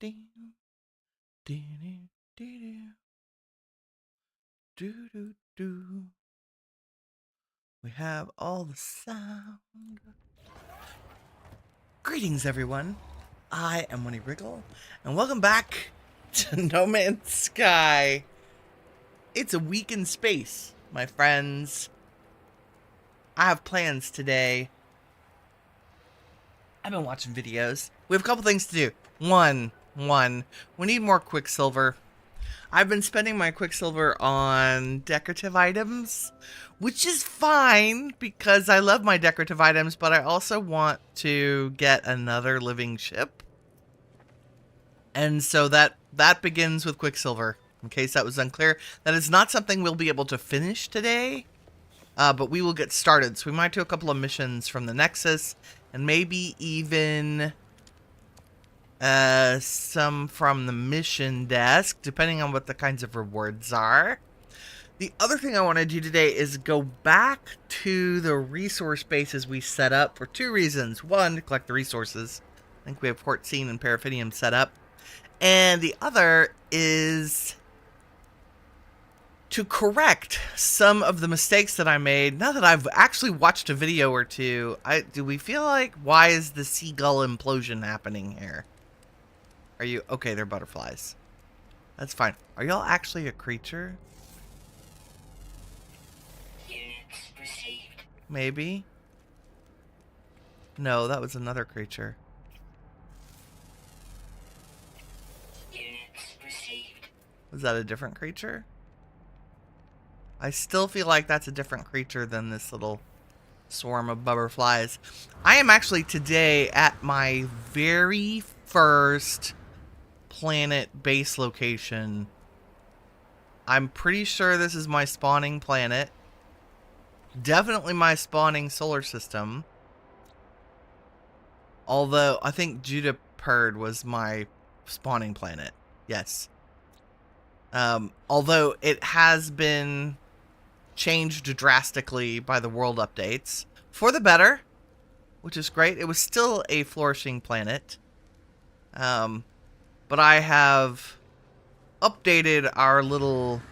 Ding, ding, ding, ding, do, do, do. We have all the sound. Greetings, everyone. I am Winnie Wriggle, and welcome back to No Man's Sky. It's a week in space, my friends. I have plans today. I've been watching videos. We have a couple things to do. One, we need more quicksilver. I've been spending my quicksilver on decorative items, which is fine because I love my decorative items, but I also want to get another living ship. And so that begins with quicksilver, in case that was unclear. That is not something we'll be able to finish today, but we will get started. So we might do a couple of missions from the Nexus, and maybe even some from the mission desk, depending on what the kinds of rewards are. The other thing I want to do today is go back to the resource bases we set up for two reasons. One, to collect the resources. I think we have Porcine and Paraffinium set up. And the other is to correct some of the mistakes that I made. Now that I've actually watched a video or two, do we feel like, why is the seagull implosion happening here? Are you... Okay, they're butterflies. That's fine. Are y'all actually a creature? Units received. Maybe? No, that was another creature. Units received. Was that a different creature? I still feel like that's a different creature than this little swarm of butterflies. I am actually today at my very first planet base location. I'm pretty sure this is my spawning planet. Definitely my spawning solar system. Although I think Jupiter was my spawning planet. Yes. Although it has been changed drastically by the world updates for the better, which is great. It was still a flourishing planet. But I have updated our little...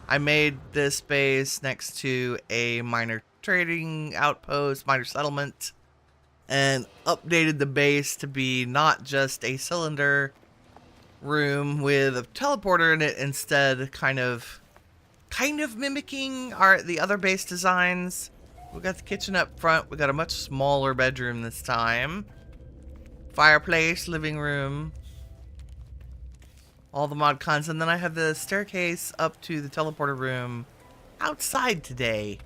I made this base next to a minor trading outpost, minor settlement, and updated the base to be not just a cylinder room with a teleporter in it, instead kind of mimicking the other base designs. We got the kitchen up front. We got a much smaller bedroom this time. Fireplace, living room, all the mod cons, and then I have the staircase up to the teleporter room outside today,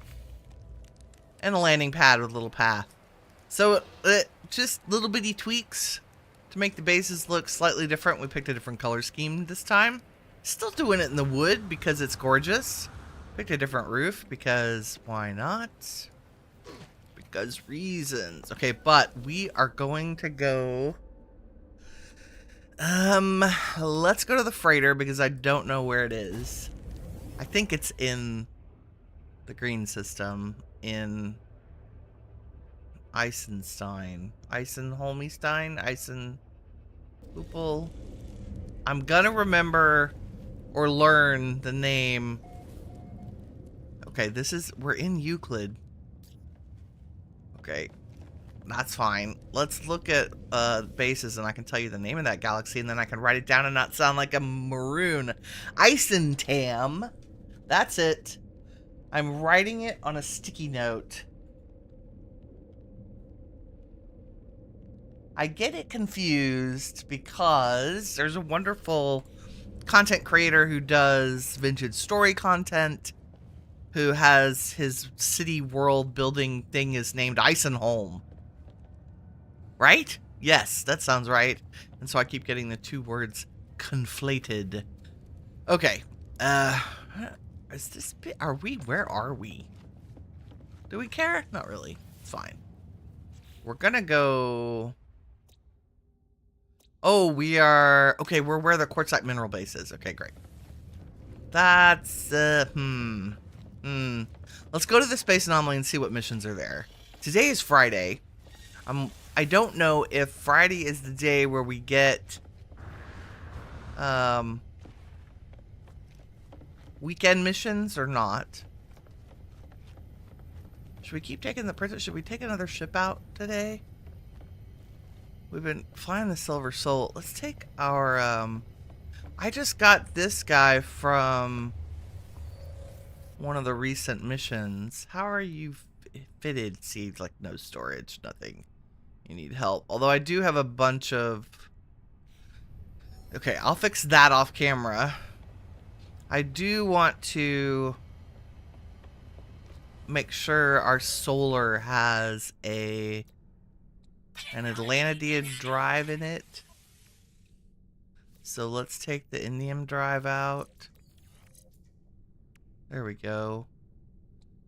and a landing pad with a little path. So just little bitty tweaks to make the bases look slightly different. We picked a different color scheme this time. Still doing it in the wood because it's gorgeous. Picked a different roof because why not? Because reasons. Okay, but we are going to go... let's go to the freighter because I don't know where it is. I think it's in the green system in Eisenstein. Eisenhopel. I'm gonna remember or learn the name. Okay, we're in Euclid. Okay, that's fine. Let's look at bases and I can tell you the name of that galaxy and then I can write it down and not sound like a maroon. Eisentam. That's it. I'm writing it on a sticky note. I get it confused because there's a wonderful content creator who does vintage story content, who has his city world building thing is named Eisenholm. Right? Yes, that sounds right. And so I keep getting the two words conflated. Okay. Is this bit... Where are we? Do we care? Not really. It's fine. We're gonna go... Oh, we are... Okay, we're where the quartzite mineral base is. Okay, great. That's... Let's go to the space anomaly and see what missions are there. Today is Friday. I don't know if Friday is the day where we get weekend missions or not. Should we keep taking the princess? Should we take another ship out today? We've been flying the Silver Soul. Let's take our, I just got this guy from one of the recent missions. How are you fitted? See, like no storage, nothing. You need help. Although I do have a bunch of... Okay, I'll fix that off camera. I do want to make sure our solar has an Atlantean drive in it. So let's take the indium drive out. There we go.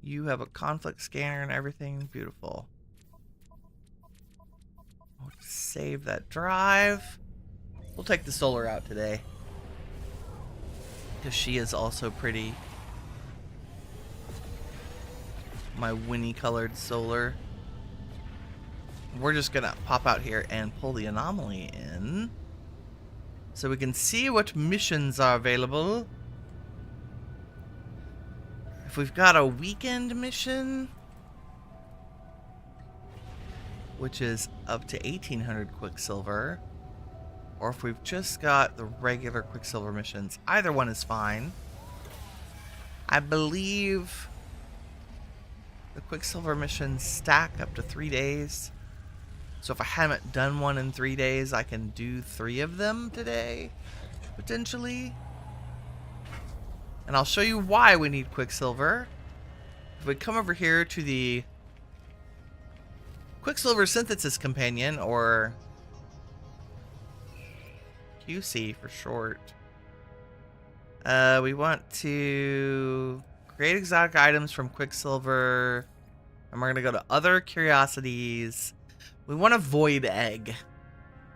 You have a conflict scanner and everything. Beautiful. We'll save that drive. We'll take the solar out today, because she is also pretty. My Winnie colored solar. We're just gonna pop out here and pull the anomaly in so we can see what missions are available. If we've got a weekend mission, which is up to 1800 quicksilver, or if we've just got the regular quicksilver missions, either one is fine. I believe the quicksilver missions stack up to 3 days. So if I haven't done one in 3 days, I can do 3 of them today, potentially. And I'll show you why we need quicksilver. If we come over here to the Quicksilver Synthesis Companion, or QC for short, we want to create exotic items from Quicksilver, and we're going to go to other curiosities. We want a void egg.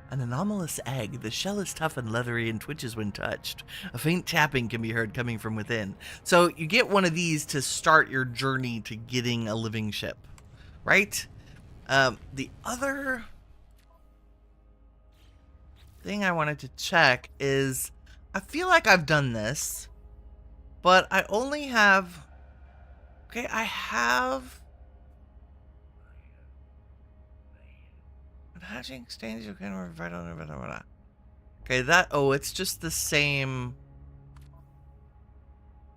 An anomalous egg. The shell is tough and leathery and twitches when touched. A faint tapping can be heard coming from within. So you get one of these to start your journey to getting a living ship, right? The other thing I wanted to check is, I feel like I've done this, but I only have... Okay, I have... Hatching exchange, you can vital. Okay, that... Oh, it's just the same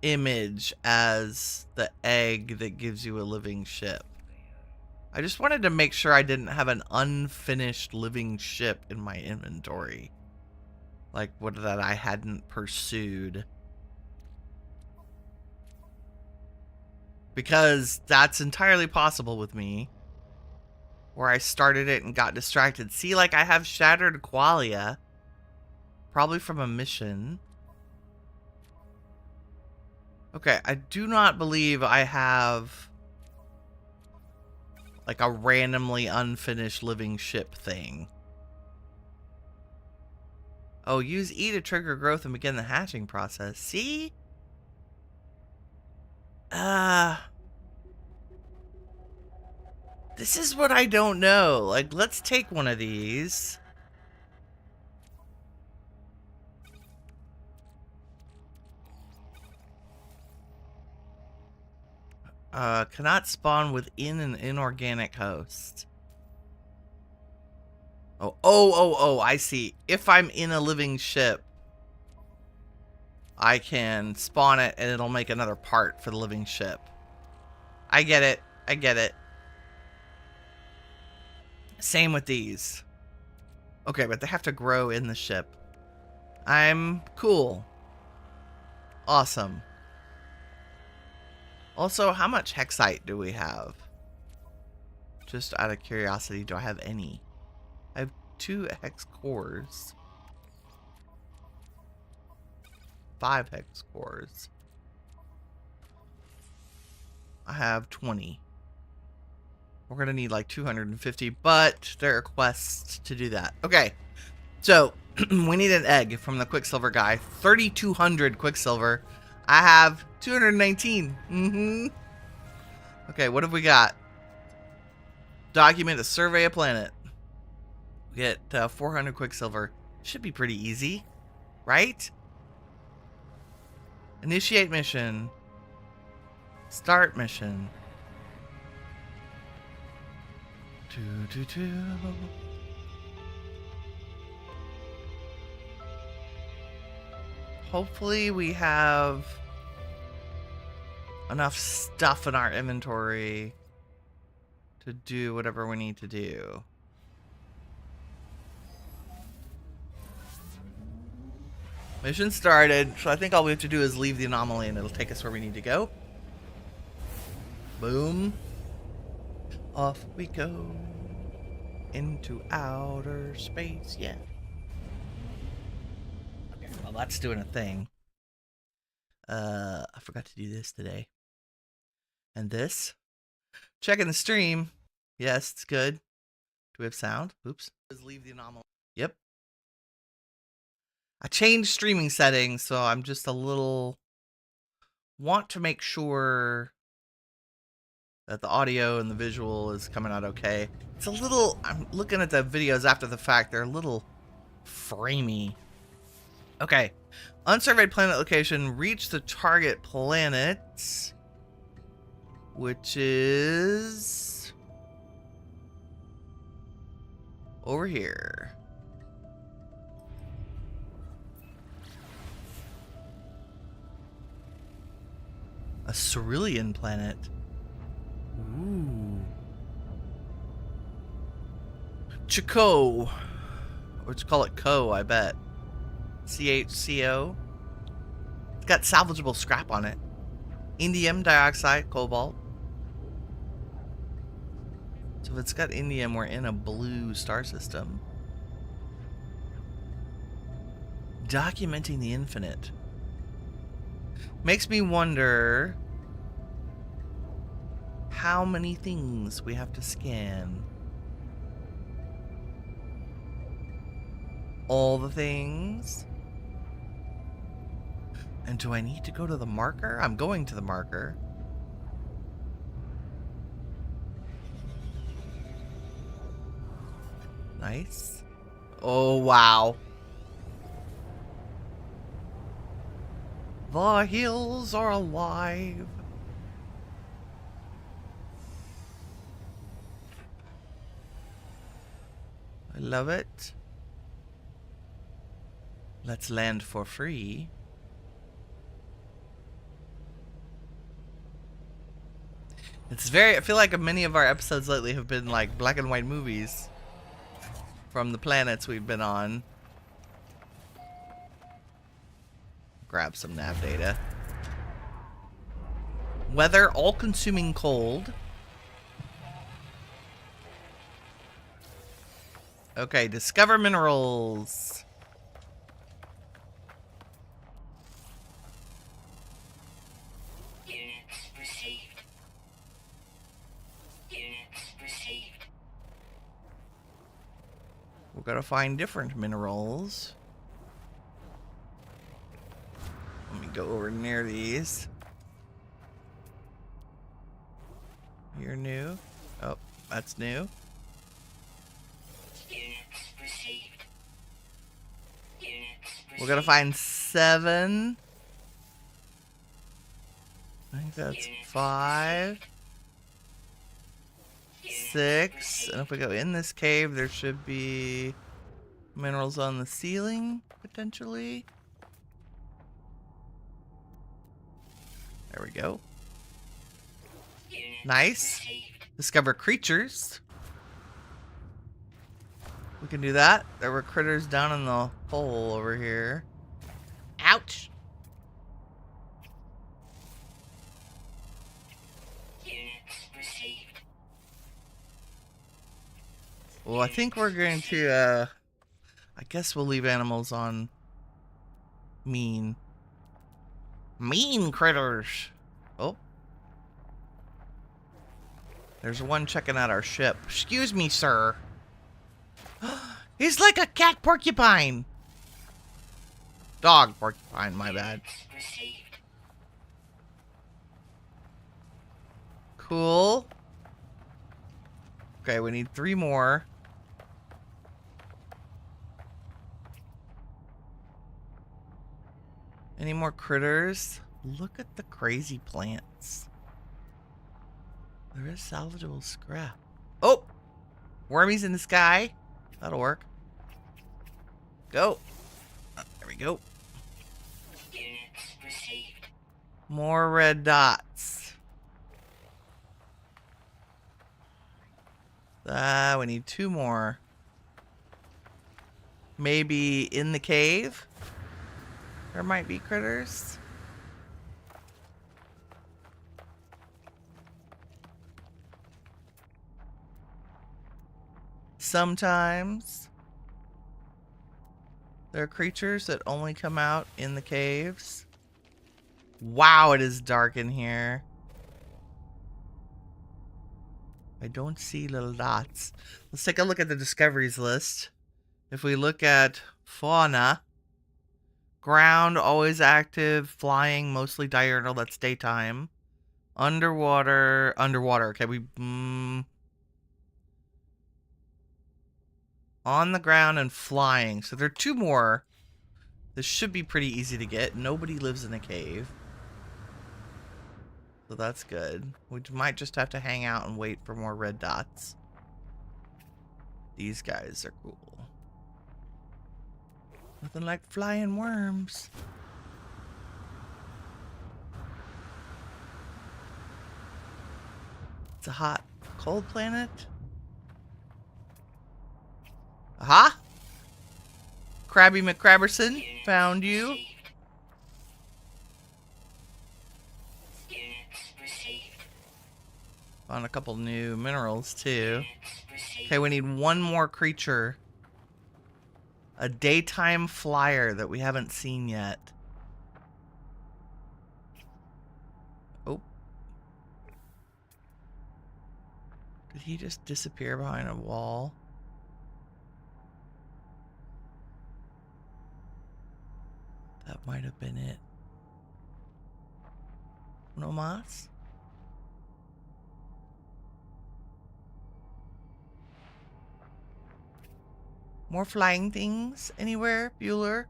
image as the egg that gives you a living ship. I just wanted to make sure I didn't have an unfinished living ship in my inventory. Like, what that I hadn't pursued. Because that's entirely possible with me. Where I started it and got distracted. See, like, I have Shattered Qualia. Probably from a mission. Okay, I do not believe I have... like a randomly unfinished living ship thing. Oh, use E to trigger growth and begin the hatching process. See? This is what I don't know. Like, let's take one of these. Cannot spawn within an inorganic host. Oh, I see. If I'm in a living ship, I can spawn it and it'll make another part for the living ship. I get it. I get it. Same with these. Okay, but they have to grow in the ship. I'm cool. Awesome. Also, how much hexite do we have? Just out of curiosity, do I have any? I have 2 hex cores. 5 hex cores. I have 20. We're going to need like 250, but there are quests to do that. Okay, so we need an egg from the Quicksilver guy. 3,200 Quicksilver. I have 219. Okay, what have we got? Document a survey of planet. We get 400 Quicksilver. Should be pretty easy. right? Initiate mission. Start mission. Doo-doo-doo. Hopefully we have enough stuff in our inventory to do whatever we need to do. Mission started, so I think all we have to do is leave the anomaly and it'll take us where we need to go. Boom. Off we go. Into outer space, yeah. Okay, well that's doing a thing. I forgot to do this today. And this. Checking the stream. Yes, it's good. Do we have sound? Oops. Just leave the anomaly. Yep. I changed streaming settings, so I'm just a little... want to make sure that the audio and the visual is coming out okay. It's a little... I'm looking at the videos after the fact. They're a little framey. Okay. Unsurveyed planet location. Reach the target planet. Which is... over here. A cerulean planet. Ooh. Chico. Let's call it Co, I bet. CHCO. It's got salvageable scrap on it. Indium dioxide, cobalt. So if it's got indium, we're in a blue star system. Documenting the infinite. Makes me wonder how many things we have to scan. All the things? And do I need to go to the marker? I'm going to the marker. Nice. Oh, wow. The hills are alive. I love it. Let's land for free. It's very... I feel like many of our episodes lately have been like black and white movies from the planets we've been on. Grab some nav data. Weather, all-consuming cold. Okay, discover minerals. Units received. Units received. We're gonna find different minerals. Let me go over near these. You're new. Oh, that's new. Units received. Units received. We're gonna find 7. I think that's 5. 6. And if we go in this cave, there should be minerals on the ceiling, potentially. There we go. Nice. Discover creatures. We can do that. There were critters down in the hole over here. Ouch. Units received. Well, I think we're going to, I guess we'll leave animals on mean. Mean critters. Oh. There's one checking out our ship. Excuse me, sir. He's like a cat porcupine. Dog porcupine, my bad. Received. Cool. Okay, we need 3 more. Any more critters? Look at the crazy plants. There is salvageable scrap. Oh! Wormies in the sky. That'll work. Go. There we go. Units received. More red dots. We need 2 more. Maybe in the cave? There might be critters. Sometimes there are creatures that only come out in the caves. Wow, it is dark in here. I don't see little dots. Let's take a look at the discoveries list. If we look at fauna, ground, always active, flying, mostly diurnal, that's daytime. Underwater, okay, on the ground and flying. So there are 2 more. This should be pretty easy to get. Nobody lives in a cave. So that's good. We might just have to hang out and wait for more red dots. These guys are cool. Nothing like flying worms. It's a hot, cold planet. Aha! Krabby McCrabberson, found you. Units received. Found a couple new minerals too. Units received. Okay, we need 1 more creature. A daytime flyer that we haven't seen yet. Oh. Did he just disappear behind a wall? That might have been it. No mas? More flying things anywhere, Bueller?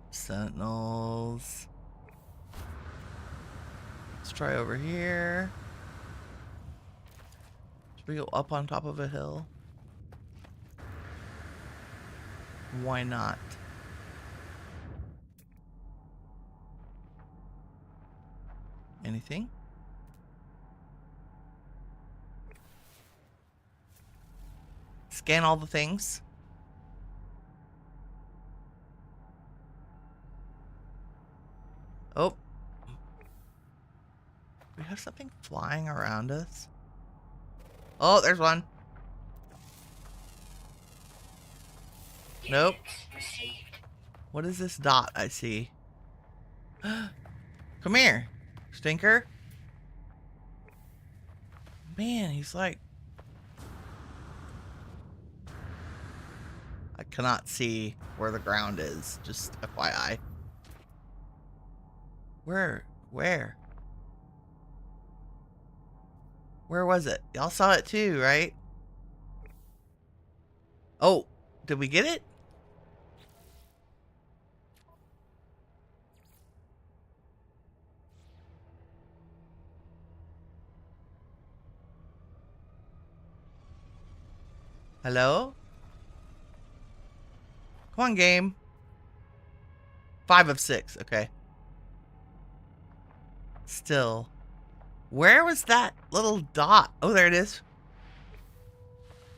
Sentinels. Let's try over here. Should we go up on top of a hill? Why not? Anything? Scan all the things. Oh. We have something flying around us. Oh, there's one. Nope. Units received. What is this dot I see? Come here, stinker. Man, he's like... I cannot see where the ground is, just FYI. Where? Where was it? Y'all saw it too, right? Oh, did we get it? Hello? Come on, game. 5 of 6, okay. Still. Where was that little dot? Oh, there it is.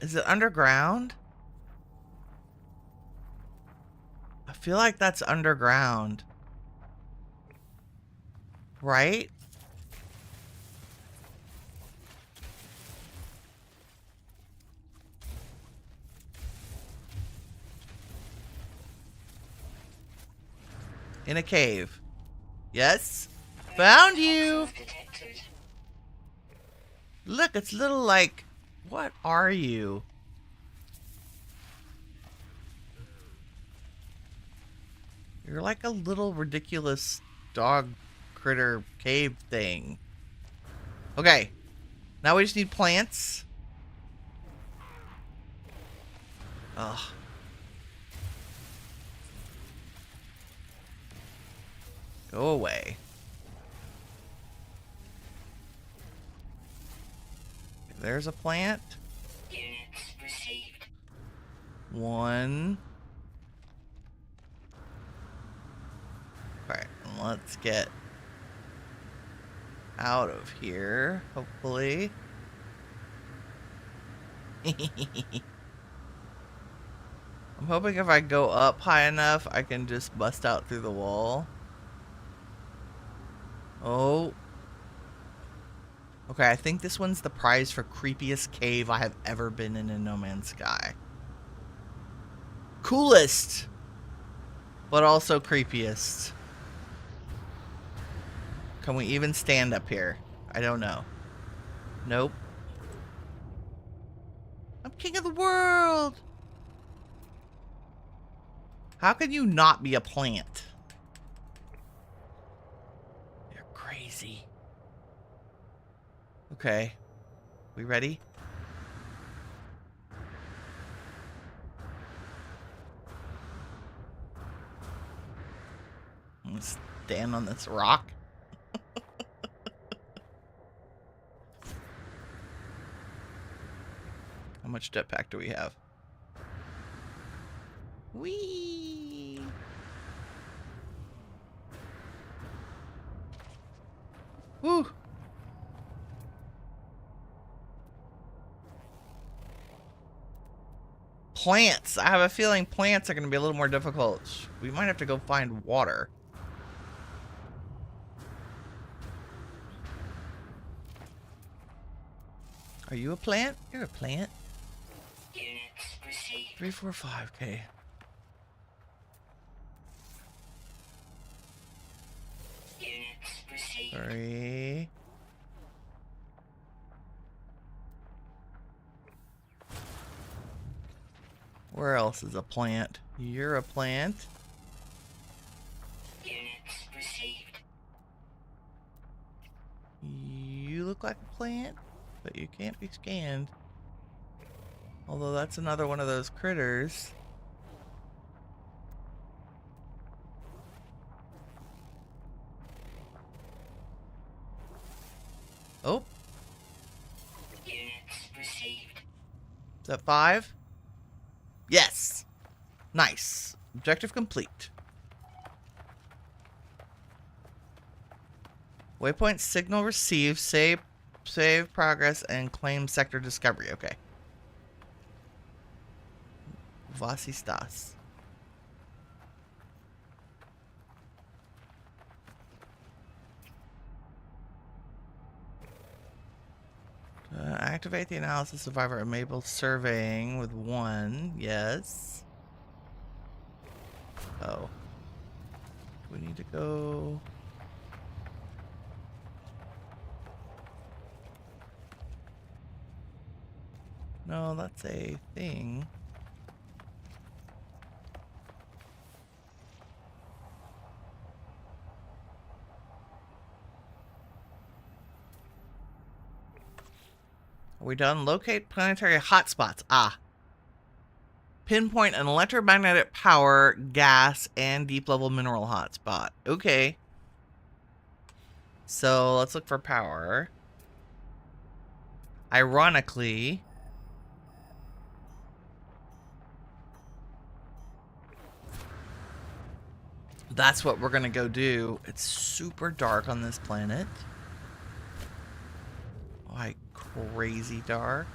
Is it underground? I feel like that's underground. Right? In a cave. Yes? Found you! Detected. Look, it's little like... What are you? You're like a little ridiculous dog critter cave thing. Okay. Now we just need plants. Ugh. Go away. There's a plant. Units received. One. Alright, let's get out of here, hopefully. I'm hoping if I go up high enough, I can just bust out through the wall. Oh. Okay, I think this one's the prize for creepiest cave I have ever been in No Man's Sky. Coolest, but also creepiest. Can we even stand up here? I don't know. Nope. I'm king of the world! How can you not be a plant? You're crazy. Okay. We ready? I'm gonna stand on this rock. How much jetpack do we have? Whee! Woo! Plants. I have a feeling plants are going to be a little more difficult. We might have to go find water. Are you a plant? You're a plant. Units received. 3, 4, 5. Okay. Units received. 3. Where else is a plant? You're a plant. Units received. You look like a plant, but you can't be scanned. Although that's another one of those critters. Oh. Units received. Is that 5? Yes. Nice. Objective complete. Waypoint signal received. Save progress and claim sector discovery. Okay. Vasistas. Activate the analysis survivor enable surveying with 1. Yes. Oh. We need to go. No, that's a thing. Are we done? Locate planetary hotspots. Ah. Pinpoint an electromagnetic power, gas, and deep level mineral hotspot. Okay. So let's look for power. Ironically, that's what we're gonna go do. It's super dark on this planet. Like crazy dark.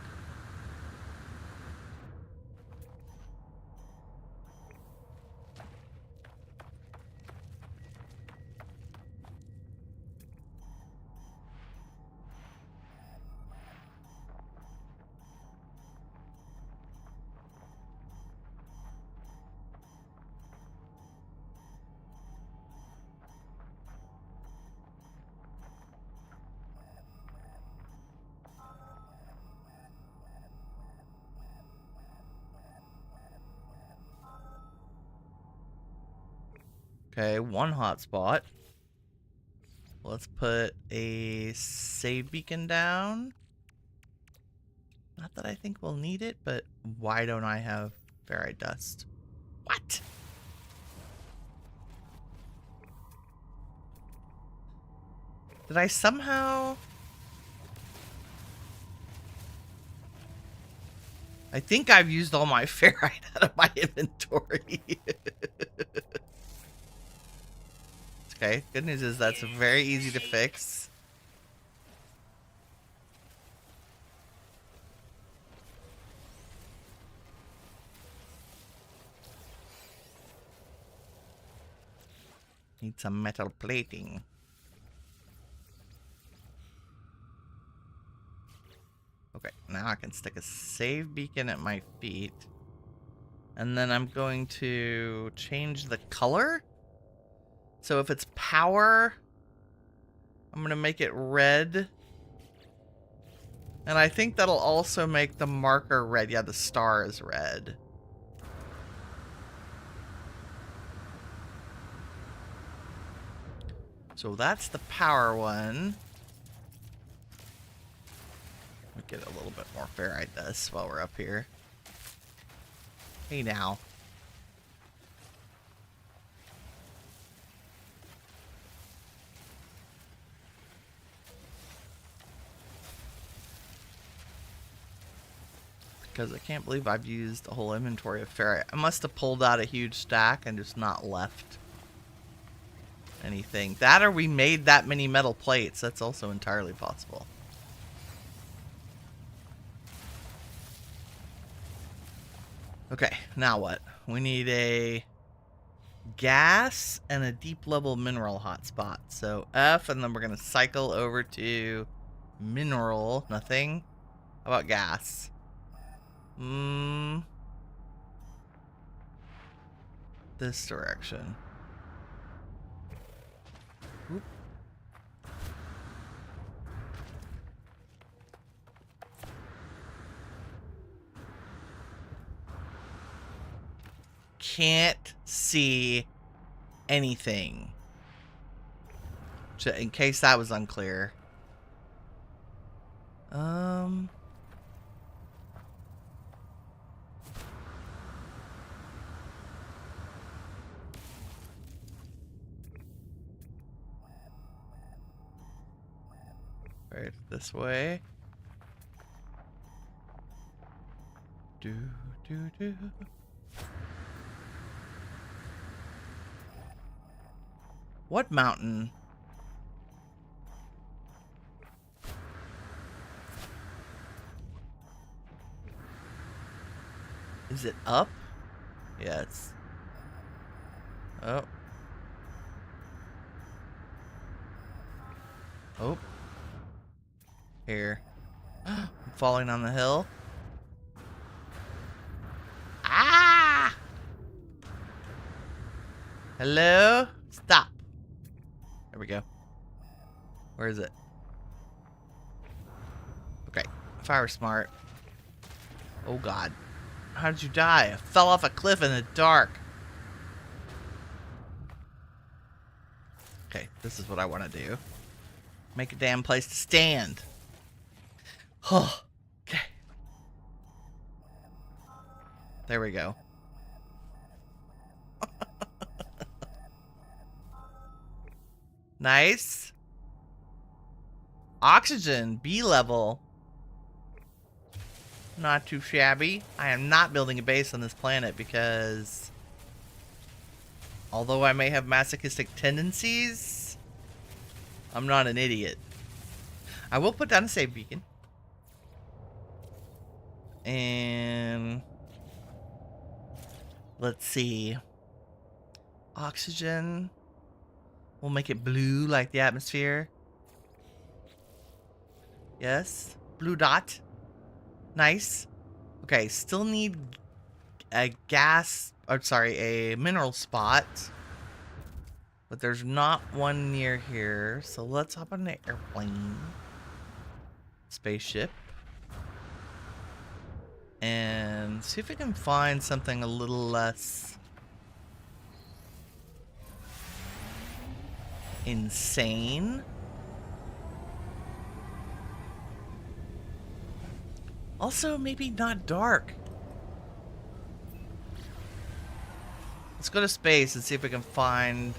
Okay, 1 hotspot. Let's put a save beacon down. Not that I think we'll need it, but why don't I have Ferrite dust. What? Did I somehow... I think I've used all my ferrite out of my inventory. Okay, good news is that's very easy to fix. Need some metal plating. Okay, now I can stick a save beacon at my feet. And then I'm going to change the color. So if it's power, I'm going to make it red. And I think that'll also make the marker red. Yeah, the star is red. So that's the power one. We'll get a little bit more ferrite dust while we're up here. Hey now. Because I can't believe I've used a whole inventory of ferrite. I must have pulled out a huge stack and just not left anything. That or we made that many metal plates. That's also entirely possible. Okay, now what? We need a gas and a deep level mineral hotspot. So F, and then we're going to cycle over to mineral. Nothing. How about gas? This direction. Oop. Can't see anything. In case that was unclear. Right this way. Do. What mountain? Is it up? Yeah, it's... Oh. Oh. Here. I'm falling on the hill. Ah! Hello? Stop. There we go. Where is it? Okay. If I were smart. Oh god. How did you die? I fell off a cliff in the dark. Okay, this is what I want to do. Make a damn place to stand. Oh, okay. There we go. Nice. Oxygen, B level. Not too shabby. I am not building a base on this planet because although I may have masochistic tendencies, I'm not an idiot. I will put down a save beacon. And let's see. Oxygen. We'll make it blue like the atmosphere. Yes. Blue dot. Nice. Okay, still need a gas, or sorry, a mineral spot. But there's not one near here. So let's hop on an airplane. Spaceship. And see if we can find something a little less insane. Also, maybe not dark. Let's go to space and see if we can find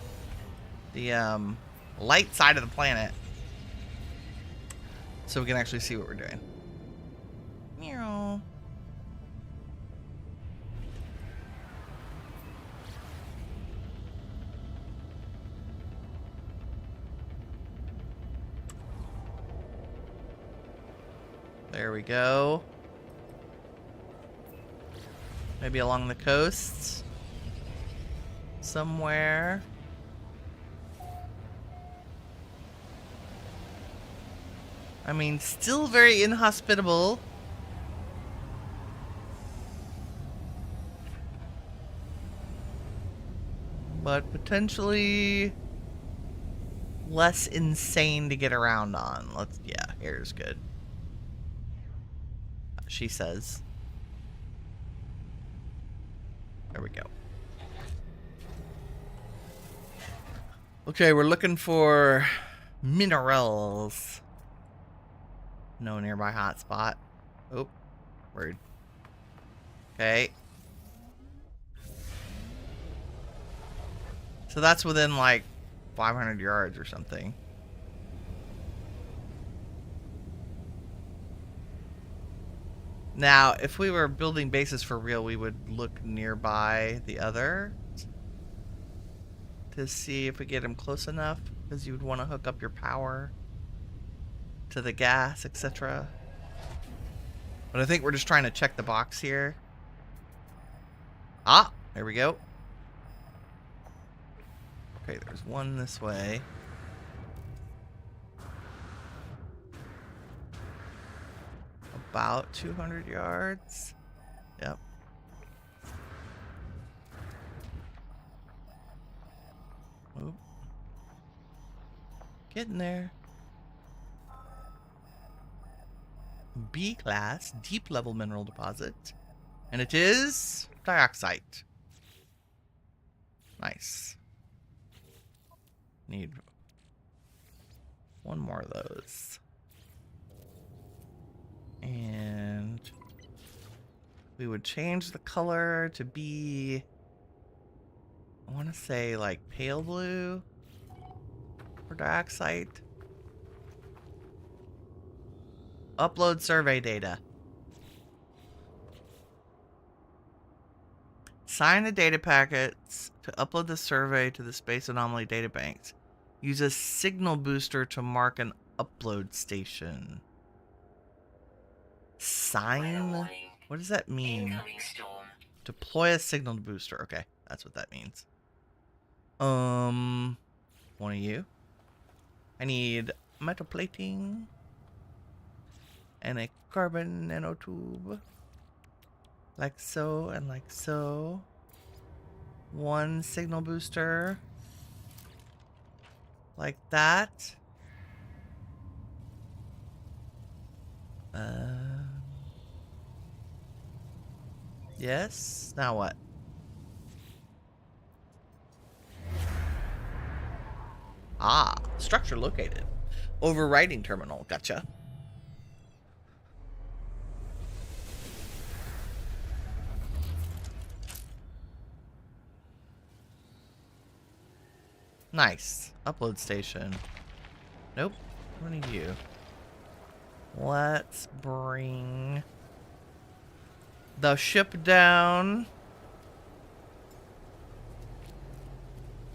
the light side of the planet. So we can actually see what we're doing. Meow. There we go. Maybe along the coast. Somewhere. I mean, still very inhospitable. But potentially less insane to get around on. Yeah, here's good. She says. There we go. Okay, we're looking for minerals. No nearby hotspot. Oh, word. Okay. So that's within like 500 yards or something. Now, if we were building bases for real, we would look nearby the other to see if we get them close enough, because you would want to hook up your power to the gas, etc. But I think we're just trying to check the box here. Ah, there we go. Okay, there's one this way. About 200 yards. Yep. Oop. Getting there. B class, deep level mineral deposit. And it is dioxide. Nice. Need one more of those. And we would change the color to be, I want to say like pale blue for dioxide. Upload survey data. Sign the data packets to upload the survey to the Space Anomaly databanks. Use a signal booster to mark an upload station. Sign? What does that mean? Deploy a signal booster. Okay, that's what that means. One of you. I need metal plating and a carbon nanotube. Like so and like so. One signal booster. Like that. Yes. Now what? Ah, structure located. Overriding terminal. Gotcha. Nice. Upload station. Nope. What need you? Let's bring the ship down.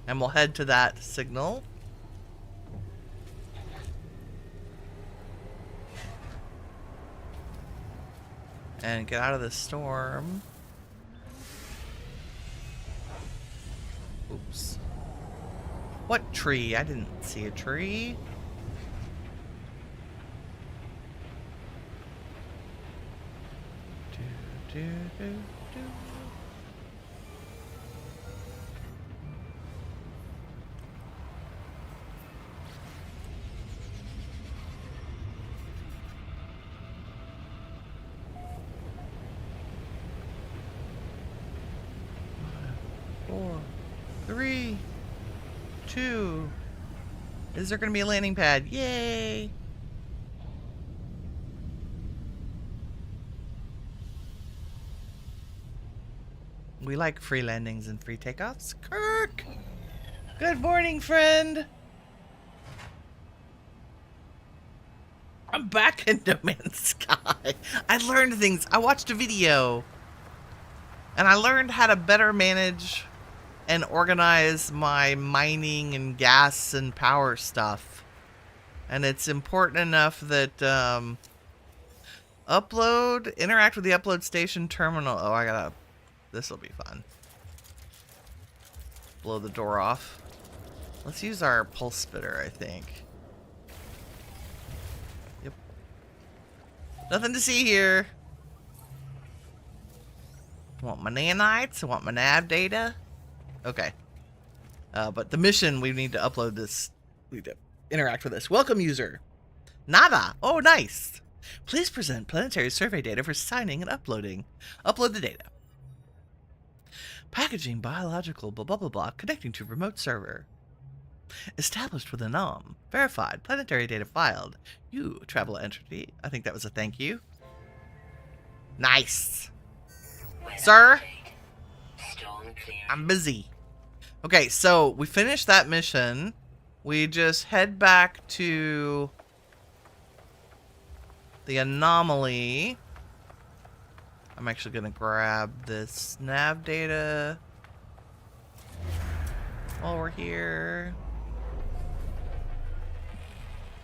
And we'll head to that signal. And get out of the storm. Oops. What tree? I didn't see a tree. Do, do, do, do. Four, three, two. Is there going to be a landing pad? Yay! We like free landings and free takeoffs. Kirk! Good morning, friend! I'm back in No Man's Sky. I learned things. I watched a video. And I learned how to better manage and organize my mining and gas and power stuff. And it's important enough that, interact with the upload station terminal. Oh, this'll be fun. Blow the door off. Let's use our pulse spitter, I think. Yep. Nothing to see here. I want my nanites. I want my nav data. Okay. But the mission, we need to upload this. We need to interact with this. Welcome, user. Nada. Oh, nice. Please present planetary survey data for signing and uploading. Upload the data. Packaging biological blah blah blah blah connecting to remote server. Established with a nom. Verified. Planetary data filed. You, travel entity. I think that was a thank you. Nice. Sir? Storm clearing. I'm busy. Okay, so we finished that mission. We just head back to the anomaly. I'm actually going to grab this nav data while we're here.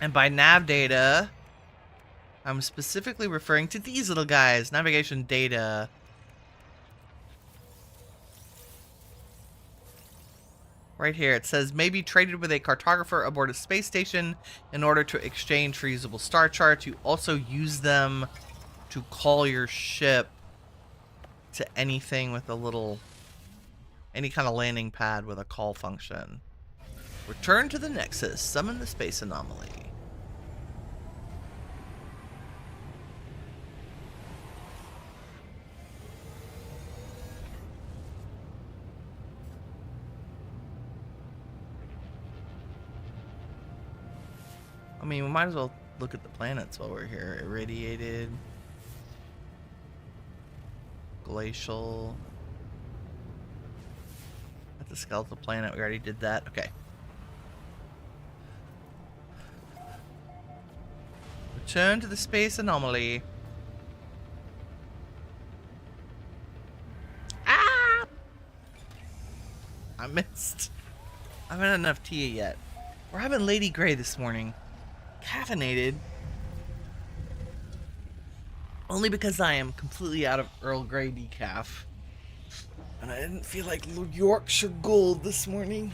And by nav data, I'm specifically referring to these little guys, navigation data. Right here, it says, may be traded with a cartographer aboard a space station in order to exchange for usable star charts. You also use them to call your ship to anything with a little, any kind of landing pad with a call function. Return to the Nexus. Summon the space anomaly. I mean, we might as well look at the planets while we're here. Irradiated. Glacial. That's a skeletal planet. We already did that. Okay. Return to the space anomaly. Ah! I missed. I haven't had enough tea yet. We're having Lady Grey this morning. Caffeinated. Only because I am completely out of Earl Grey decaf. And I didn't feel like Yorkshire Gold this morning.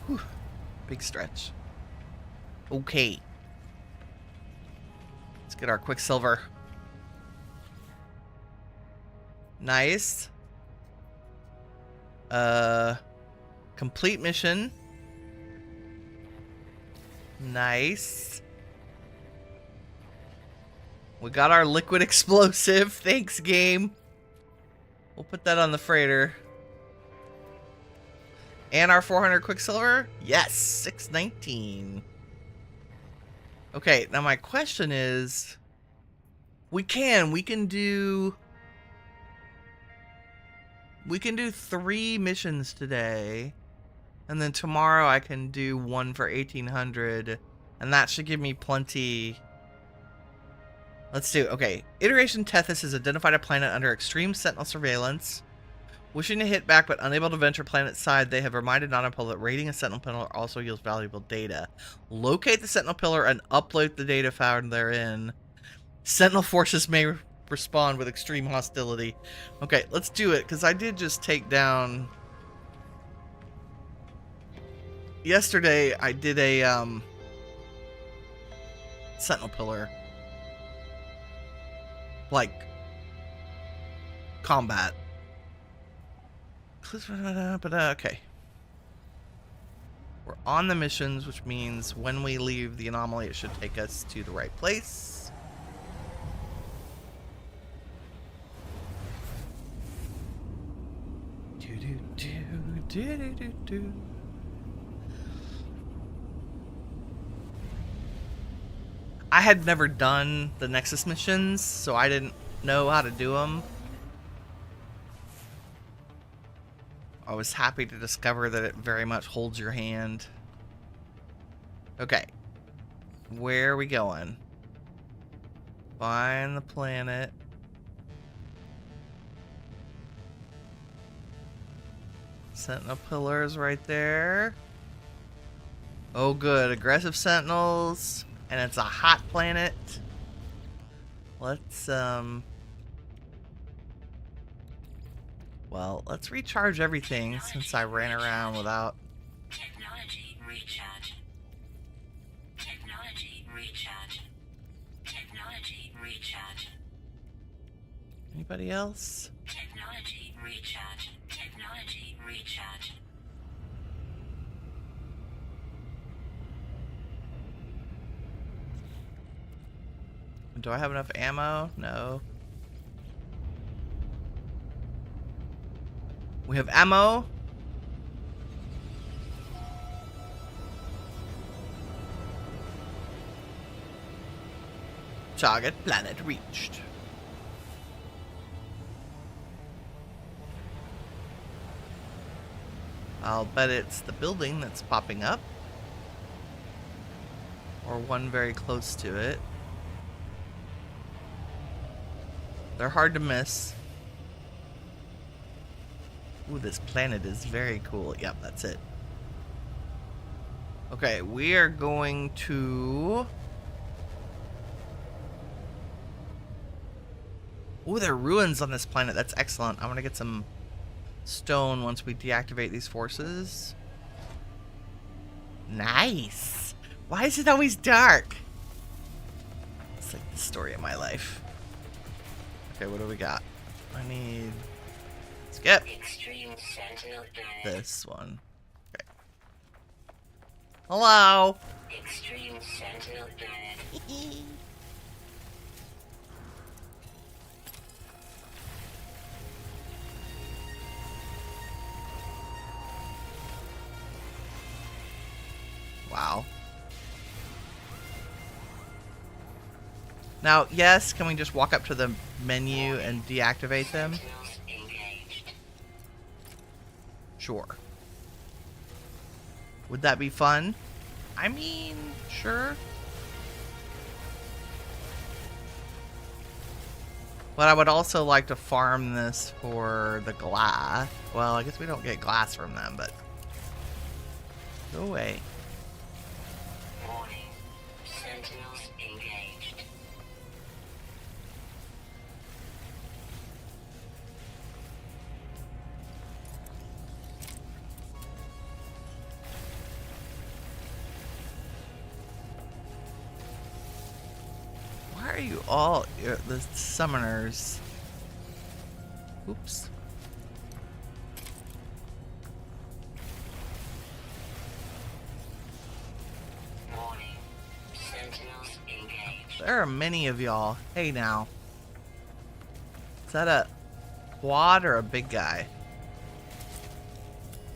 Whew. Big stretch. Okay. Let's get our quicksilver. Nice. Complete mission. Nice. We got our liquid explosive. Thanks, game. We'll put that on the freighter. And our 400 quicksilver? Yes, 619. Okay, now my question is, we can do 3 missions today. And then tomorrow I can do 1 for 1800. And that should give me plenty. Let's do, okay. Iteration Tethys has identified a planet under extreme sentinel surveillance. Wishing to hit back but unable to venture planet side, they have reminded Nonapol that raiding a sentinel pillar also yields valuable data. Locate the sentinel pillar and upload the data found therein. Sentinel forces may respond with extreme hostility. Okay, let's do it, because I did just take down... Yesterday, I did a, sentinel pillar. Like, combat. But, okay. We're on the missions, which means when we leave the anomaly, it should take us to the right place. Do-do-do-do-do-do-do. I had never done the Nexus missions, so I didn't know how to do them. I was happy to discover that it very much holds your hand. Okay. Where are we going? Find the planet. Sentinel pillars right there. Oh good, aggressive sentinels. And it's a hot planet. Let's well, let's recharge everything since I ran around without. Technology recharge. Technology recharge. Technology recharge. Anybody else? Technology recharge. Technology recharge. Do I have enough ammo? No. We have ammo. Target planet reached. I'll bet it's the building that's popping up. Or one very close to it. They're hard to miss. Ooh, this planet is very cool. Yep, that's it. Okay, we are going to... Ooh, there are ruins on this planet. That's excellent. I'm gonna get some stone once we deactivate these forces. Nice. Why is it always dark? It's like the story of my life. Okay, what do we got? I need... Skip. Extreme Sentinel planet. This one. Okay. Hello. Extreme Sentinel planet. Wow. Now, yes, can we just walk up to the menu and deactivate them? Sentinels engaged. Sure. Would that be fun? I mean, sure. But I would also like to farm this for the glass. Well, I guess we don't get glass from them, but... Go away. Warning. Sentinels engaged. Why are you all the summoners? Oops. Warning. Sentinels engaged. There are many of y'all. Hey now. Is that a quad or a big guy?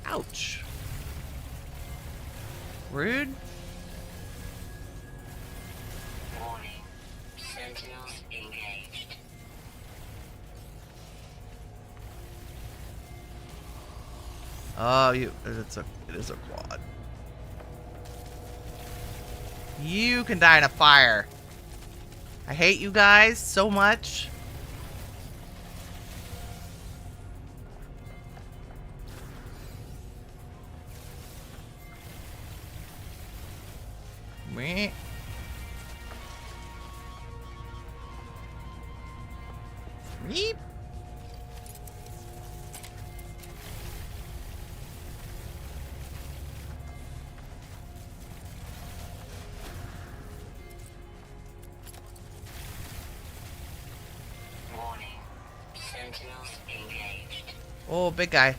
Ouch. Rude. Warning. Sentinels engaged. Oh, it is a quad. You can die in a fire. I hate you guys so much. Meh. Reep. Warning. Sentinels engaged. Oh, big guy.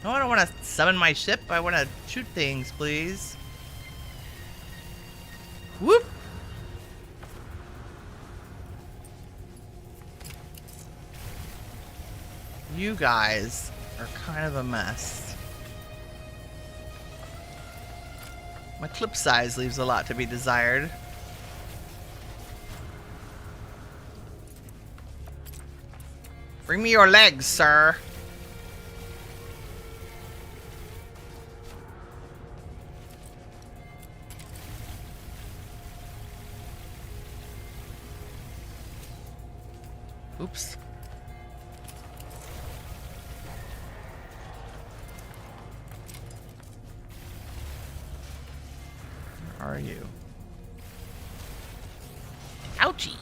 No, I don't want to summon my ship. I want to shoot things, please. Whoop! You guys are kind of a mess. My clip size leaves a lot to be desired. Bring me your legs, sir. Oops. Where are you? Ouchie.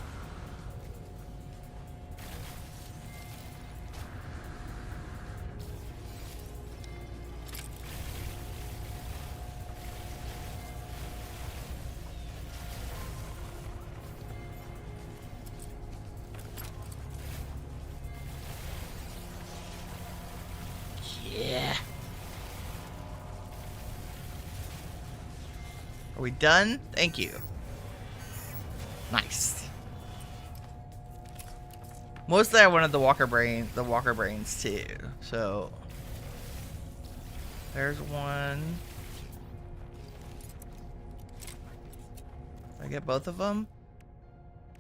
Yeah. Are we done? Thank you. Nice. Mostly I wanted the walker brains too. So there's one. Did I get both of them?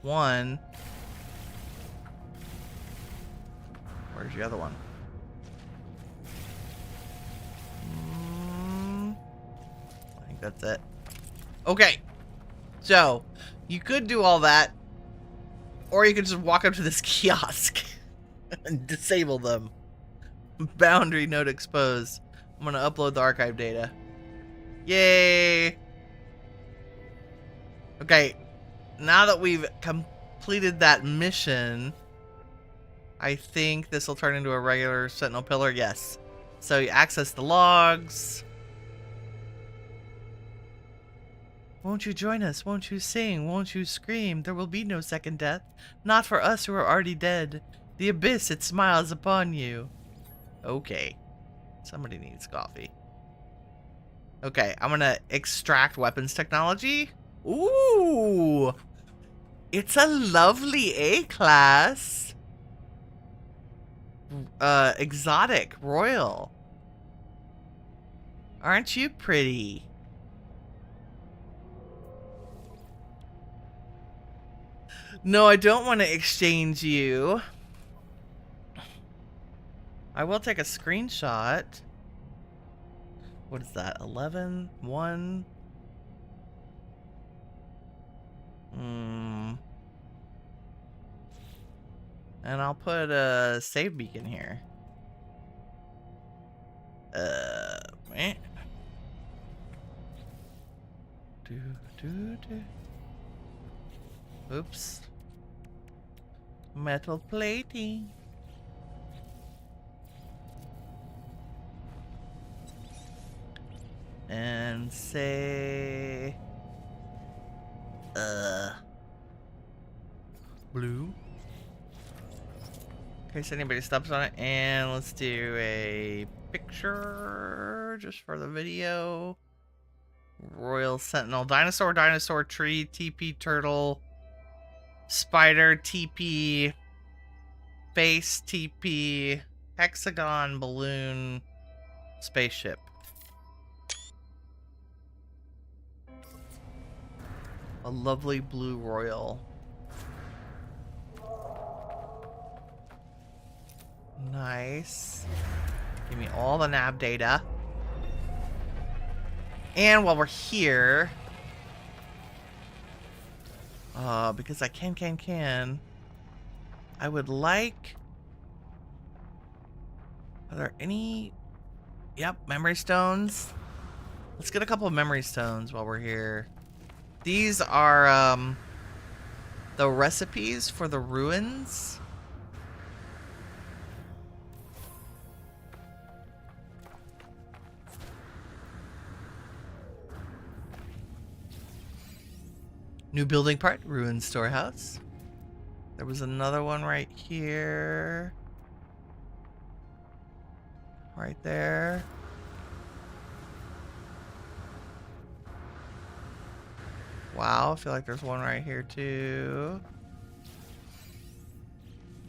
One. Where's the other one? I think that's it. Okay. So, you could do all that, or you could just walk up to this kiosk and disable them. Boundary node exposed. I'm gonna upload the archive data. Yay! Okay, now that we've completed that mission, I think this will turn into a regular sentinel pillar. Yes. So you access the logs. Won't you join us? Won't you sing? Won't you scream? There will be no second death. Not for us who are already dead. The abyss, it smiles upon you. Okay. Somebody needs coffee. Okay, I'm gonna extract weapons technology. Ooh! It's a lovely A-class. Exotic, royal. Aren't you pretty? No, I don't want to exchange you. I will take a screenshot. What is that? 11? 1? And I'll put a save beacon here. Meh. Oops. Metal plating. And say blue. In case anybody steps on it. And let's do a picture just for the video. Royal Sentinel. Dinosaur, dinosaur, tree, TP, turtle, spider, TP, face, TP, hexagon, balloon, spaceship. A lovely blue royal. Nice. Give me all the nav data. And while we're here, because I can, I would like, are there any, yep, memory stones. Let's get a couple of memory stones while we're here. These are, the recipes for the ruins. New building part, ruined storehouse. There was another one right here. Right there. Wow, I feel like there's one right here too.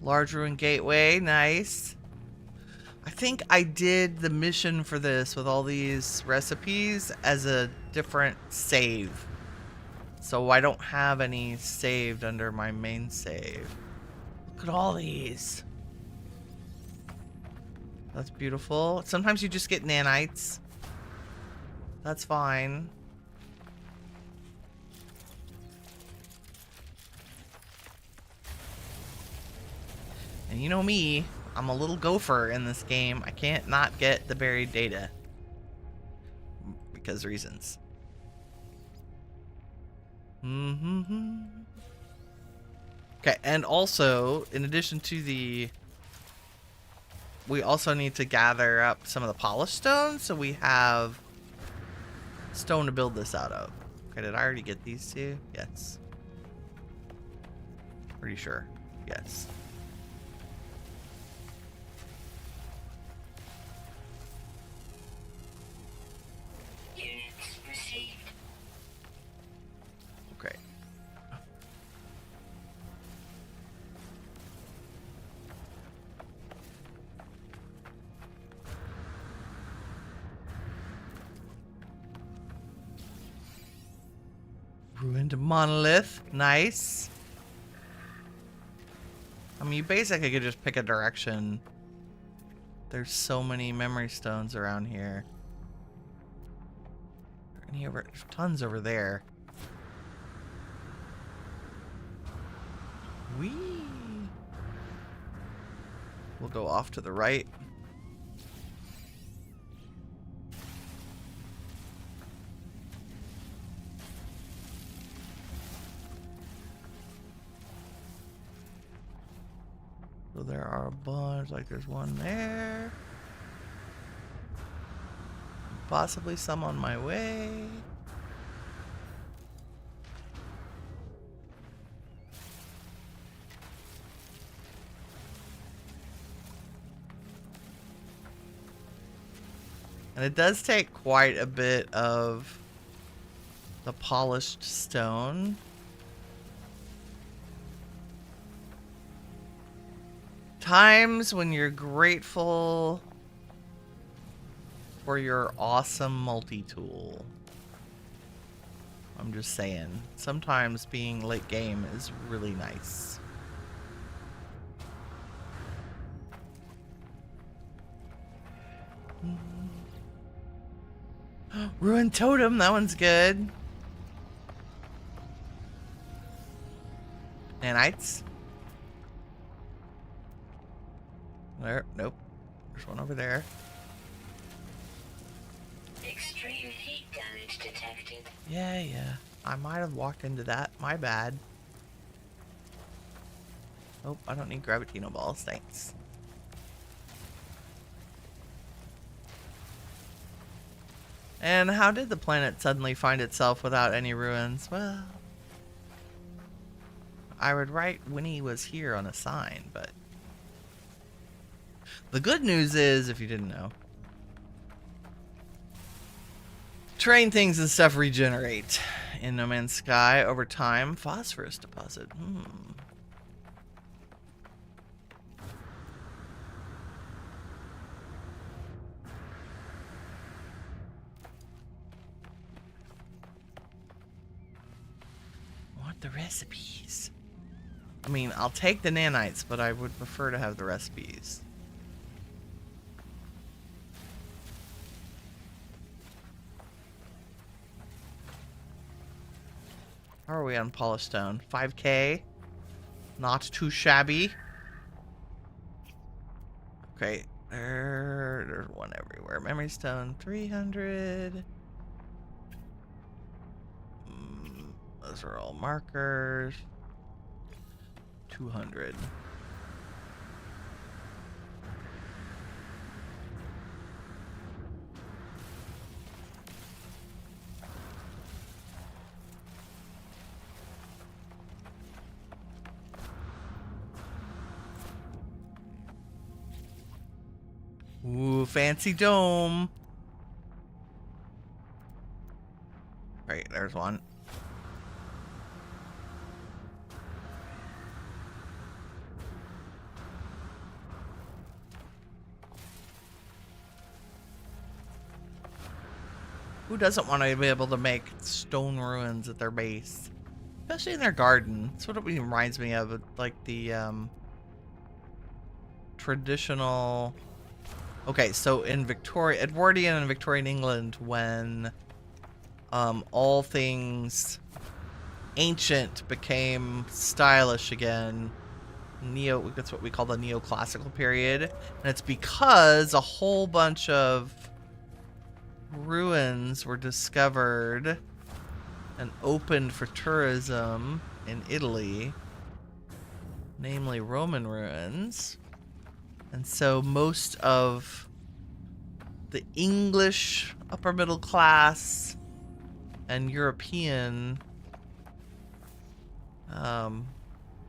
Large ruined gateway, nice. I think I did the mission for this with all these recipes as a different save. So I don't have any saved under my main save. Look at all these. That's beautiful. Sometimes you just get nanites. That's fine. And you know me, I'm a little gopher in this game. I can't not get the buried data. Because reasons. Okay, and also, in addition to the... We also need to gather up some of the polished stone, so we have stone to build this out of. Okay, did I already get these two? Yes. Pretty sure. Yes. Units received. Okay. Ruined monolith. Nice. I mean, you basically could just pick a direction. There's so many memory stones around here. There's tons over there. Whee! We'll go off to the right. So there are a bunch, like there's one there. Possibly some on my way. And it does take quite a bit of the polished stone. Times when you're grateful for your awesome multi-tool. I'm just saying. Sometimes being late game is really nice. Ruined totem, that one's good. Nanites. There, nope. There's one over there. Extreme heat damage detected. Yeah. I might have walked into that. My bad. Oh, I don't need Gravitino balls. Thanks. And how did the planet suddenly find itself without any ruins? Well, I would write Winnie was here on a sign, but... The good news is, if you didn't know, terrain things and stuff regenerate in No Man's Sky over time. Phosphorus deposit. Want the recipes. I mean, I'll take the nanites, but I would prefer to have the recipes. How are we on polished stone? 5K. Not too shabby. Okay. There's one everywhere. Memory stone, 300. Those are all markers. 200. Ooh, fancy dome. Right, there's one. Who doesn't want to be able to make stone ruins at their base? Especially in their garden. That's what it reminds me of. Like the traditional Okay, so in Edwardian and Victorian England, when all things ancient became stylish again, that's what we call the neoclassical period, and it's because a whole bunch of ruins were discovered and opened for tourism in Italy, namely Roman ruins. And so most of the English upper middle class and European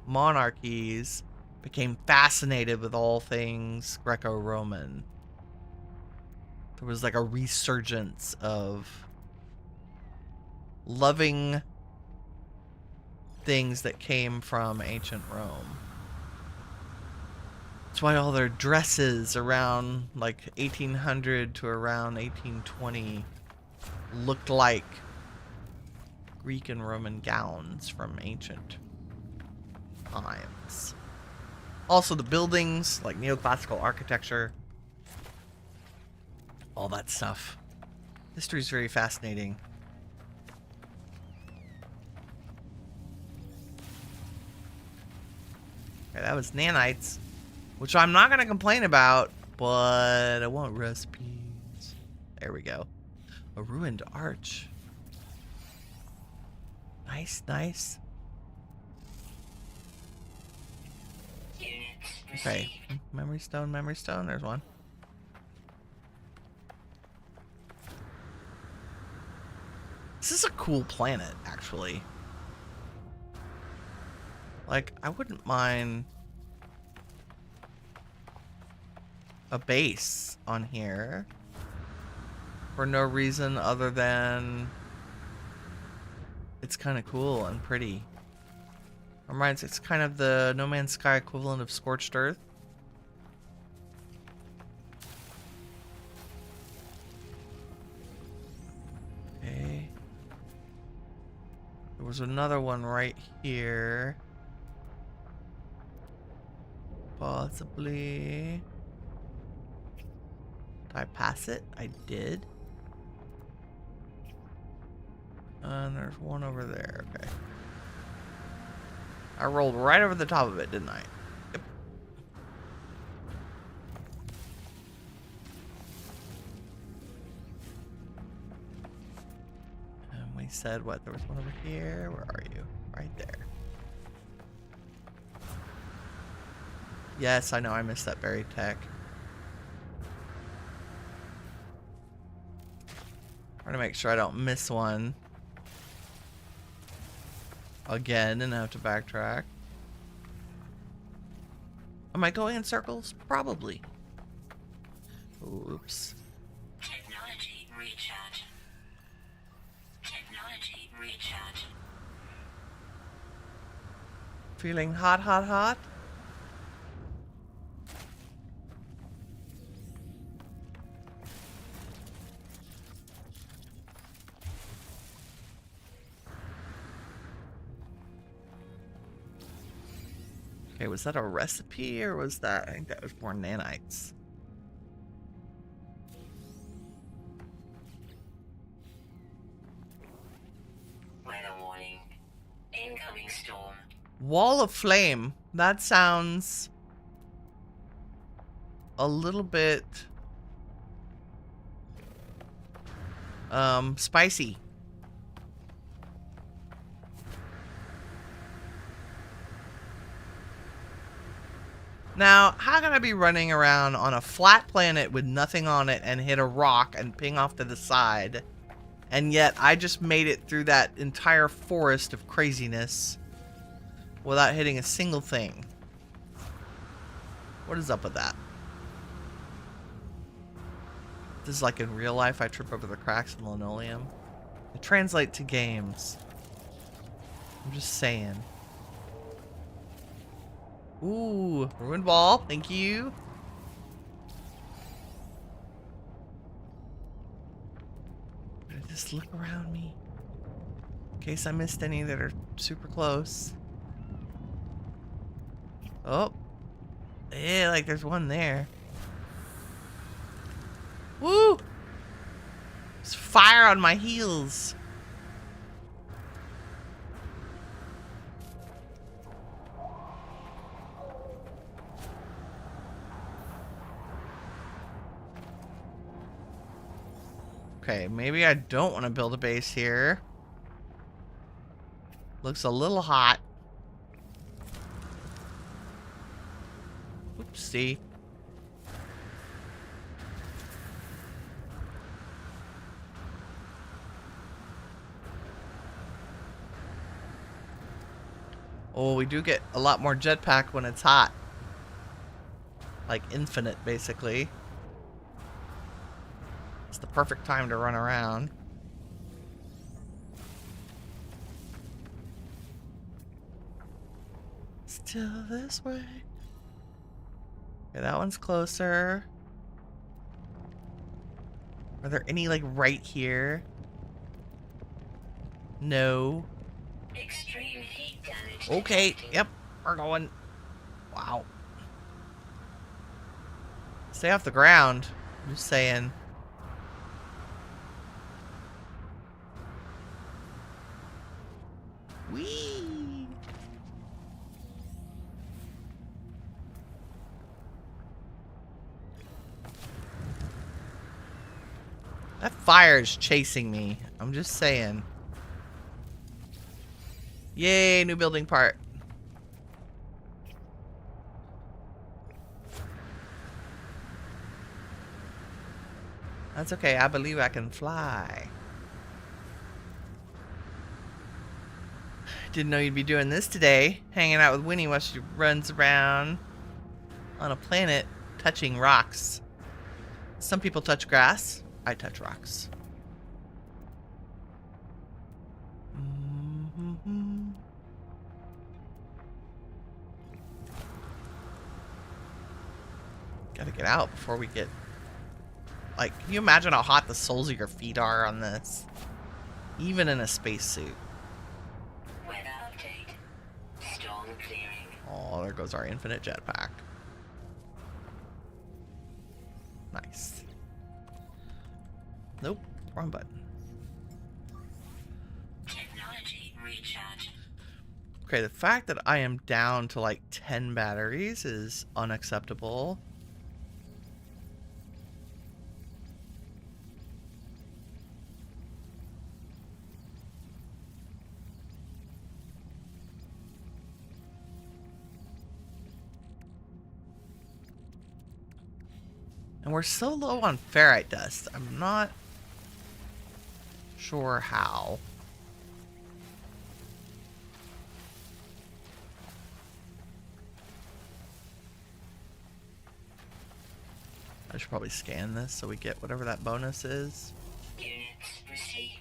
monarchies became fascinated with all things Greco-Roman. There was like a resurgence of loving things that came from ancient Rome. That's why all their dresses around like 1800 to around 1820 looked like Greek and Roman gowns from ancient times. Also the buildings, like neoclassical architecture, all that stuff. History is very fascinating. Okay, that was nanites, which I'm not going to complain about, but I want recipes. There we go. A ruined arch. Nice, nice. Okay, memory stone, memory stone. There's one. This is a cool planet, actually. Like, I wouldn't mind a base on here for no reason other than it's kind of cool and pretty. Reminds, it's kind of the No Man's Sky equivalent of Scorched Earth. Okay. There was another one right here. Possibly. Did I pass it? I did. And there's one over there. Okay. I rolled right over the top of it, didn't I? Yep. And we said what? There was one over here. Where are you? Right there. Yes, I know I missed that buried tech. Trying to make sure I don't miss one again and have to backtrack. Am I going in circles? Probably. Oops. Technology recharge. Technology recharge. Feeling hot, hot, hot? Okay, was that a recipe or was that... I think that was more nanites. Weather warning. Incoming storm. Wall of Flame. That sounds a little bit spicy. Now, how can I be running around on a flat planet with nothing on it and hit a rock and ping off to the side, and yet I just made it through that entire forest of craziness without hitting a single thing? What is up with that? This is like in real life, I trip over the cracks in linoleum. I translate to games. I'm just saying. Ooh, ruined ball. Thank you. Just look around me in case I missed any that are super close. Oh, yeah, like there's one there. Woo! There's fire on my heels. Okay, maybe I don't want to build a base here. Looks a little hot. Oopsie. Oh, we do get a lot more jetpack when it's hot. Like infinite, basically. It's the perfect time to run around. Still this way. Okay, that one's closer. Are there any, like, right here? No. Extreme heat damage. Okay, detected. yep, we're going. Wow. Stay off the ground. I'm just saying. Whee! That fire is chasing me. I'm just saying. Yay, new building part. That's okay, I believe I can fly. Didn't know you'd be doing this today. Hanging out with Winnie while she runs around on a planet touching rocks. Some people touch grass. I touch rocks. Gotta get out before we get... Like, can you imagine how hot the soles of your feet are on this? Even in a spacesuit. Weather update. Storm clearing. Oh, there goes our infinite jetpack. Nice. Nope, wrong button. Technology recharge. Okay, the fact that I am down to like 10 batteries is unacceptable. And we're so low on ferrite dust. I'm not sure how. I should probably scan this so we get whatever that bonus is. Units received.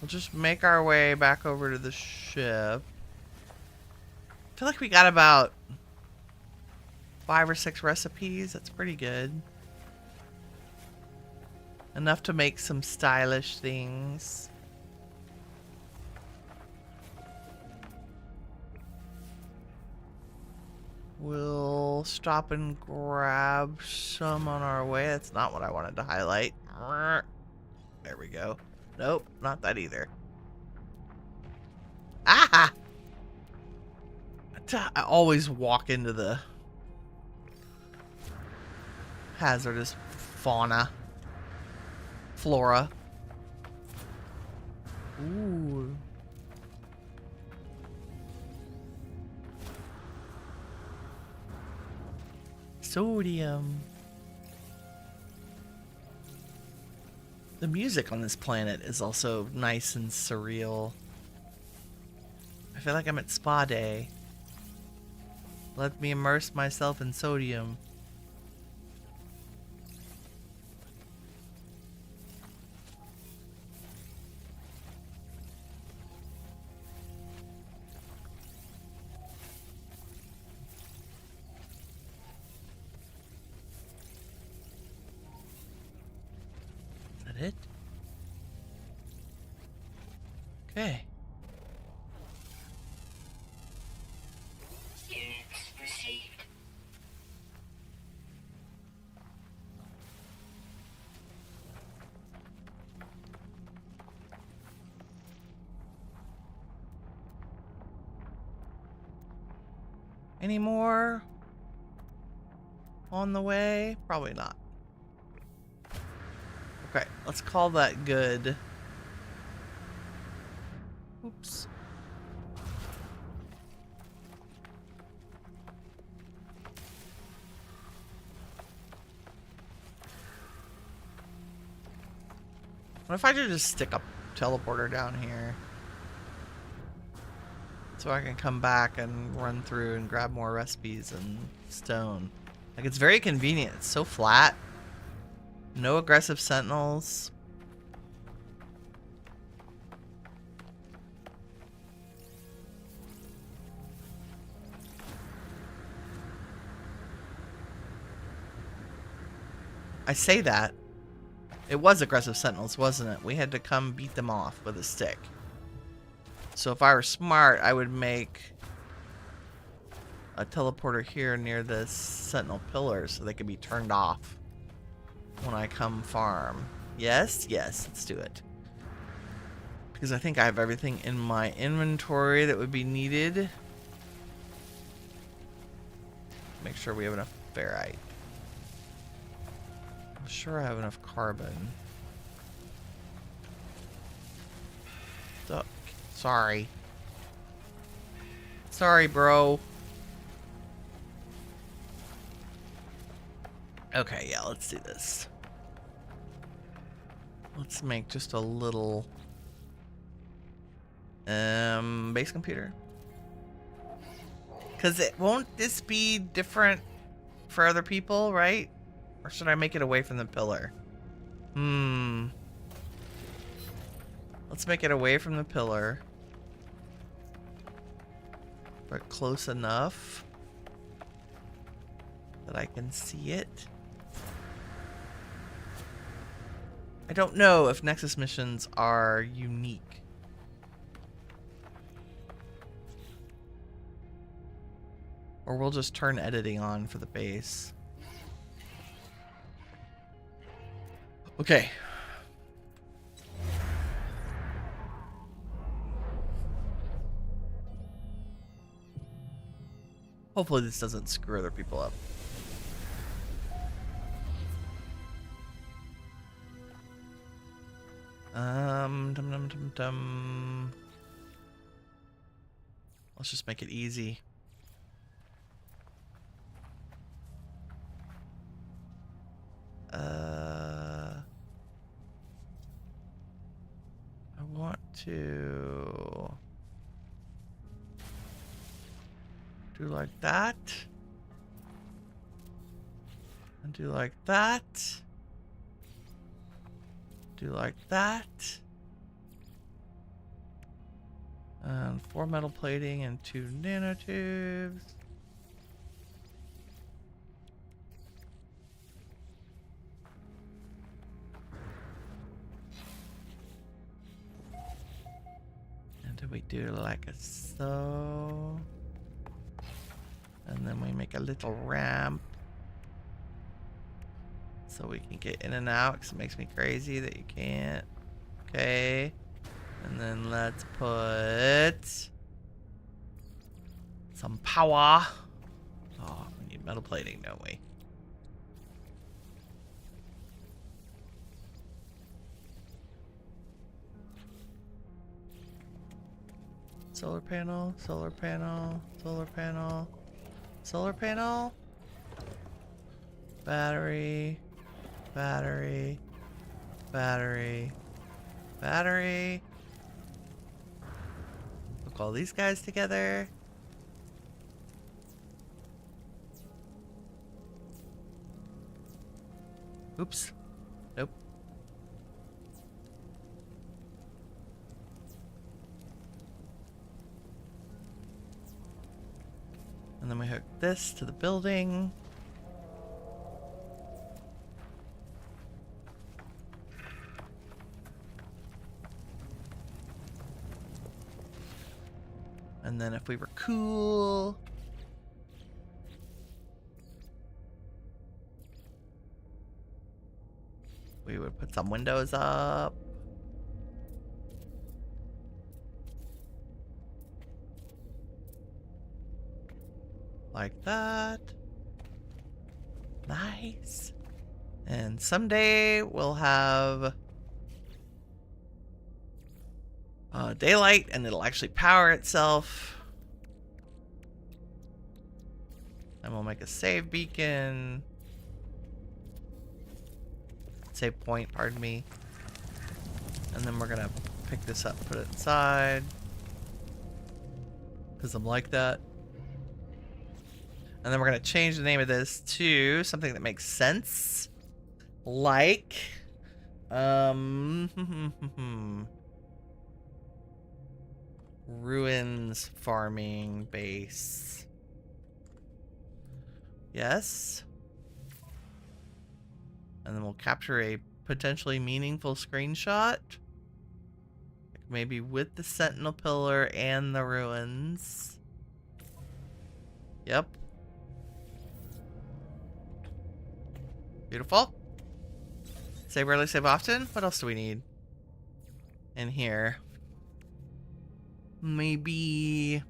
We'll just make our way back over to the ship. I feel like we got about 5 or 6 recipes. That's pretty good. Enough to make some stylish things. We'll stop and grab some on our way. That's not what I wanted to highlight. There we go. Nope, not that either. Ah! I always walk into the hazardous flora. Ooh. Sodium. The music on this planet is also nice and surreal. I feel like I'm at spa day. Let me immerse myself in sodium. Is that it? Okay. Any more on the way? Probably not. Okay, let's call that good. Oops. What if I could just stick a teleporter down here? So I can come back and run through and grab more recipes and stone. Like, it's very convenient. It's so flat. No aggressive sentinels. I say that. It was aggressive sentinels, wasn't it? We had to come beat them off with a stick. So if I were smart, I would make a teleporter here near this sentinel pillar so they could be turned off when I come farm. Yes, yes, let's do it. Because I think I have everything in my inventory that would be needed. Make sure we have enough ferrite. I'm sure I have enough carbon. Sorry. Sorry, bro. Okay, yeah, let's do this. Let's make just a little base computer. Cause won't this be different for other people, right? Or should I make it away from the pillar? Let's make it away from the pillar. But close enough that I can see it. I don't know if Nexus missions are unique. Or we'll just turn editing on for the base. Okay. Hopefully this doesn't screw other people up. Let's just make it easy. I want to do like that. And do like that. Do like that. And 4 metal plating and 2 nanotubes. And do we do like a so? And then we make a little ramp so we can get in and out, because it makes me crazy that you can't. Okay. And then let's put some power. Oh, we need metal plating, don't we? Solar panel, solar panel, solar panel, solar panel. Battery, battery, battery, battery. Hook all these guys together. Oops. Nope. And then we hook this to the building. And then if we were cool, we would put some windows up. like that. Nice. And someday we'll have daylight and it'll actually power itself. And we'll make a save beacon. Save point, pardon me. And then we're gonna pick this up, put it inside. Because I'm like that. And then we're gonna change the name of this to something that makes sense. Like, ruins farming base. Yes. And then we'll capture a potentially meaningful screenshot. Maybe with the sentinel pillar and the ruins. Yep. Beautiful. Save rarely, save often. What else do we need in here? Maybe...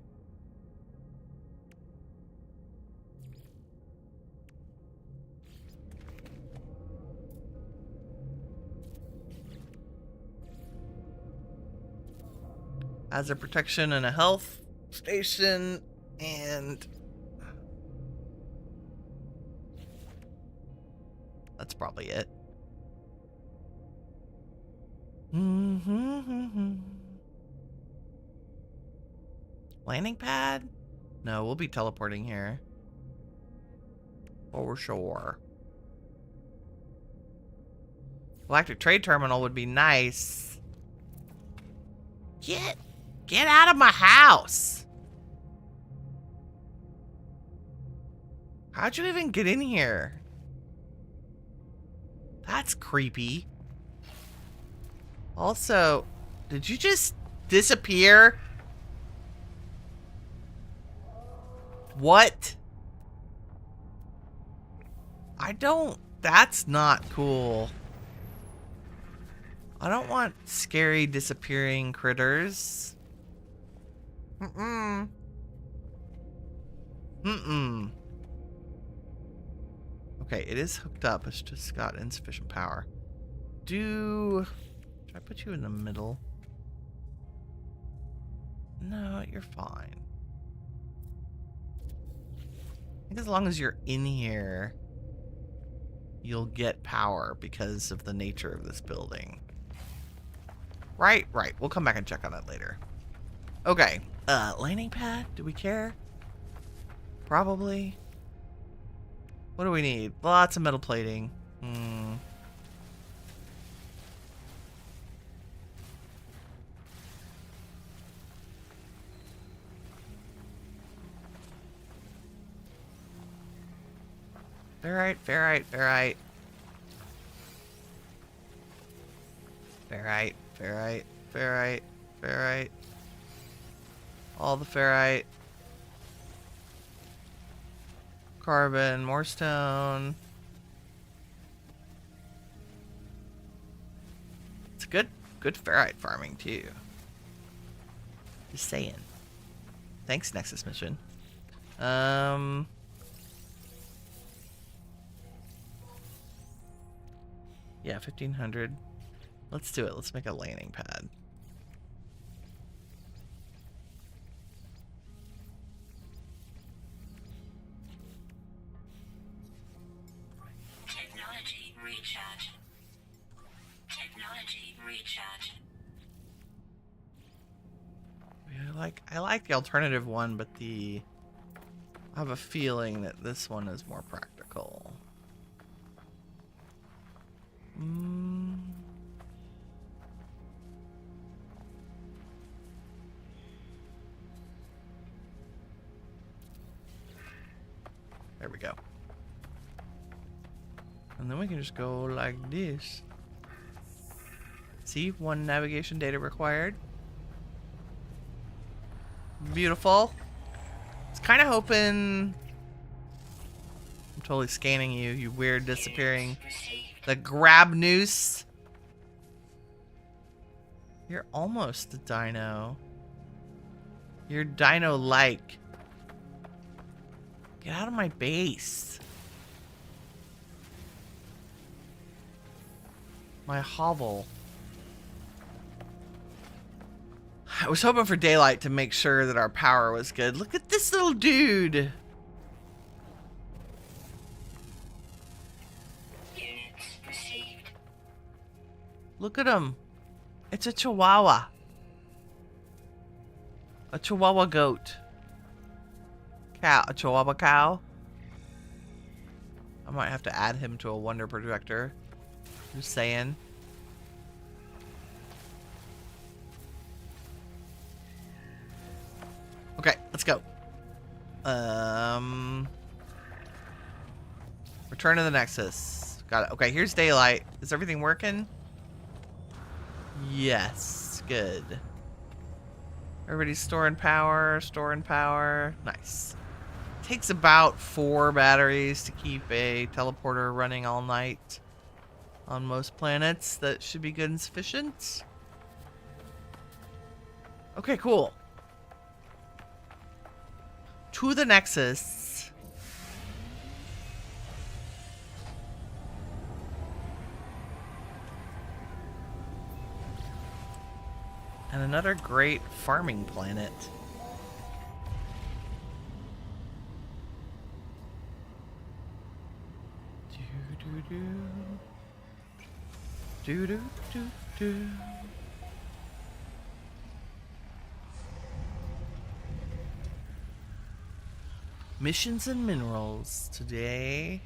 as a protection and a health station, and that's probably it. Landing pad? No, we'll be teleporting here. For sure. Galactic Trade Terminal would be nice. Get out of my house! How'd you even get in here? That's creepy. Also, did you just disappear? What? That's not cool. I don't want scary disappearing critters. Mm-mm. Okay, it is hooked up. It's just got insufficient power. Should I put you in the middle? No, you're fine. I think as long as you're in here, you'll get power because of the nature of this building. Right. We'll come back and check on that later. Okay. Landing pad? Do we care? Probably. What do we need? Lots of metal plating. Ferrite. All the ferrite. Carbon, more stone. It's good ferrite farming too. Just saying. Thanks, Nexus mission. Yeah, 1500. Let's do it. Let's make a landing pad. Technology recharge. I like the alternative one, but I have a feeling that this one is more practical. There we go. And then we can just go like this. See, 1 navigation data required. Beautiful. I was kind of hoping... I'm totally scanning you, you weird disappearing. The grab noose. You're almost a dino. You're dino-like. Get out of my base. My hovel. I was hoping for daylight to make sure that our power was good. Look at this little dude. Units received. Look at him. It's a chihuahua. A chihuahua goat. Cow. A chihuahua cow. I might have to add him to a wonder projector. Just saying. Okay, let's go. Return to the Nexus. Got it. Okay, here's daylight. Is everything working? Yes, good. Everybody's storing power, Nice. Takes about 4 batteries to keep a teleporter running all night on most planets. That should be good and sufficient. Okay, cool. To the Nexus. And another great farming planet. Do. Missions and minerals today.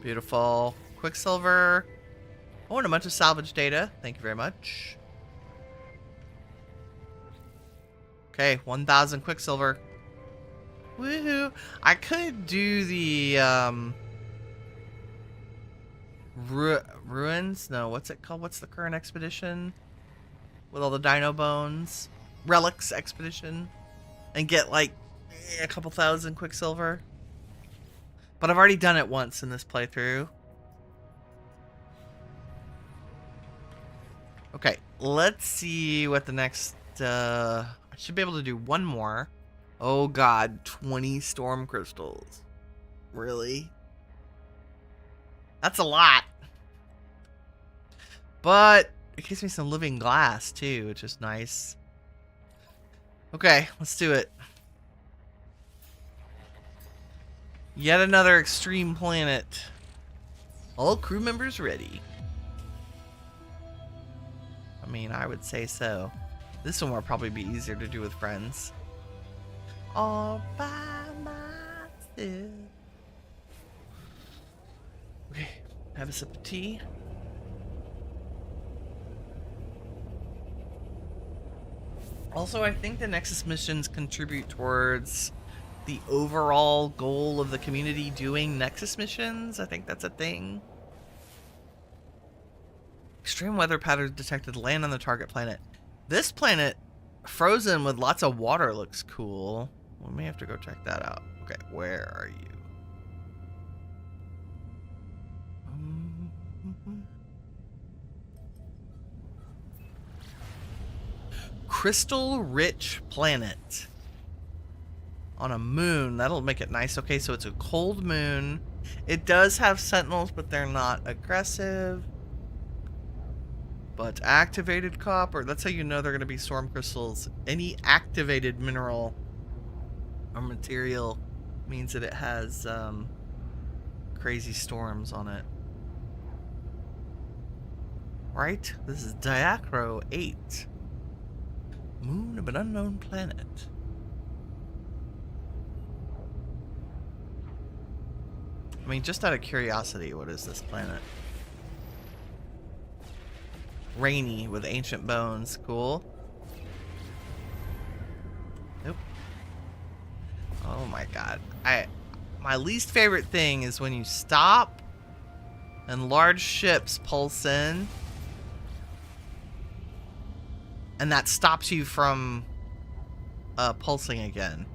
Beautiful. Quicksilver. Oh, and a bunch of salvage data. Thank you very much. Okay, 1,000 quicksilver. Woohoo! I could do the ruins. No, what's it called? What's the current expedition with all the dino bones? Relics expedition, and get like a couple thousand quicksilver. But I've already done it once in this playthrough. Okay, let's see what the next. I should be able to do one more. Oh god, 20 storm crystals. Really? That's a lot. But it gives me some living glass too, which is nice. Okay, let's do it. Yet another extreme planet. All crew members ready. I mean, I would say so. This one will probably be easier to do with friends. All by myself. Okay, have a sip of tea. Also, I think the Nexus missions contribute towards the overall goal of the community doing Nexus missions. I think that's a thing. Extreme weather patterns detected. Land on the target planet. This planet, frozen with lots of water, looks cool. We may have to go check that out. Okay, where are you? Crystal rich planet. On a moon. That'll make it nice. Okay, so it's a cold moon. It does have sentinels, but they're not aggressive. But activated copper. That's how you know they're going to be storm crystals. Any activated mineral or material means that it has crazy storms on it. Right? This is Diacro 8. Moon of an unknown planet. I mean, just out of curiosity, what is this planet? Rainy with ancient bones. Cool. Nope. Oh my god. My least favorite thing is when you stop and large ships pulse in. And that stops you from pulsing again.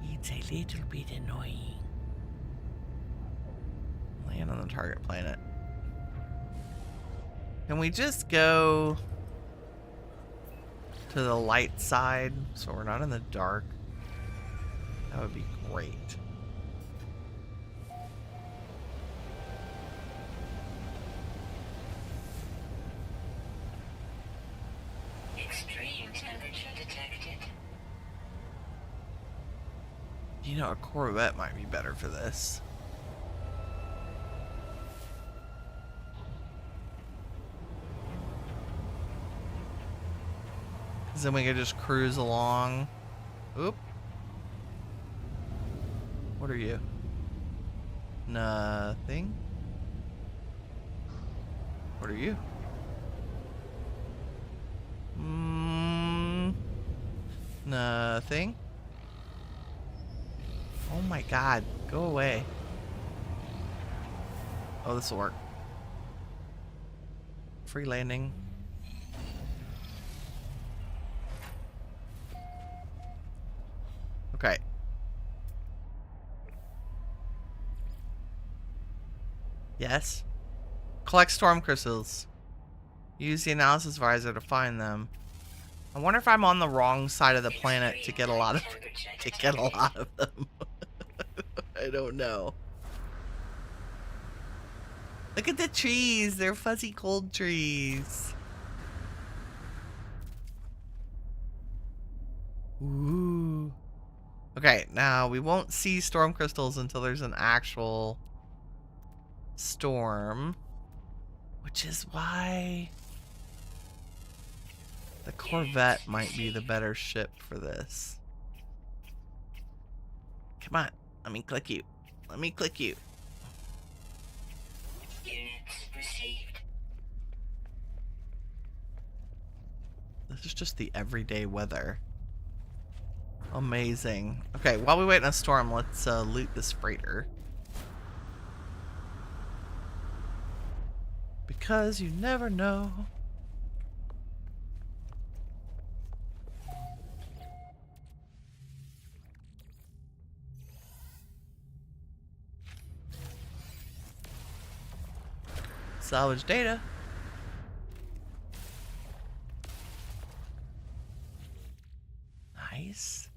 It's a little bit annoying. Land on the target planet. Can we just go to the light side so we're not in the dark? That would be great. Extreme temperature detected. You know, a Corvette might be better for this. Because then we could just cruise along. Oop. What are you? Nothing. What are you? Nothing. Oh my god, go away. Oh, this will work. Free landing. Okay. Yes. Collect storm crystals. Use the analysis visor to find them. I wonder if I'm on the wrong side of the planet to get a lot of them. I don't know. Look at the trees. They're fuzzy cold trees. Ooh. Okay, now we won't see storm crystals until there's an actual storm, which is why the Corvette might be the better ship for this. Come on, let me click you. Let me click you. Units received. This is just the everyday weather. Amazing. Okay, while we wait in a storm, let's loot this freighter. Because you never know. Salvage data. Nice.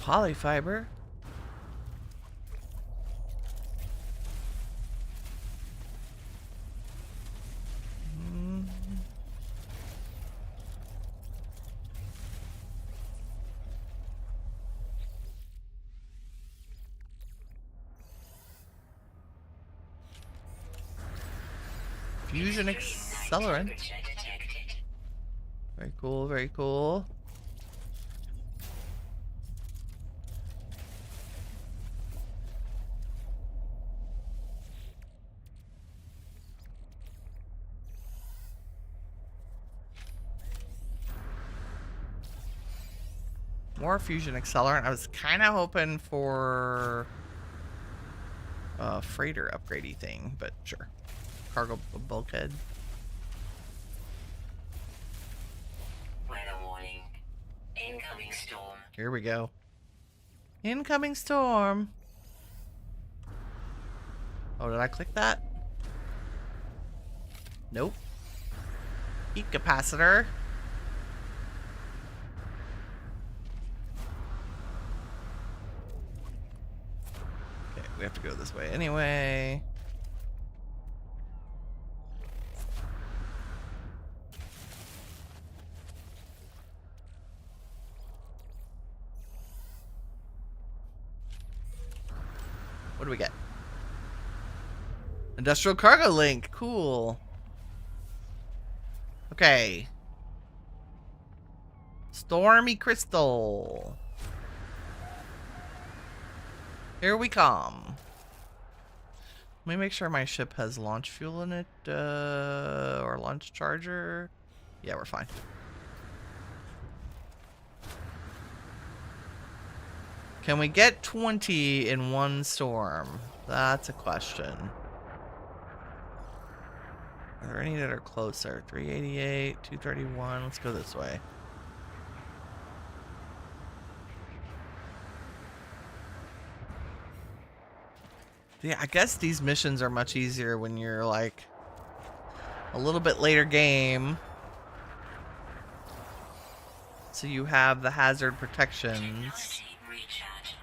Polyfiber. Fusion accelerant. Very cool, very cool. More fusion accelerant. I was kind of hoping for a freighter upgradey thing, but sure. Cargo bulkhead. Weather warning. Incoming storm. Here we go. Incoming storm. Oh, did I click that? Nope. Heat capacitor. Okay, we have to go this way anyway. What do we get? Industrial cargo link. Cool. Okay. Stormy crystal. Here we come. Let me make sure my ship has launch fuel in it, or launch charger. Yeah, we're fine. Can we get 20 in one storm? That's a question. Are there any that are closer? 388, 231. Let's go this way. Yeah, I guess these missions are much easier when you're like a little bit later game. So you have the hazard protections. Technology recharge.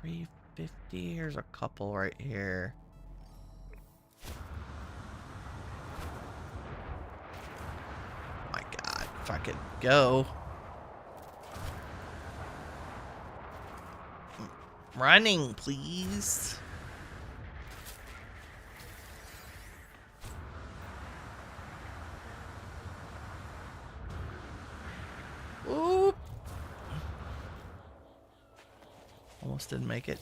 350. Here's a couple right here. Oh my god, if I could go. Running, please. Oop. Almost didn't make it.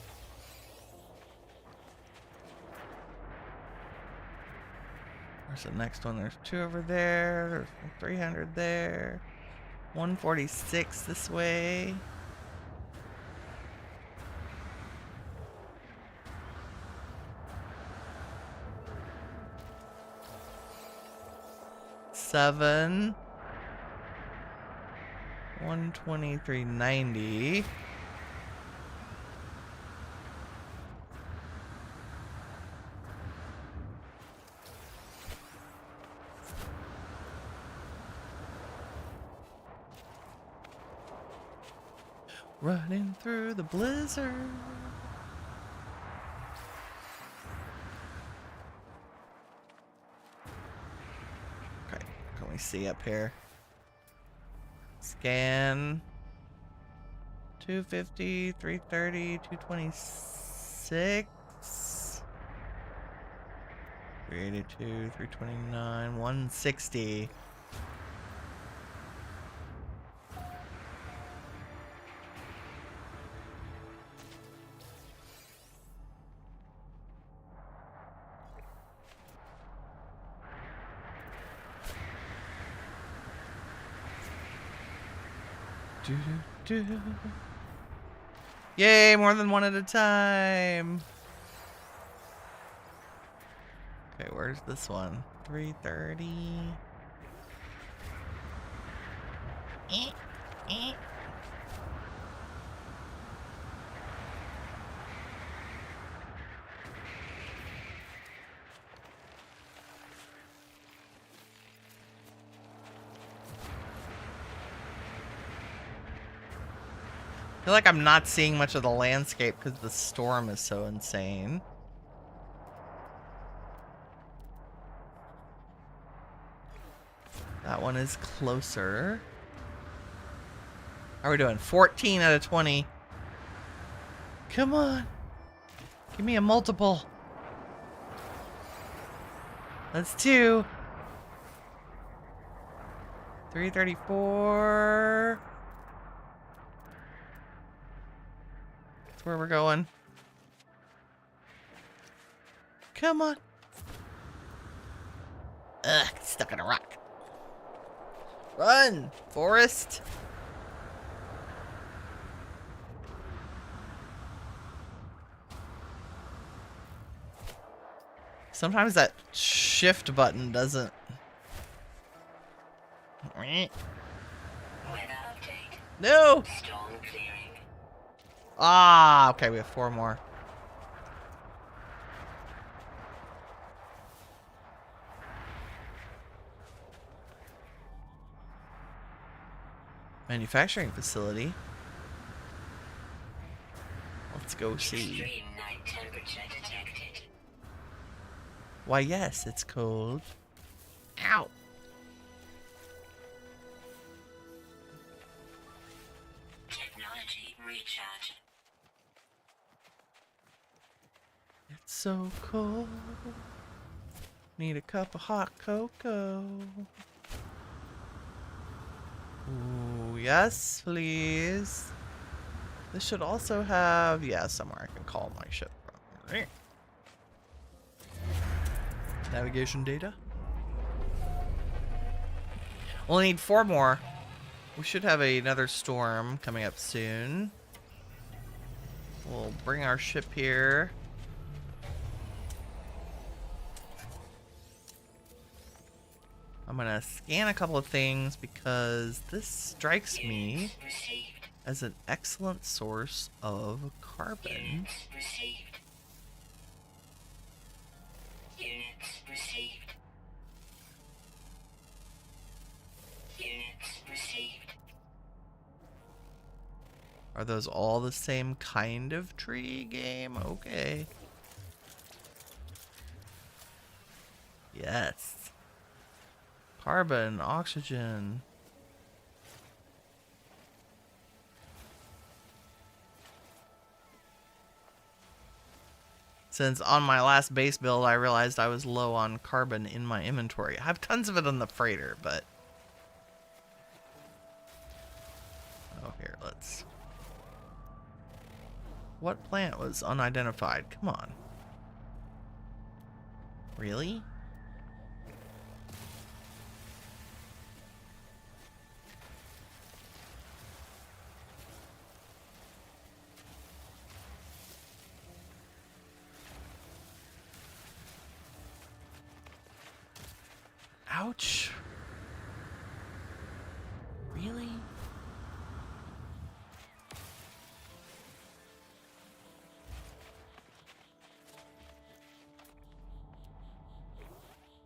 Where's the next one? There's 2 over there. There's 300 there. 146 this way. Seven. 123.90. Running through the blizzard. Okay, can we see up here? Scan. 250, 330, 226. 382, 329, 160. Yay, more than one at a time. Okay, where's this one? 330. I feel like I'm not seeing much of the landscape because the storm is so insane. That one is closer. How are we doing? 14 out of 20. Come on. Give me a multiple. That's 2. 334. That's where we're going. Come on. Ugh, stuck in a rock. Run, Forrest. Sometimes that shift button doesn't. Weather update. No. Storm clearing. Ah, okay, we have 4 more. Manufacturing facility. Let's go see. Extreme night temperature detected. Why, yes, it's cold. Ow. Technology recharge. It's so cold. Need a cup of hot cocoa. Ooh, yes, please. This should also have, yeah, somewhere I can call my ship from. Navigation data. Only need 4 more. We should have another storm coming up soon. We'll bring our ship here. I'm gonna scan a couple of things because this strikes me Units received. as an excellent source of carbon. Units received. Units received. Units received. Are those all the same kind of tree game? Okay. Yes. Carbon, oxygen. Since on my last base build, I realized I was low on carbon in my inventory. I have tons of it on the freighter, but... Oh, here, let's... What plant was unidentified? Come on. Really? Ouch. Really?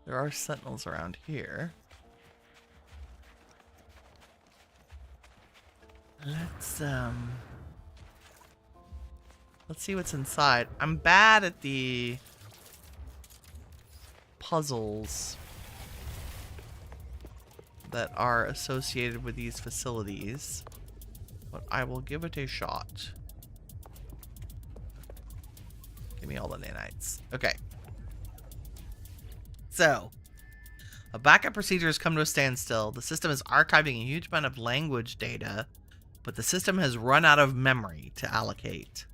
There are sentinels around here. Let's see what's inside. I'm bad at the puzzles that are associated with these facilities, but I will give it a shot. Give me all the nanites. Okay. So, a backup procedure has come to a standstill. The system is archiving a huge amount of language data, but the system has run out of memory to allocate.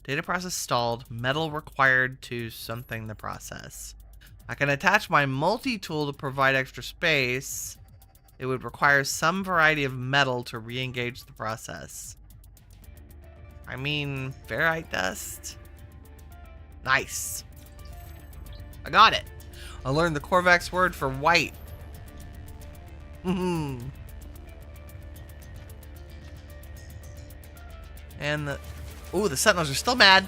Data process stalled. Metal required to something the process. I can attach my multi-tool to provide extra space. It would require some variety of metal to re-engage the process. I mean, ferrite dust? Nice. I got it. I learned the Korvax word for white. And the... Ooh, the sentinels are still mad.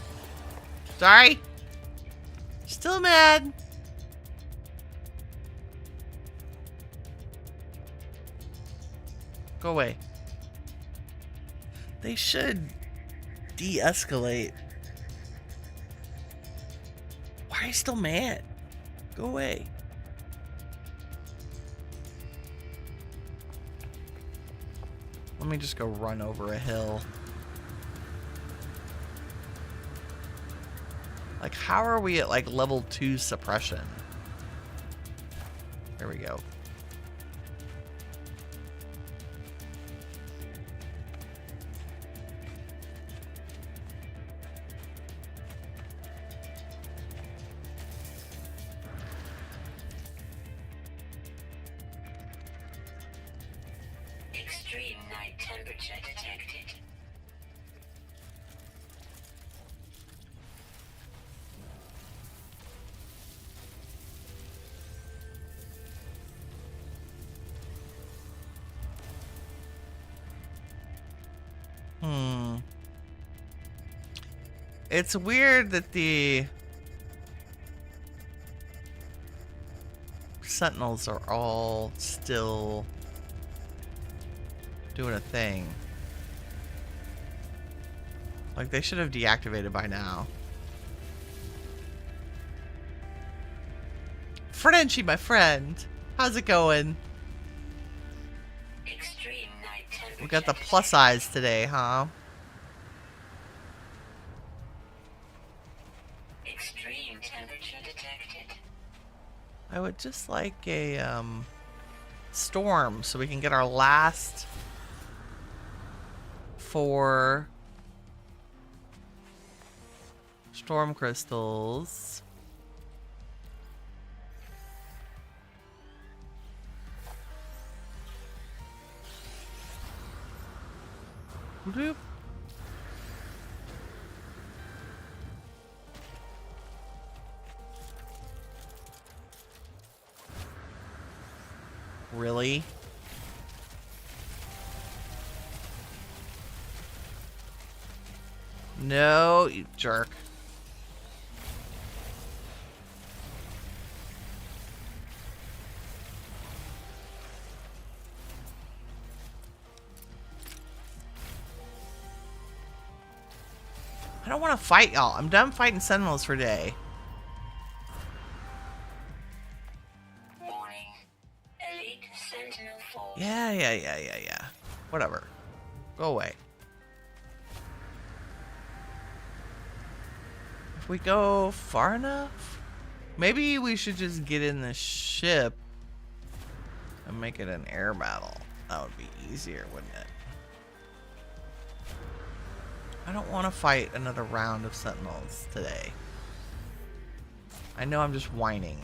Sorry. Still mad. Go away. They should de-escalate. Why are you still mad? Go away. Let me just go run over a hill. Like, how are we at, like, level 2 suppression? There we go. Extreme night temperature detected. It's weird that the sentinels are all still doing a thing. Like, they should have deactivated by now. Frenchie, my friend. How's it going? Extreme night temperature. We got the plus eyes today, huh? Extreme temperature detected. I would just like a storm so we can get our last 4 storm crystals. Bloop. Really? No, you jerk. I don't want to fight y'all. I'm done fighting sentinels for day. Warning. Elite Sentinel Force. Yeah. Whatever. Go away. If we go far enough, maybe we should just get in the ship and make it an air battle. That would be easier, wouldn't it? I don't want to fight another round of sentinels today. I know I'm just whining.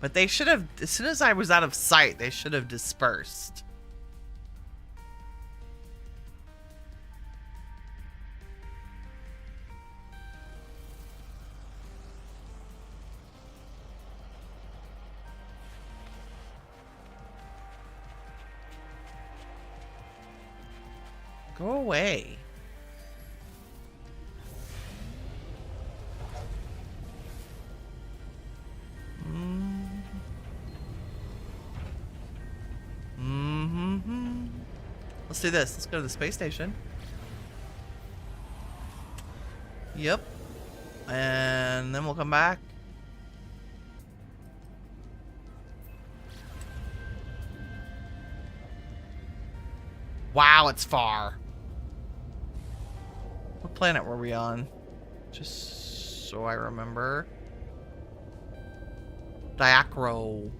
But they should have, as soon as I was out of sight, they should have dispersed. Go away. Let's do this. Let's go to the space station. Yep. And then we'll come back. Wow, it's far. What planet were we on? Just so I remember. Diacro.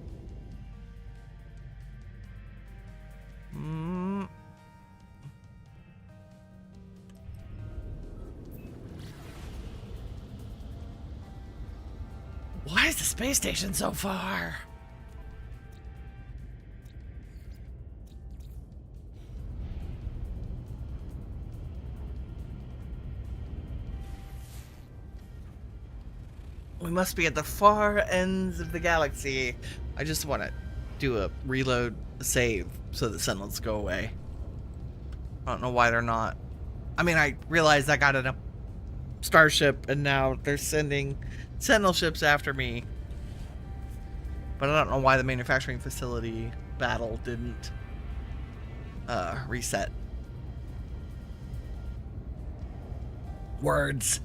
Why is the space station so far? We must be at the far ends of the galaxy. I just want to do a reload save so that sentinels go away. I don't know why they're not. I mean, I realized I got in a starship and now they're sending sentinel ships after me. But I don't know why the manufacturing facility battle didn't reset. Words.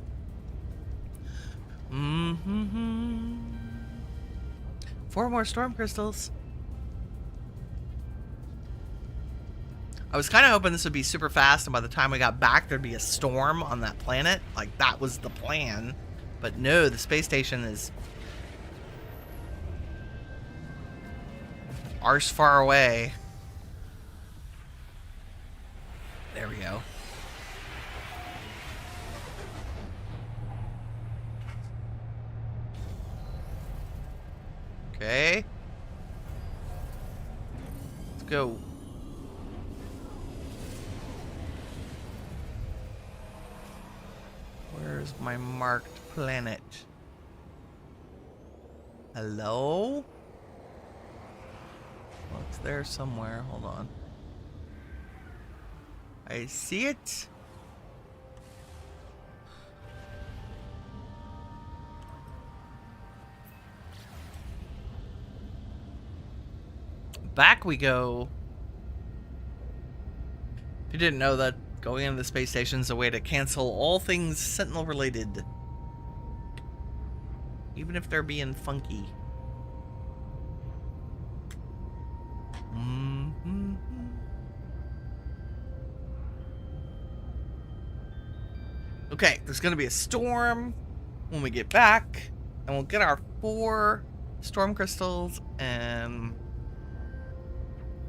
4 more storm crystals. I was kind of hoping this would be super fast, and by the time we got back, there'd be a storm on that planet. Like, that was the plan. But no, the space station is arse far away. There we go. Okay. Let's go. Where's my marked planet? Hello? Well, it's there somewhere. Hold on. I see it. Back we go. If you didn't know that, going into the space station is a way to cancel all things Sentinel related. Even if they're being funky. Okay, there's gonna be a storm when we get back, and we'll get our 4 storm crystals, and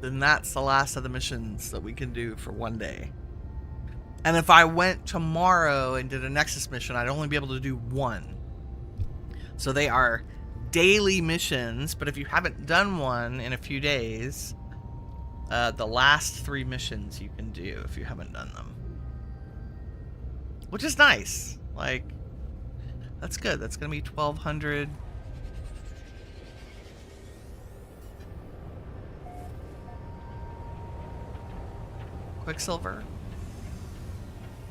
then that's the last of the missions that we can do for one day. And if I went tomorrow and did a Nexus mission, I'd only be able to do 1. So they are daily missions, but if you haven't done one in a few days, the last 3 missions you can do if you haven't done them. Which is nice. Like, that's good. That's going to be 1,200. Quicksilver.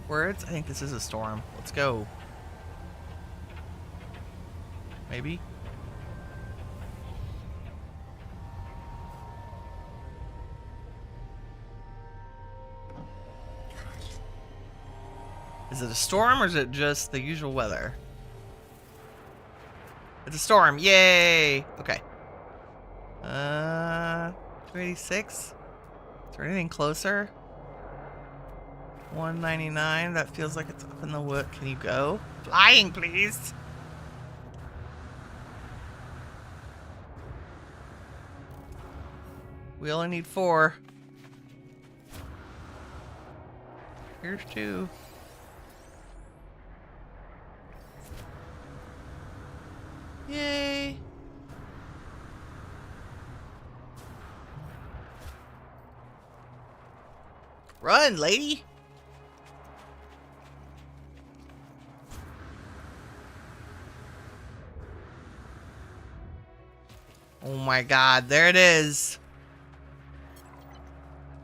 Words? I think this is a storm. Let's go. Maybe? Is it a storm or is it just the usual weather? It's a storm. Yay! Okay. 286? Is there anything closer? 199. That feels like it's up in the wood. Can you go? Flying, please! We only need 4. Here's 2. Yay! Run, lady! Oh my god, there it is.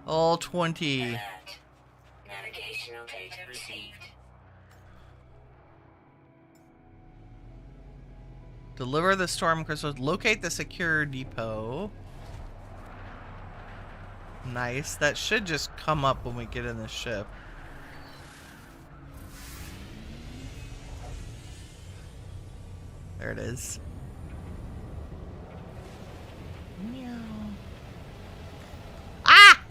All 20. Alert. Navigational data received. Deliver the storm crystals. Locate the secure depot. Nice. That should just come up when we get in the ship. There it is. Meow. Ah!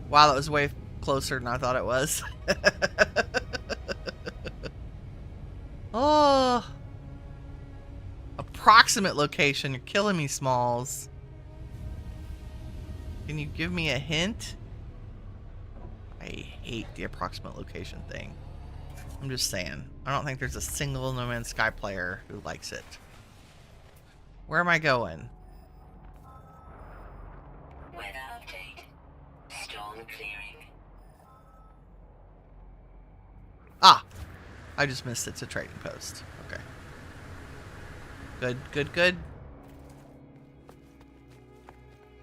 Wow, that was way closer than I thought it was. Oh. Approximate location. You're killing me, Smalls. Can you give me a hint? I hate the approximate location thing. I'm just saying. I don't think there's a single No Man's Sky player who likes it. Where am I going? Weather update. Storm clearing. Ah! I just missed it's a trading post. Okay. Good, good, good.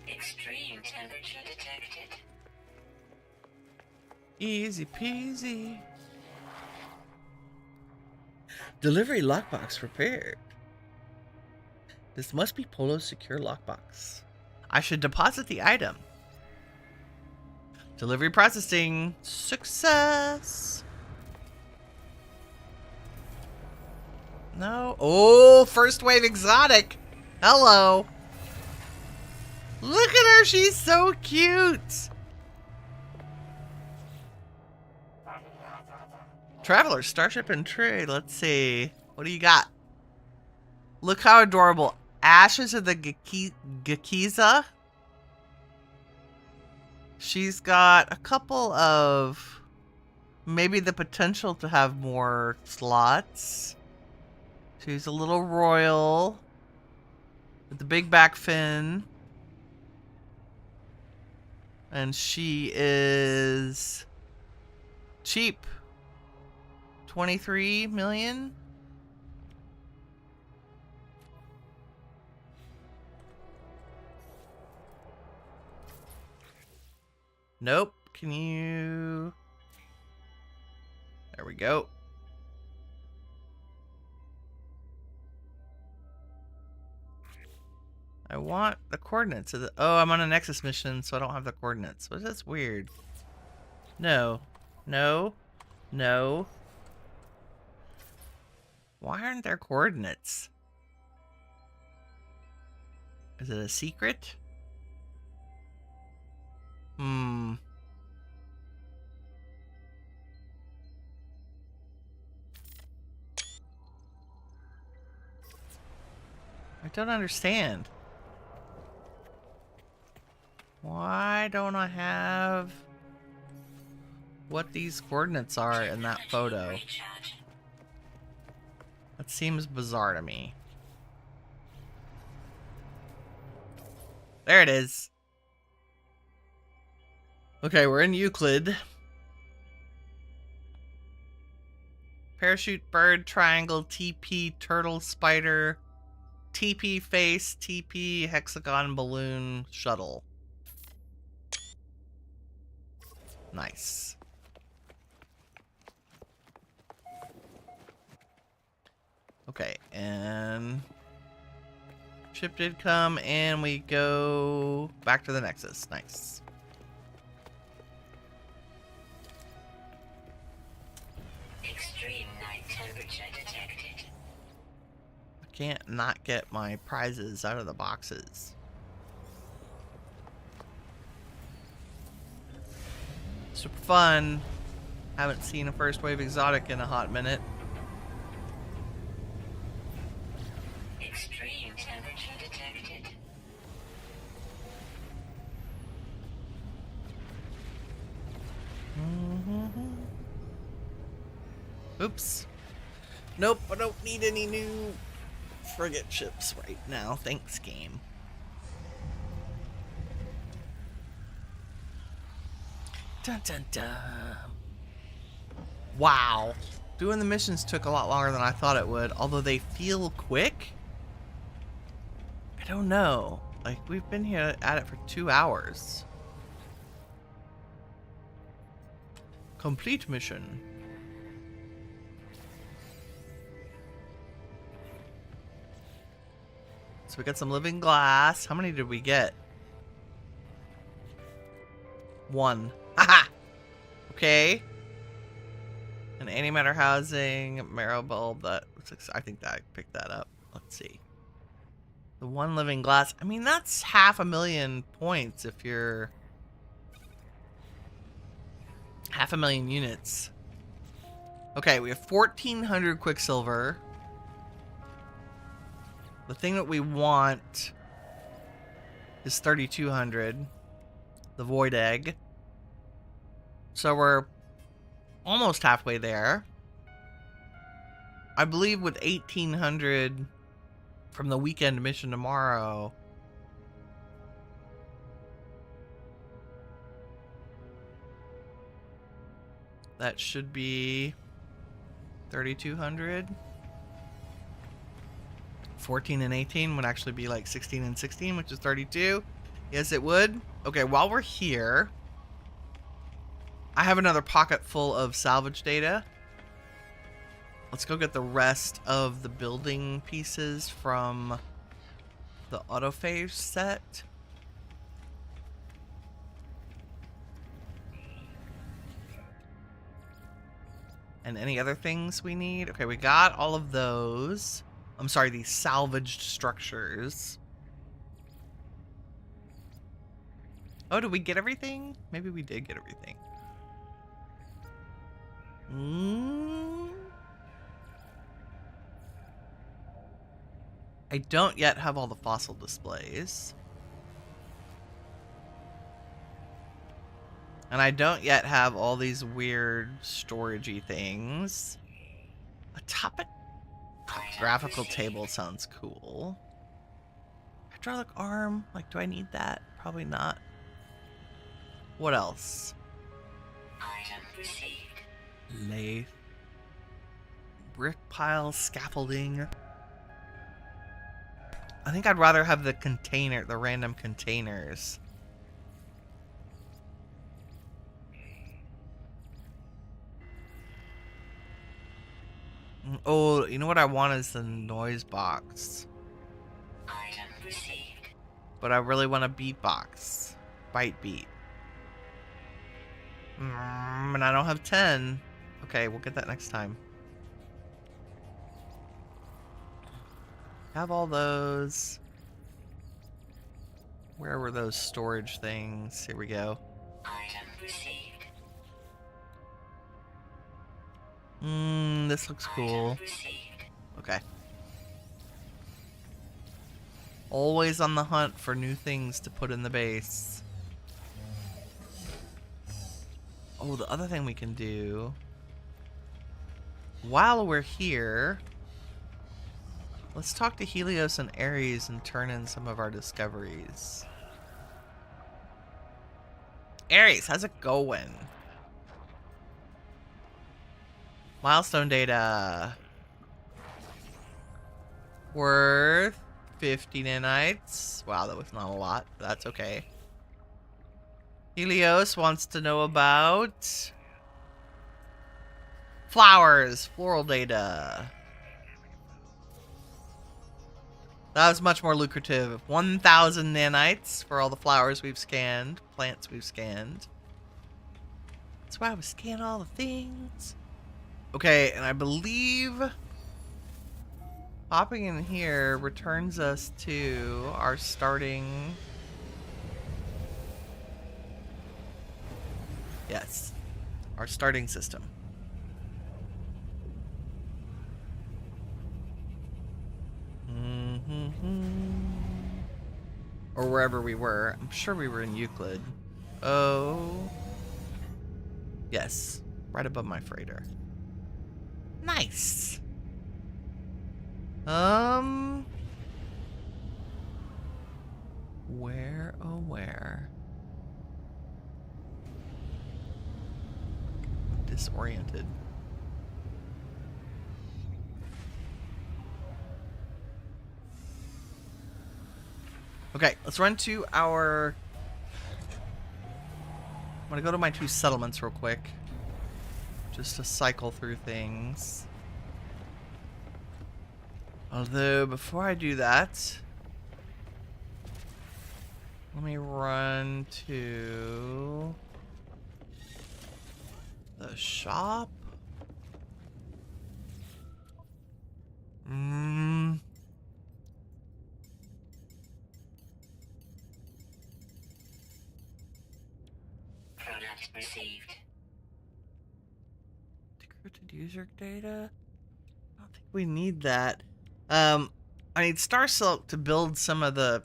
Extreme temperature detected. Easy peasy. Delivery lockbox prepared. This must be Polo's secure lockbox. I should deposit the item. Delivery processing. Success. No. Oh, first wave exotic. Hello. Look at her. She's so cute. Traveler, Starship and Trade. Let's see. What do you got? Look how adorable. Ashes of the Gakiza. She's got a couple of... maybe the potential to have more slots. She's a little royal. With the big back fin. And she is... cheap. 23 million? Nope. Can you... there we go. I want the coordinates of the... oh, I'm on a Nexus mission, so I don't have the coordinates. Well, that's weird. No. No. No. Why aren't there coordinates? Is it a secret? I don't understand. Why don't I have what these coordinates are in that photo? Recharge. That seems bizarre to me. There it is. Okay, we're in Euclid. Parachute, bird, triangle, TP, turtle, spider, TP, face, TP, hexagon, balloon, shuttle. Nice. Okay, and ship did come, and we go back to the Nexus. Nice. Extreme night temperature detected. I can't not get my prizes out of the boxes. Super fun. Haven't seen a first wave exotic in a hot minute. Extreme temperature detected. Oops. Nope, I don't need any new frigate ships right now. Thanks, game. Dun dun dun. Wow. Doing the missions took a lot longer than I thought it would, although they feel quick. I don't know. Like, we've been here at it for 2 hours. Complete mission. So we got some living glass. How many did we get? 1. Haha! Okay. An antimatter housing, marrow bulb. That I think that I picked that up. Let's see. The 1 living glass. I mean, that's 500,000 points if you're 500,000 units. Okay, we have 1,400 quicksilver. The thing that we want is 3,200. The void egg. So we're almost halfway there. I believe with 1,800 from the weekend mission tomorrow. That should be 3,200. 14 and 18 would actually be like 16 and 16, which is 32. Yes, it would. Okay, while we're here, I have another pocket full of salvage data. Let's go get the rest of the building pieces from the autophage set. And any other things we need. Okay, we got all of those. I'm sorry, these salvaged structures. Oh, did we get everything? Maybe we did get everything. I don't yet have all the fossil displays. And I don't yet have all these weird storagey things. A topic graphical table sounds cool. Hydraulic arm, like, do I need that? Probably not. What else? Item received. Lathe. Brick pile, scaffolding. I think I'd rather have the container, the random containers. Oh, you know what I want is the noise box. Item received. But I really want a beat box. Bite beat. And I don't have 10. Okay, we'll get that next time. Have all those. Where were those storage things? Here we go. Item received. This looks cool. Item received. Okay. Always on the hunt for new things to put in the base. Oh, the other thing we can do while we're here, let's talk to Helios and Ares and turn in some of our discoveries. Ares, how's it going? Milestone data. Worth 50 nanites. Wow, that was not a lot, but that's okay. Helios wants to know about flowers, floral data. That was much more lucrative. 1,000 nanites for all the flowers we've scanned, plants we've scanned. That's why we scan all the things. Okay, and I believe popping in here returns us to our starting... Yes, our starting system. Or wherever we were. I'm sure we were in Euclid. Oh. Yes, right above my freighter. Nice. Where, oh where? Disoriented. Okay, let's run to our... I'm gonna go to my 2 settlements real quick. Just to cycle through things. Although, before I do that... Let me run to... the shop? Product received. Decrypted user data? I don't think we need that. I need Star Silk to build some of the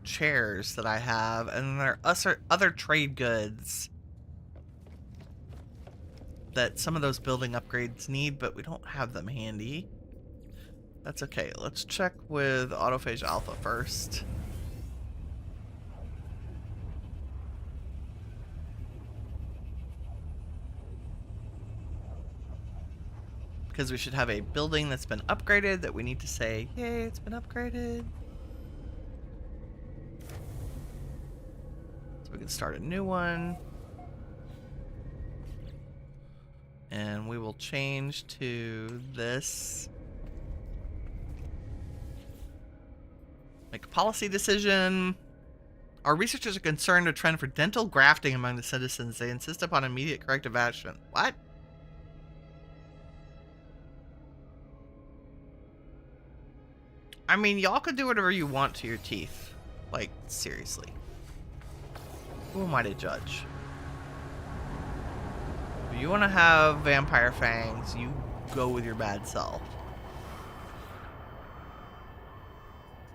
chairs that I have, and there are other trade goods that some of those building upgrades need, but we don't have them handy. That's okay. Let's check with Autophage Alpha first. Because we should have a building that's been upgraded that we need to say, yay, it's been upgraded. So we can start a new one. And we will change to this. Make a policy decision. Our researchers are concerned with a trend for dental grafting among the citizens. They insist upon immediate corrective action. What? I mean, y'all could do whatever you want to your teeth. Like, seriously. Who am I to judge? If you want to have vampire fangs, you go with your bad self.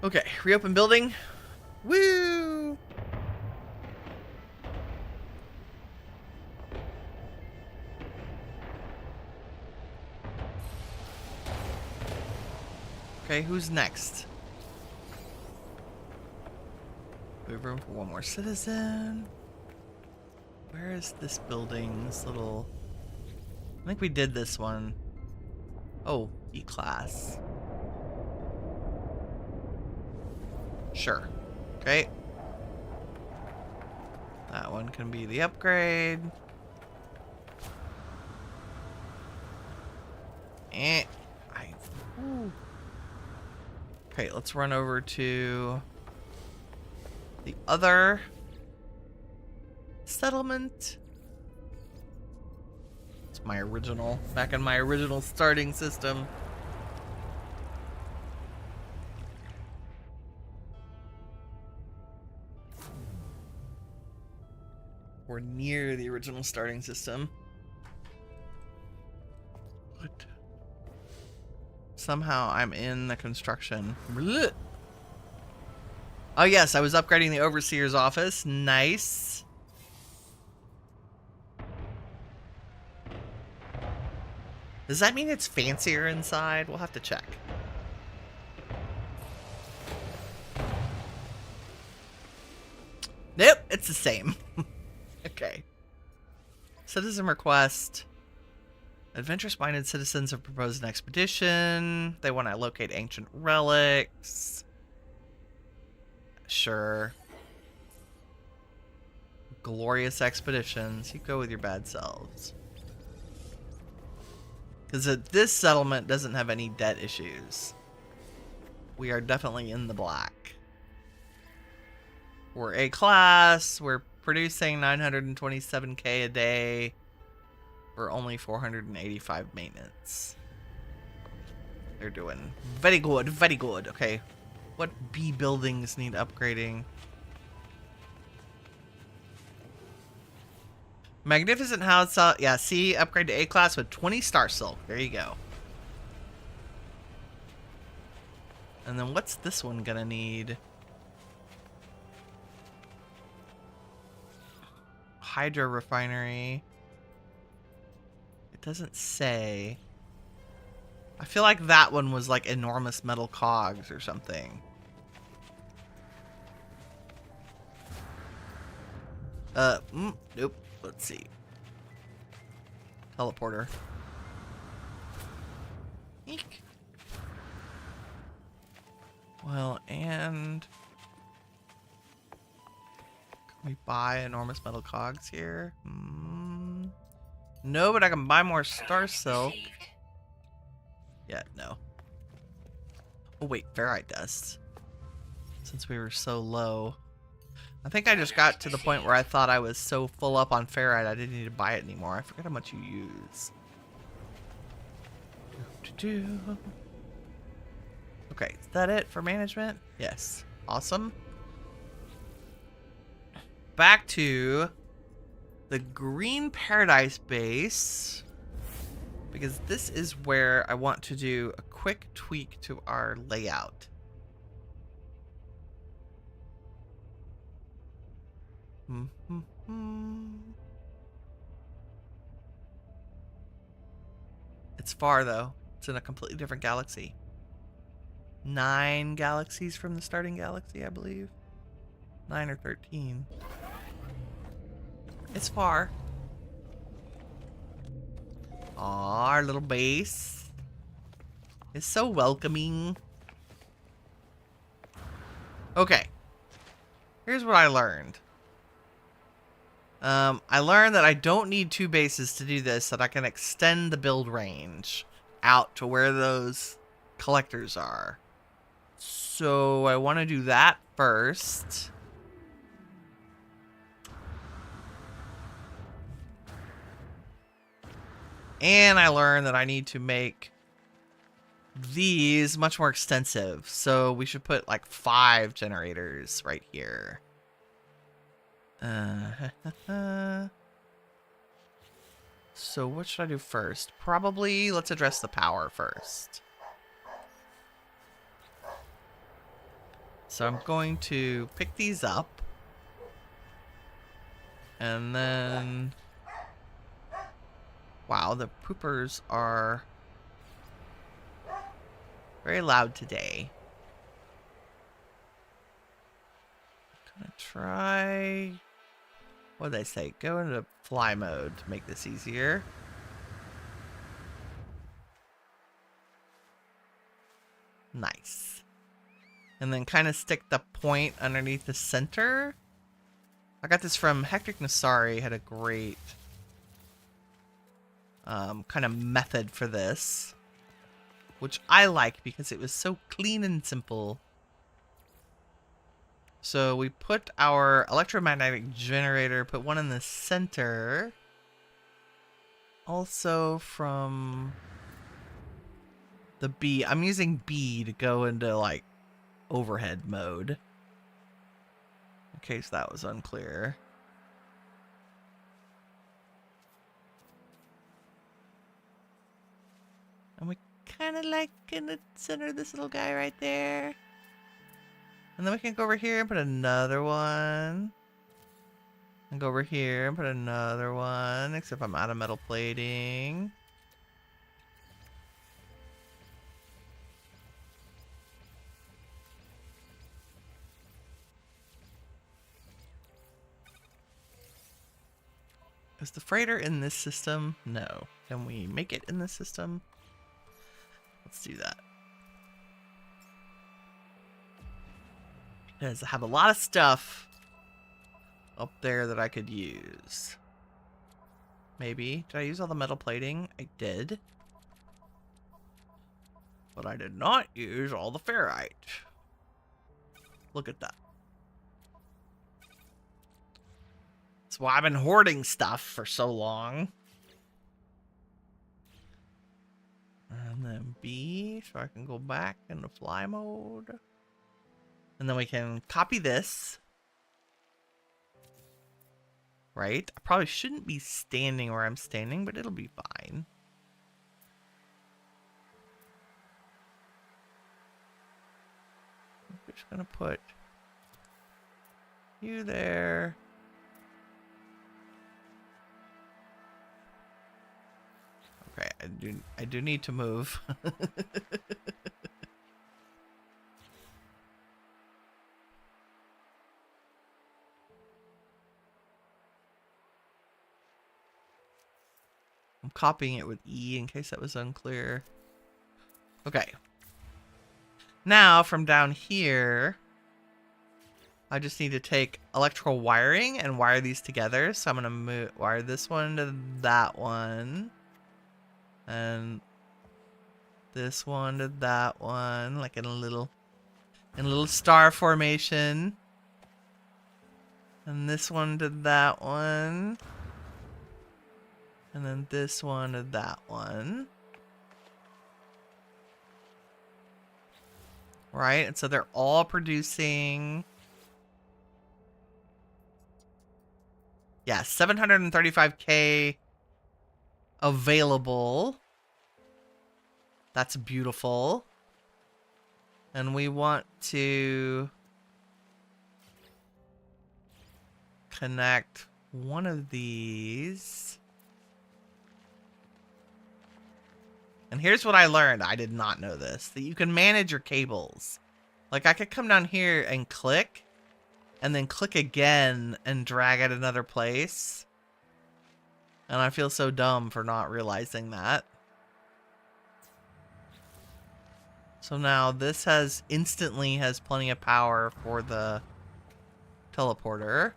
Okay, reopen building. Woo! Okay, who's next? We have room for one more citizen. Where is this building? This little... I think we did this one. Oh, E-class. Sure. Okay. That one can be the upgrade. Ooh. Okay, let's run over to the other settlement. It's my original, back in my original starting system. We're near the original starting system. What? Somehow I'm in the construction. Blech. Oh yes, I was upgrading the overseer's office. Nice. Does that mean it's fancier inside? We'll have to check. Nope, it's the same. Okay. Citizen request. Adventurous-minded citizens have proposed an expedition. They want to locate ancient relics. Sure. glorious expeditions. You go with your bad selves. Because this settlement doesn't have any debt issues. We are definitely in the black. We're A class. We're producing 927k a day for only 485 maintenance. They're doing very good, very good. Okay, what B buildings need upgrading? Magnificent house. Yeah, C, upgrade to A class with 20 star silk. There you go. And then what's this one gonna need? Hydro refinery. It doesn't say. I feel like that one was like enormous metal cogs or something. Nope. Let's see. Teleporter. Eek. Well, and can we buy enormous metal cogs here? No, but I can buy more star silk. Yeah, no. Oh wait, ferrite dust. Since we were so low. I think I just got to the point where I thought I was so full up on ferrite I didn't need to buy it anymore. I forget how much you use. Okay, is that it for management? Yes. Awesome. Back to the Green Paradise base. Because this is where I want to do a quick tweak to our layout. It's far though. It's in a completely different galaxy. 9 galaxies from the starting galaxy, I believe. 9 or 13. It's far. Aw, our little base is so welcoming. Okay. Here's what I learned. I learned that I don't need 2 bases to do this, that I can extend the build range out to where those collectors are. So I want to do that first. And I learned that I need to make these much more extensive. So we should put like 5 generators right here. So what should I do first? Probably let's address the power first. So I'm going to pick these up. And then... Wow, the poopers are very loud today. I'm gonna try... What did I say? Go into fly mode to make this easier. Nice. And then kind of stick the point underneath the center. I got this from Hectic Nasari, had a great kind of method for this, which I like because it was so clean and simple. So we put our electromagnetic generator, put one in the center. Also from the B, I'm using B to go into like overhead mode. In case that was unclear. And we kind of like in the center of this little guy right there. And then we can go over here and put another one. And go over here and put another one. Except I'm out of metal plating. Is the freighter in this system? No. Can we make it in this system? Let's do that. Because I have a lot of stuff. up there that I could use? Maybe. Did I use all the metal plating? I did. But I did not use all the ferrite. Look at that. That's why I've been hoarding stuff for so long. And then B, so I can go back into fly mode. And then we can copy this. Right? I probably shouldn't be standing where I'm standing, but it'll be fine. I'm just gonna put you there. Okay, I do need to move. I'm copying it with E in case that was unclear. Okay. Now, from down here, I just need to take electrical wiring and wire these together. So I'm going to wire this one to that one. And this one to that one, like in a little star formation. And this one to that one. And then this one to that one. Right? And so they're all producing... Yeah, 735k available. That's beautiful. And we want to connect one of these. And here's what I learned. I did not know this. That you can manage your cables. Like I could come down here and click. And then click again and drag it another place. And I feel so dumb for not realizing that. So now this instantly has plenty of power for the teleporter.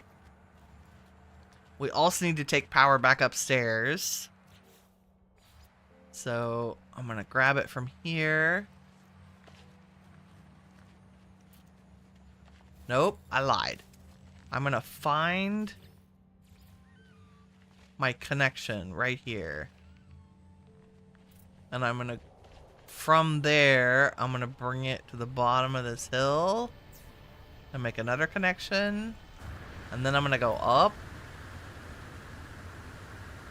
We also need to take power back upstairs. So I'm going to grab it from here. Nope, I lied. I'm going to find my connection right here. And I'm going to, from there, I'm going to bring it to the bottom of this hill and make another connection. And then I'm going to go up.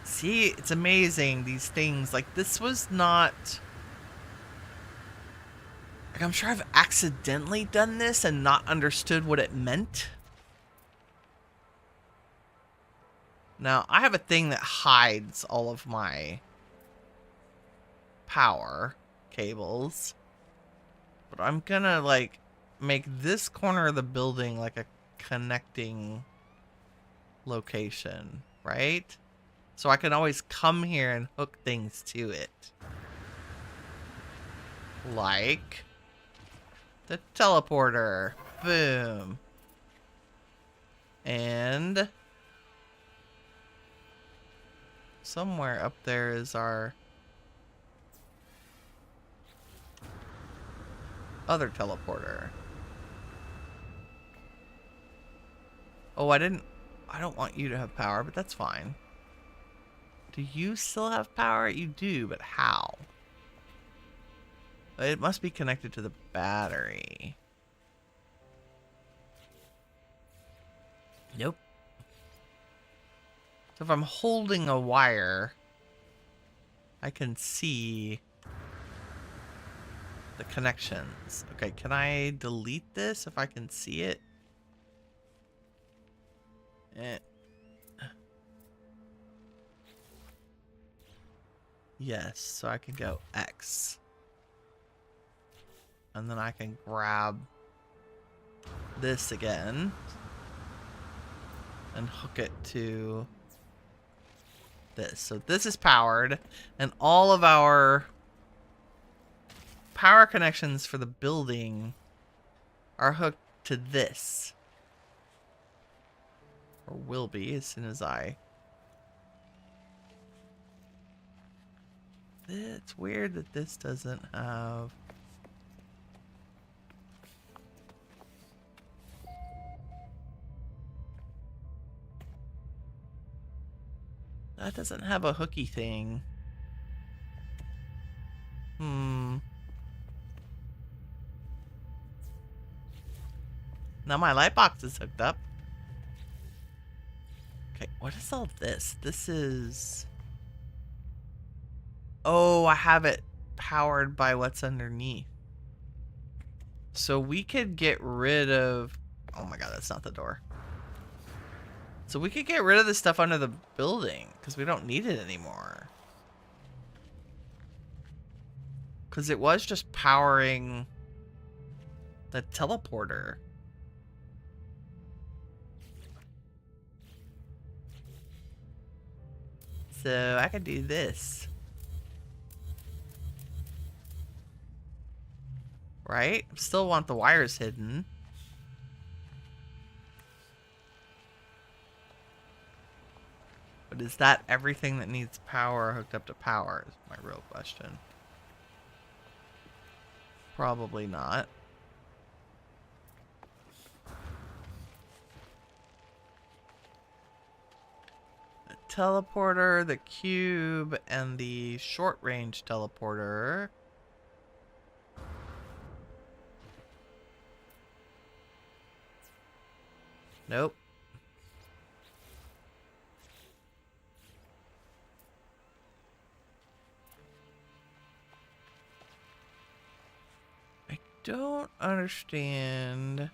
See, it's amazing, these things. Like, this was not... Like, I'm sure I've accidentally done this and not understood what it meant. Now, I have a thing that hides all of my power cables. But I'm gonna, like, make this corner of the building like a connecting location, right? So I can always come here and hook things to it. Like the teleporter. Boom. And somewhere up there is our other teleporter. Oh, I don't want you to have power, but that's fine. Do you still have power? You do, but how? It must be connected to the battery. Nope. So if I'm holding a wire, I can see the connections. Okay, can I delete this if I can see it? Yes, so I can go X. And then I can grab this again and hook it to this. So this is powered, and all of our power connections for the building are hooked to this. Or will be as soon as I... It's weird that this doesn't have... That doesn't have a hooky thing. Now my light box is hooked up. Okay, what is all this? This is... Oh, I have it powered by what's underneath. So we could get rid of... Oh my god, that's not the door. So we could get rid of the stuff under the building, because we don't need it anymore. Because it was just powering the teleporter. So I could do this. Right? Still want the wires hidden. But is that everything that needs power hooked up to power is my real question. Probably not. The teleporter, the cube, and the short range teleporter. Nope. I don't understand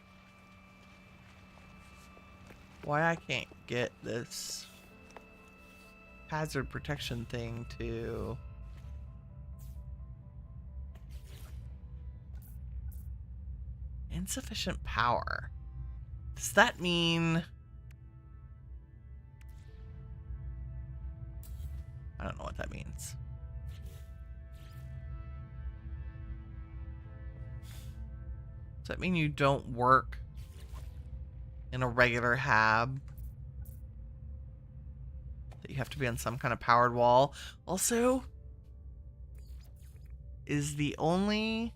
why I can't get this hazard protection thing to... Insufficient power. Does that mean... I don't know what that means. Does that mean you don't work in a regular hab? That you have to be on some kind of powered wall? Also, is the only...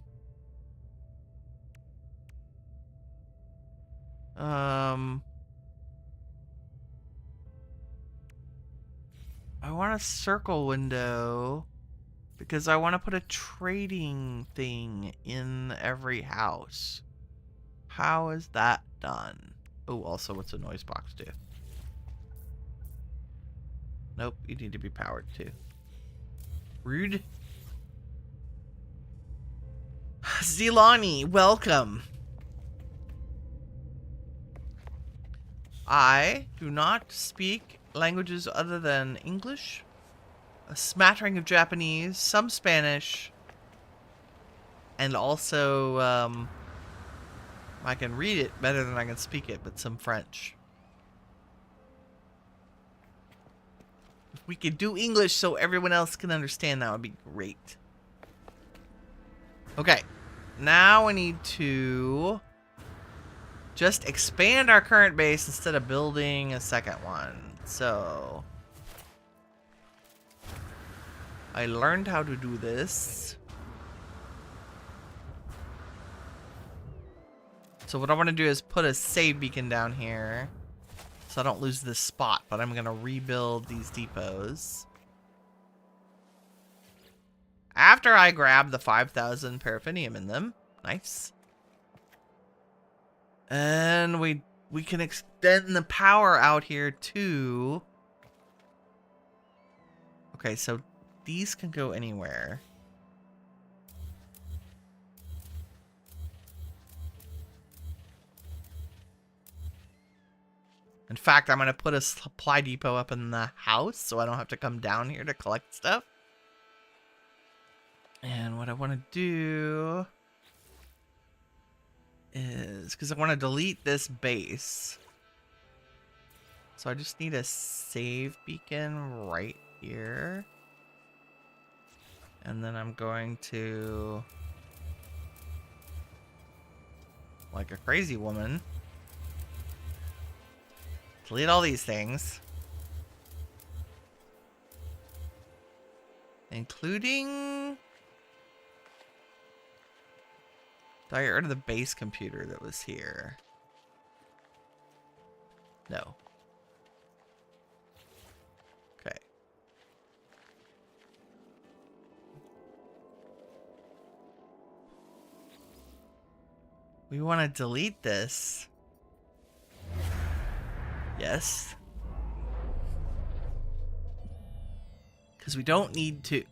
I want a circle window because I want to put a trading thing in every house. How is that done? Oh, also, what's a noise box do? Nope, you need to be powered too. Rude. Zilani, welcome. I do not speak languages other than English, a smattering of Japanese, some Spanish, and also I can read it better than I can speak it, but some French. If we could do English so everyone else can understand, that would be great. Okay, now we need to just expand our current base instead of building a second one. So I learned how to do this. So what I want to do is put a save beacon down here so I don't lose this spot, but I'm going to rebuild these depots. After I grab the 5,000 paraffinium in them. Nice. And we can extend the power out here too. Okay, so these can go anywhere. In fact, I'm going to put a supply depot up in the house so I don't have to come down here to collect stuff. And what I want to do is, because I want to delete this base. So I just need a save beacon right here. And then I'm going to, like a crazy woman, delete all these things. Including... Did I get rid of the base computer that was here? No. Okay. We want to delete this. Yes. Because we don't need to.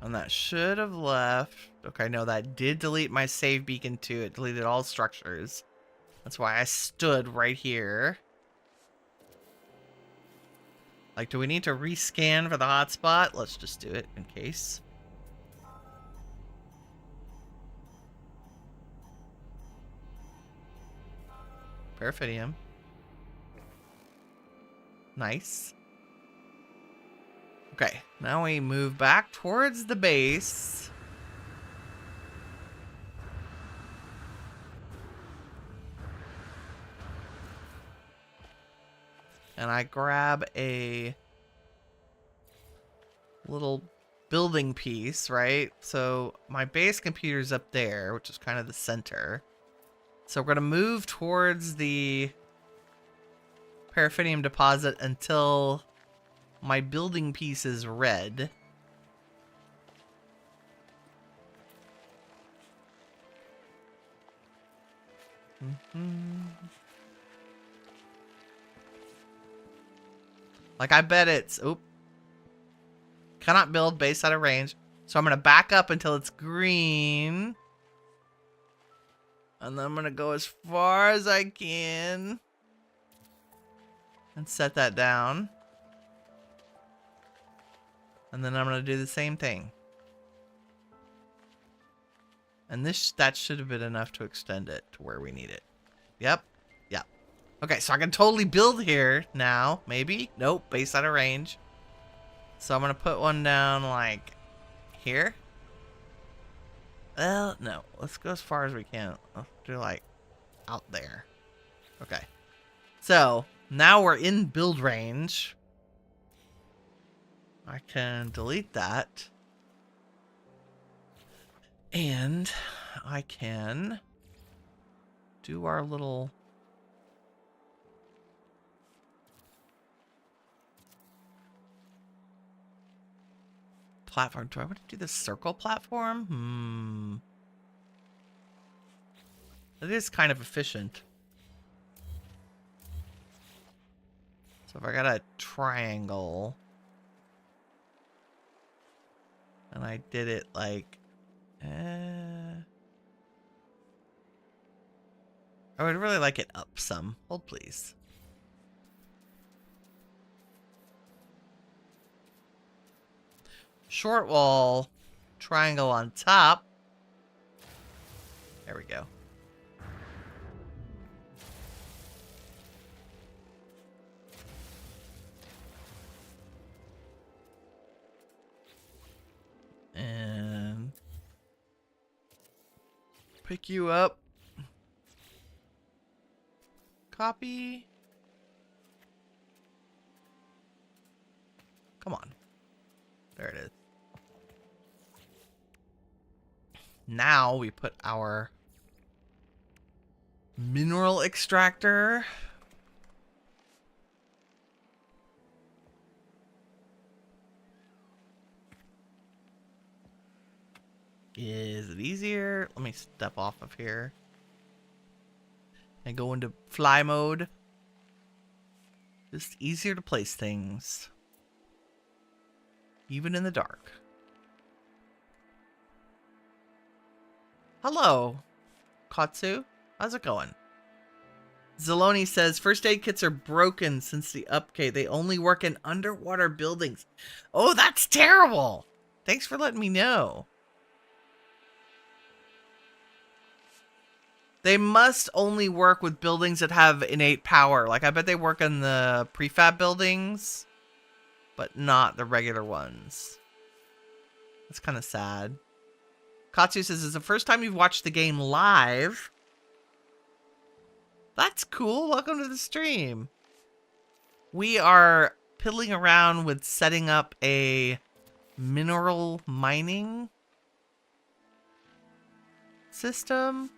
And that should have left. Okay, no, that did delete my save beacon too. It deleted all structures. That's why I stood right here. Like, do we need to rescan for the hotspot? Let's just do it in case. Perfidium. Nice. Okay, now we move back towards the base. And I grab a little building piece, right? So my base computer's up there, which is kind of the center. So we're going to move towards the Paraffinium deposit until my building piece is red. Like, I bet it's... Oop. Cannot build base out of range. So I'm going to back up until it's green. And then I'm going to go as far as I can. And set that down. And then I'm going to do the same thing. And that should have been enough to extend it to where we need it. Yep. Yep. Okay, so I can totally build here now. Maybe. Nope. Base out of range. So I'm going to put one down like here. Well, no. Let's go as far as we can. Let's do like out there. Okay. So now we're in build range. I can delete that. And I can do our little platform. Do I want to do the circle platform? It is kind of efficient. So if I got a triangle and I did it like I would really like it up some. Hold please. Short wall, triangle on top. There we go. And pick you up. Copy. Come on. There it is. Now we put our mineral extractor. Is it easier? Let me step off of here and go into fly mode. Just easier to place things, even in the dark. Hello, Katsu. How's it going? Zaloni says, first aid kits are broken since the update. They only work in underwater buildings. Oh, that's terrible. Thanks for letting me know. They must only work with buildings that have innate power. Like, I bet they work in the prefab buildings, but not the regular ones. That's kind of sad. Katsu says, "Is the first time you've watched the game live?" That's cool. Welcome to the stream. We are piddling around with setting up a mineral mining system.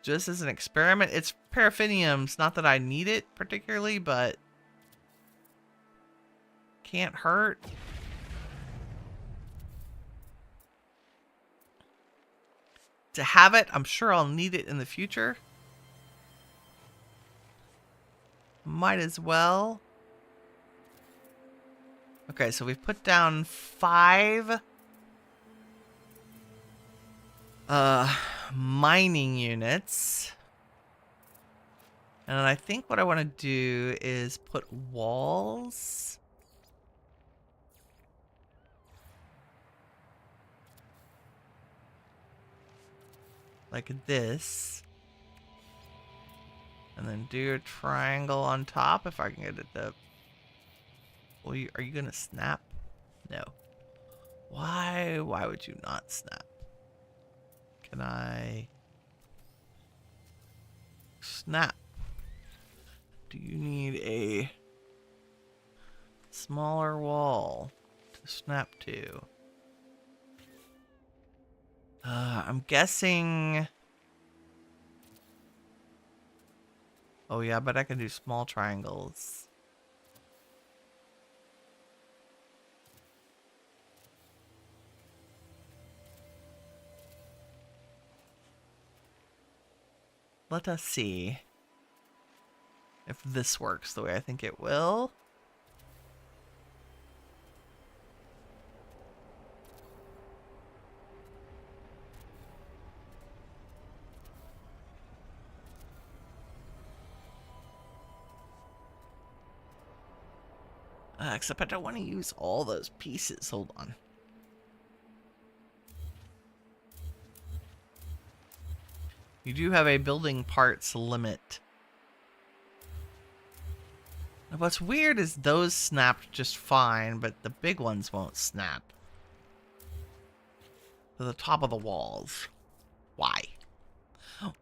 Just as an experiment. It's paraffiniums. Not that I need it particularly, but can't hurt. To have it, I'm sure I'll need it in the future. Might as well. Okay, so we've put down 5 mining units. And I think what I want to do is put walls. Like this. And then do a triangle on top if I can get it to... Well, are you going to snap? No. Why would you not snap? Can I... Snap. Do you need a smaller wall to snap to? I'm guessing... Oh yeah, but I can do small triangles. Let us see if this works the way I think it will. Except I don't want to use all those pieces. Hold on. You do have a building parts limit. What's weird is those snapped just fine, but the big ones won't snap. To the top of the walls. Why?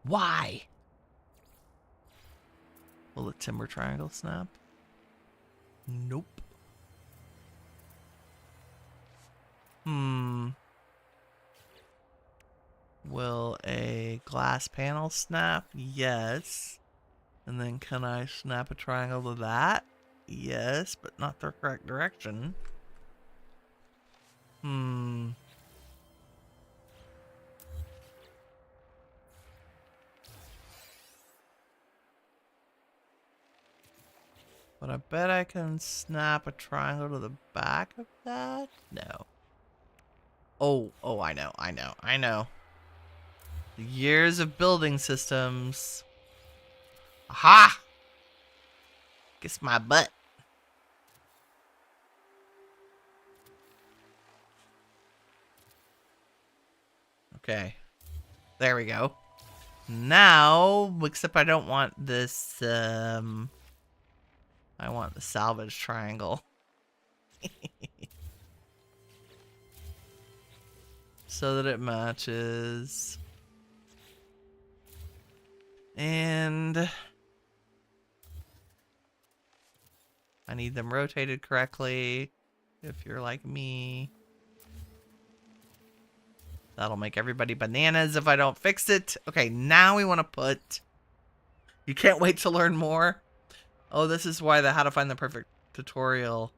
Why? Will the timber triangle snap? Nope. Will a glass panel snap? Yes. And then can I snap a triangle to that? Yes, but not the correct direction. But I bet I can snap a triangle to the back of that? No. Oh, I know. The years of building systems. Aha! Kiss my butt. Okay. There we go. Now, except I don't want this, I want the salvage triangle. So that it matches. And I need them rotated correctly. If you're like me. That'll make everybody bananas if I don't fix it. Okay, now we want to put... You can't wait to learn more? Oh, this is why the how to find the perfect tutorial.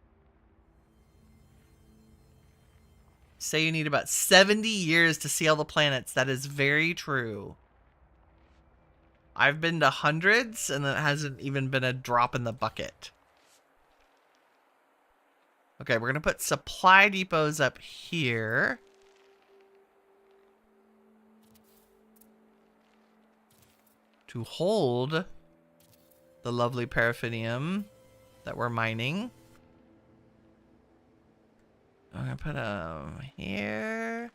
Say you need about 70 years to see all the planets. That is very true. I've been to hundreds, and it hasn't even been a drop in the bucket. Okay, we're going to put supply depots up here. To hold the lovely paraffinium that we're mining. I'm going to put them here.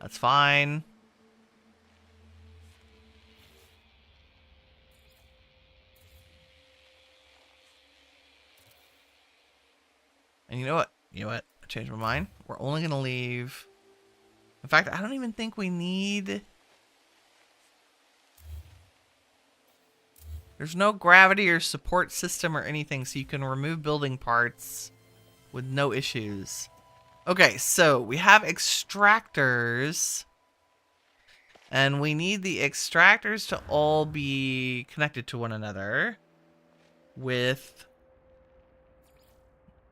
That's fine. And you know what? I changed my mind. We're only going to leave... In fact, I don't even think we need... There's no gravity or support system or anything, so you can remove building parts with no issues. Okay, so we have extractors. And we need the extractors to all be connected to one another with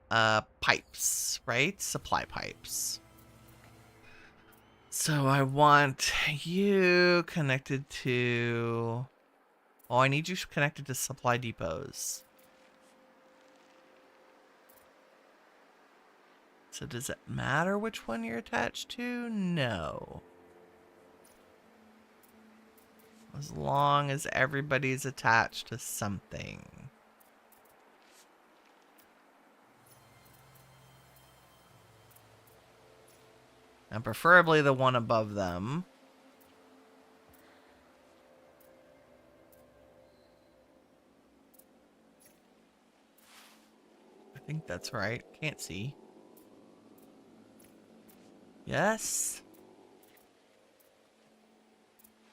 pipes, right? Supply pipes. So I want you connected to... Oh, I need you connected to supply depots. So does it matter which one you're attached to? No. As long as everybody's attached to something. And preferably the one above them. I think that's right. Can't see. Yes.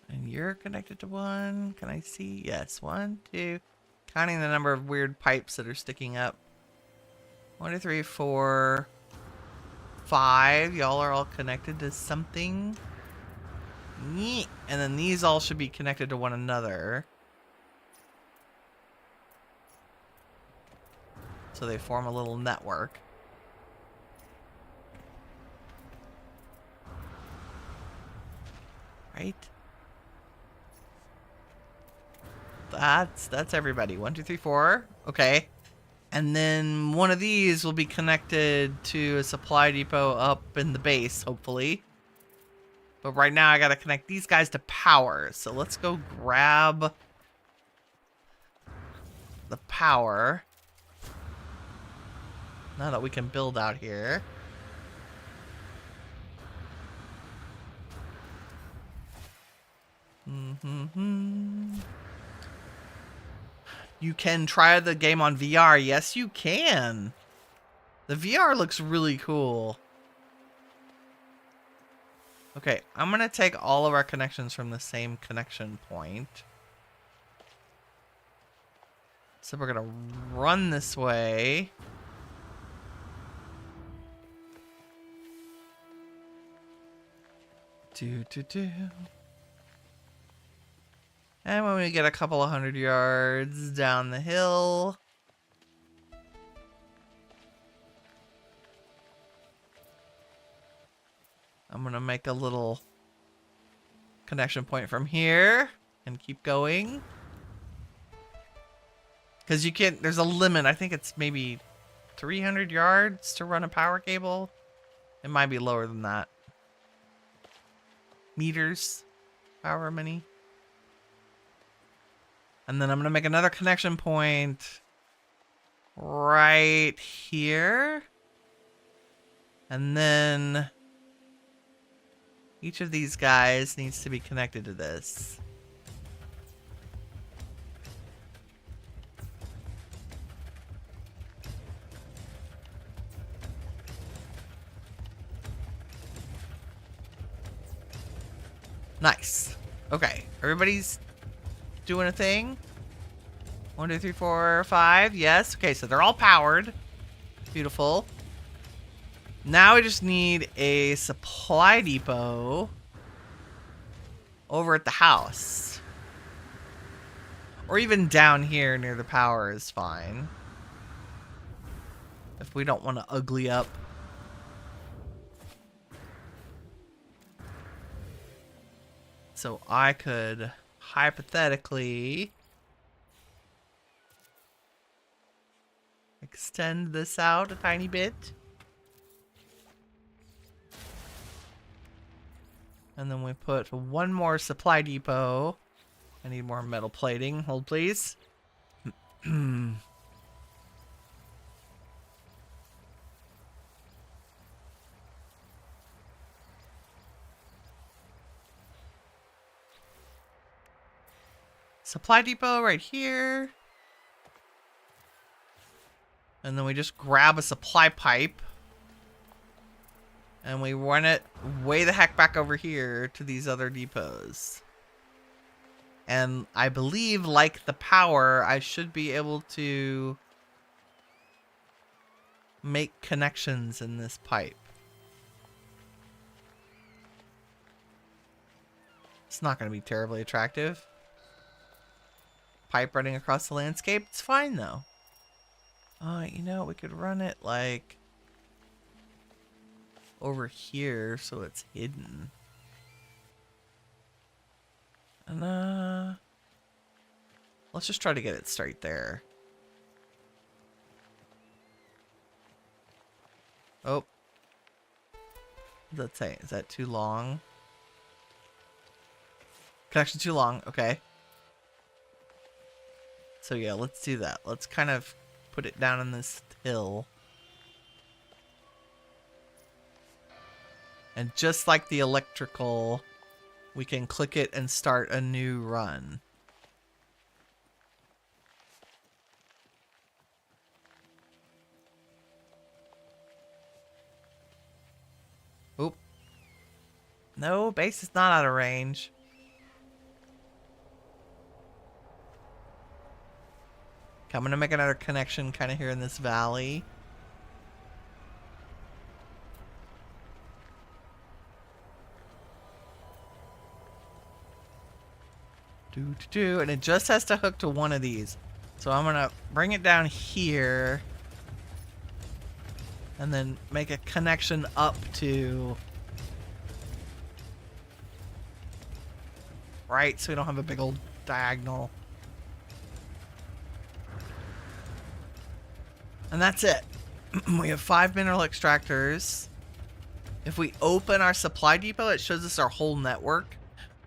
And you're connected to one. Can I see? Yes. 1, 2. Counting the number of weird pipes that are sticking up. 1, 2, 3, 4, 5. Y'all are all connected to something. Yeet. And then these all should be connected to one another. So they form a little network. Right? That's everybody. 1, 2, 3, 4. Okay. And then one of these will be connected to a supply depot up in the base, hopefully. But right now I gotta connect these guys to power. So let's go grab the power. Now that we can build out here. You can try the game on VR. Yes, you can. The VR looks really cool. Okay, I'm going to take all of our connections from the same connection point. So we're going to run this way. And when we get a couple of 100 yards down the hill, I'm going to make a little connection point from here and keep going. Because you can't, there's a limit. I think it's maybe 300 yards to run a power cable. It might be lower than that. Meters, however many. And then I'm going to make another connection point right here. And then each of these guys needs to be connected to this. Nice. Okay, everybody's doing a thing. 1, 2, 3, 4, 5. Yes. Okay, so they're all powered. Beautiful. Now we just need a supply depot over at the house. Or even down here near the power is fine. If we don't want to ugly up. So I could hypothetically extend this out a tiny bit. And then we put one more supply depot. I need more metal plating. Hold, please. Supply depot right here. And then we just grab a supply pipe And we run it way the heck back over here to these other depots. And I believe, like the power, I should be able to make connections in this pipe. It's not going to be terribly attractive. Pipe running across the landscape. It's fine, though. You know, we could run it, like, over here so it's hidden. And, let's just try to get it straight there. Oh. What does that say? Is that too long? Connection too long. Okay. So yeah, let's do that. Let's kind of put it down in this hill. And just like the electrical, we can click it and start a new run. Oop. No, base is not out of range. Okay, I'm going to make another connection kind of here in this valley. And it just has to hook to one of these. So I'm going to bring it down here. And then make a connection up to... Right, so we don't have a big old diagonal. And that's it. We have 5 mineral extractors. If we open our supply depot, it shows us our whole network.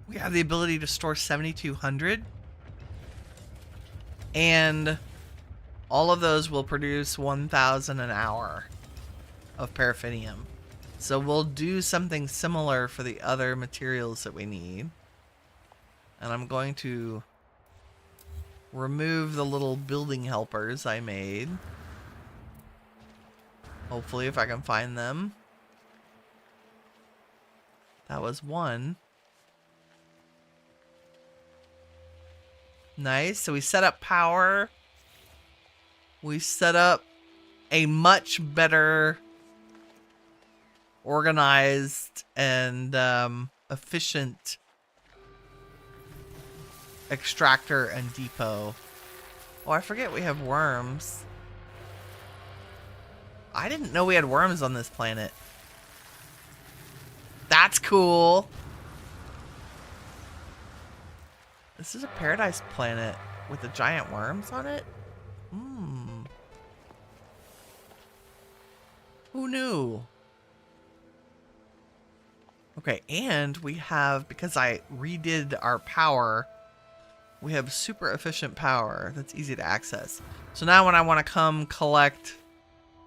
We have the ability to store 7,200. And all of those will produce 1,000 an hour of paraffinium. So we'll do something similar for the other materials that we need. And I'm going to remove the little building helpers I made. Hopefully, if I can find them. That was one. Nice. So we set up power. We set up a much better organized and efficient extractor and depot. Oh, I forget we have worms. I didn't know we had worms on this planet. That's cool. This is a paradise planet with the giant worms on it? Hmm. Who knew? Okay, and we have, because I redid our power, we have super efficient power that's easy to access. So now when I want to come collect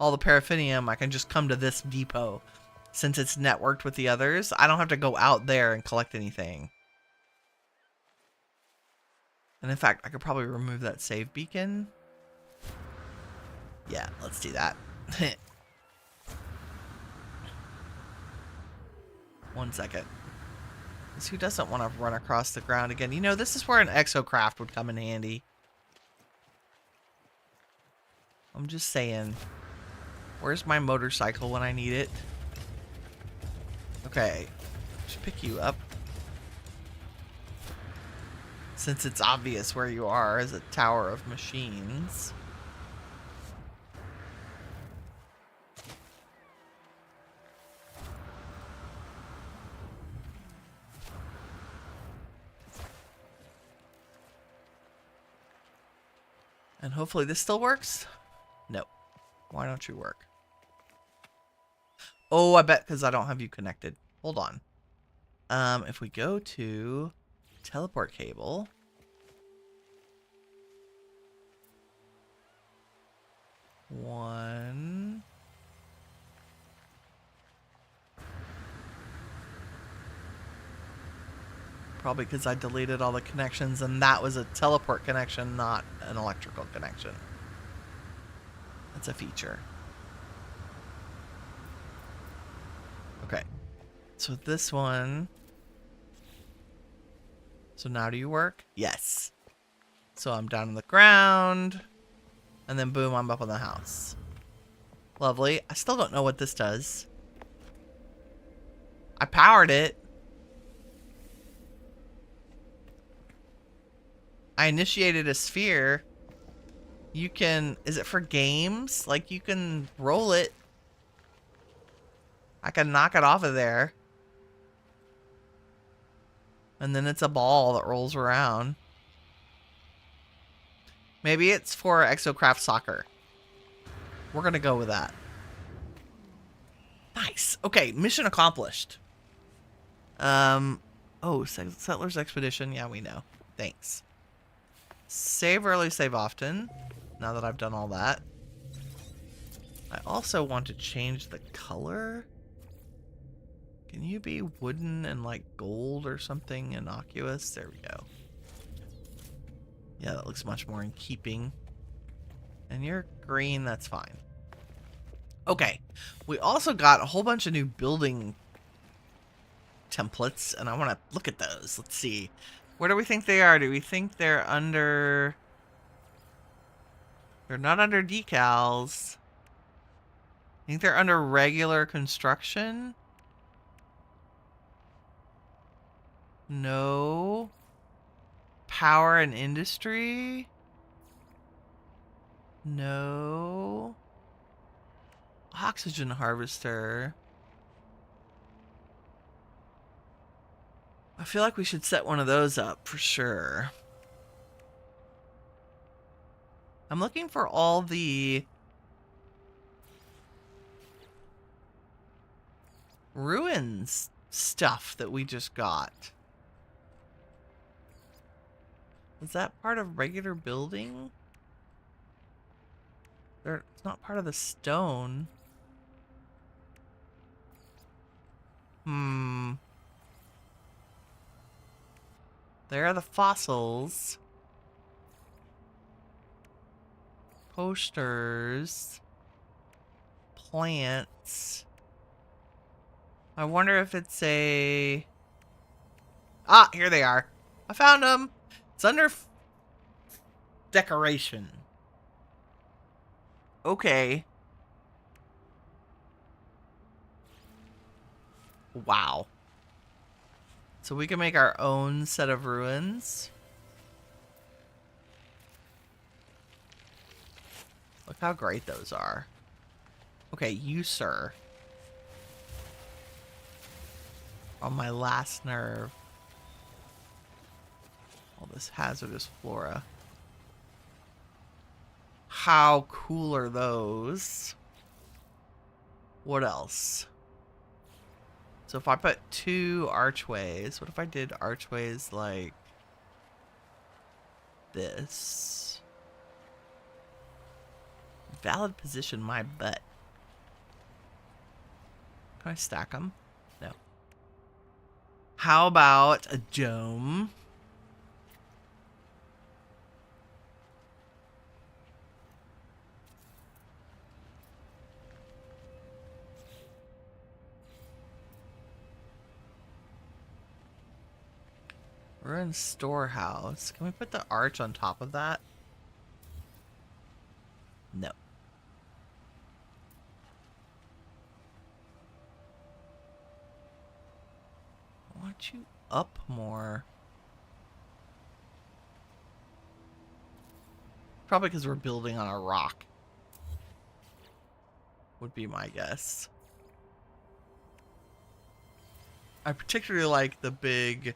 all the paraffinium, I can just come to this depot. Since it's networked with the others, I don't have to go out there and collect anything. And in fact, I could probably remove that save beacon. Yeah, let's do that. 1 second. Because who doesn't want to run across the ground again? You know, this is where an exocraft would come in handy. I'm just saying. Where's my motorcycle when I need it? Okay. Just pick you up. Since it's obvious where you are as a tower of machines. And hopefully this still works? No. Why don't you work? Oh, I bet because I don't have you connected. Hold on. If we go to teleport cable. One. Probably because I deleted all the connections and that was a teleport connection, not an electrical connection. That's a feature. So this one. So now do you work? Yes. So I'm down on the ground. And then boom, I'm up on the house. Lovely. I still don't know what this does. I powered it. I initiated a sphere. You can... Is it for games? Like, you can roll it. I can knock it off of there. And then it's a ball that rolls around. Maybe it's for Exocraft Soccer. We're going to go with that. Nice. Okay, mission accomplished. Oh, Settler's Expedition. Yeah, we know. Thanks. Save early, save often. Now that I've done all that. I also want to change the color. Can you be wooden and like gold or something innocuous? There we go. Yeah, that looks much more in keeping. And you're green, that's fine. Okay, we also got a whole bunch of new building templates, and I want to look at those. Let's see. Where do we think they are? Do we think they're under... They're not under decals. I think they're under regular construction. No. Power and industry. No. Oxygen harvester. I feel like we should set one of those up for sure. I'm looking for all the ruins stuff that we just got. Is that part of regular building? It's not part of the stone. There are the fossils. Posters. Plants. I wonder if it's a... Ah, here they are. I found them. It's under decoration. Okay. Wow. So we can make our own set of ruins. Look how great those are. Okay, you, sir. On my last nerve. All this hazardous flora. How cool are those? What else? So if I put 2 archways, what if I did archways like this? Valid position, my butt. Can I stack them? No. How about a dome? We're in storehouse. Can we put the arch on top of that? No. I want you up more. Probably because we're building on a rock. Would be my guess. I particularly like the big...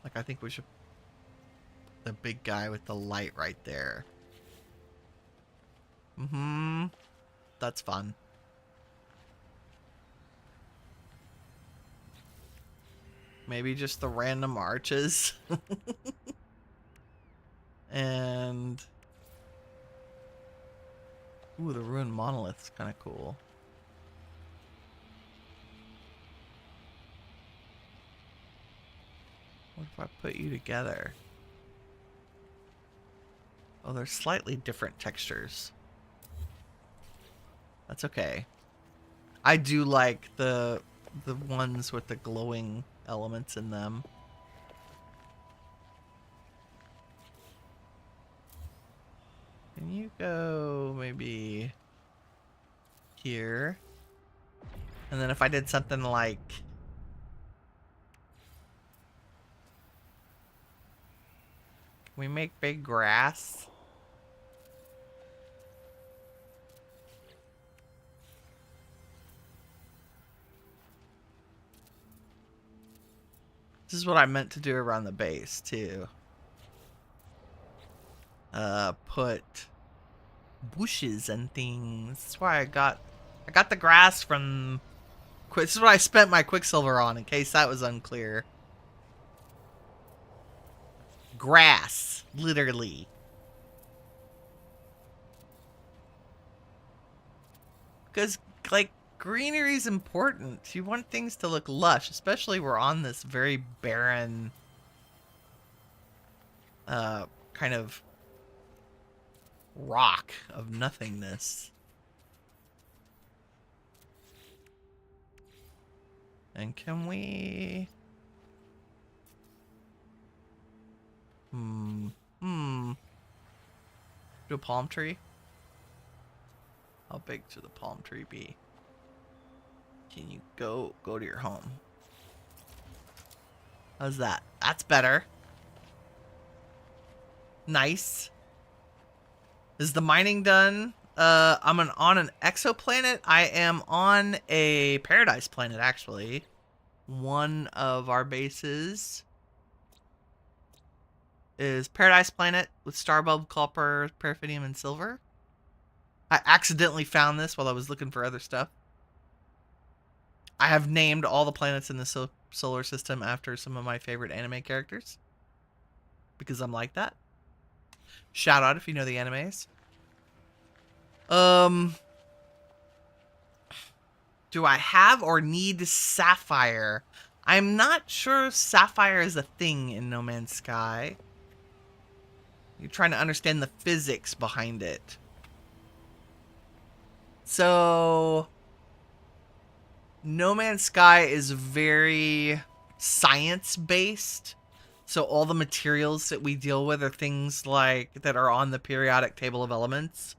Like, I think we should... The big guy with the light right there. That's fun. Maybe just the random arches. And... Ooh, the ruined monolith's kind of cool. What if I put you together? Oh, they're slightly different textures. That's okay. I do like the ones with the glowing elements in them. Can you go maybe here? And then if I did something like... Can we make big grass? This is what I meant to do around the base, too. Put bushes and things. That's why I got the grass from... This is what I spent my quicksilver on, in case that was unclear. Grass, literally. Because, like, greenery is important. You want things to look lush, especially we're on this very barren, kind of rock of nothingness. And can we... Do a palm tree? How big should the palm tree be? Can you go to your home? How's that? That's better. Nice. Is the mining done? I'm on an exoplanet. I am on a paradise planet, actually. One of our bases is Paradise Planet with starbulb, copper, paraffinium, and silver. I accidentally found this while I was looking for other stuff. I have named all the planets in the solar system after some of my favorite anime characters. Because I'm like that. Shout out if you know the animes. Do I have or need sapphire? I'm not sure sapphire is a thing in No Man's Sky. You're trying to understand the physics behind it. So, No Man's Sky is very science-based. So all the materials that we deal with are things like that are on the periodic table of elements.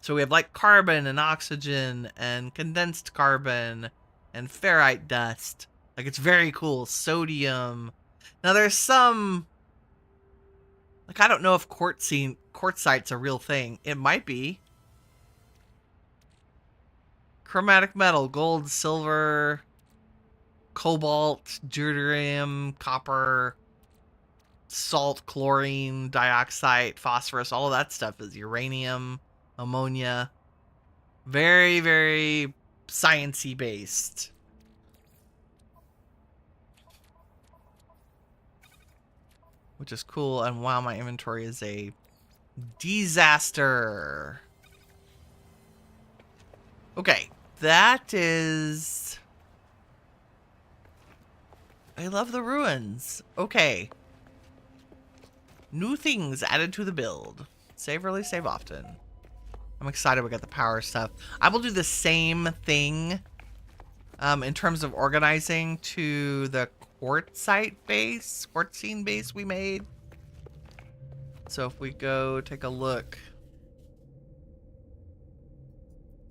So we have like carbon and oxygen and condensed carbon and ferrite dust. Like, it's very cool. Sodium. Now there's some... Like, I don't know if quartzite's a real thing. It might be. Chromatic metal, gold, silver, cobalt, deuterium, copper, salt, chlorine, dioxide, phosphorus, all of that stuff is uranium, ammonia. Very, very science-y based. Which is cool, and wow, my inventory is a disaster. Okay, that is... I love the ruins. Okay. New things added to the build. Save early, save often. I'm excited we got the power stuff. I will do the same thing in terms of organizing to the quartzite base, quartzine base we made. So if we go take a look.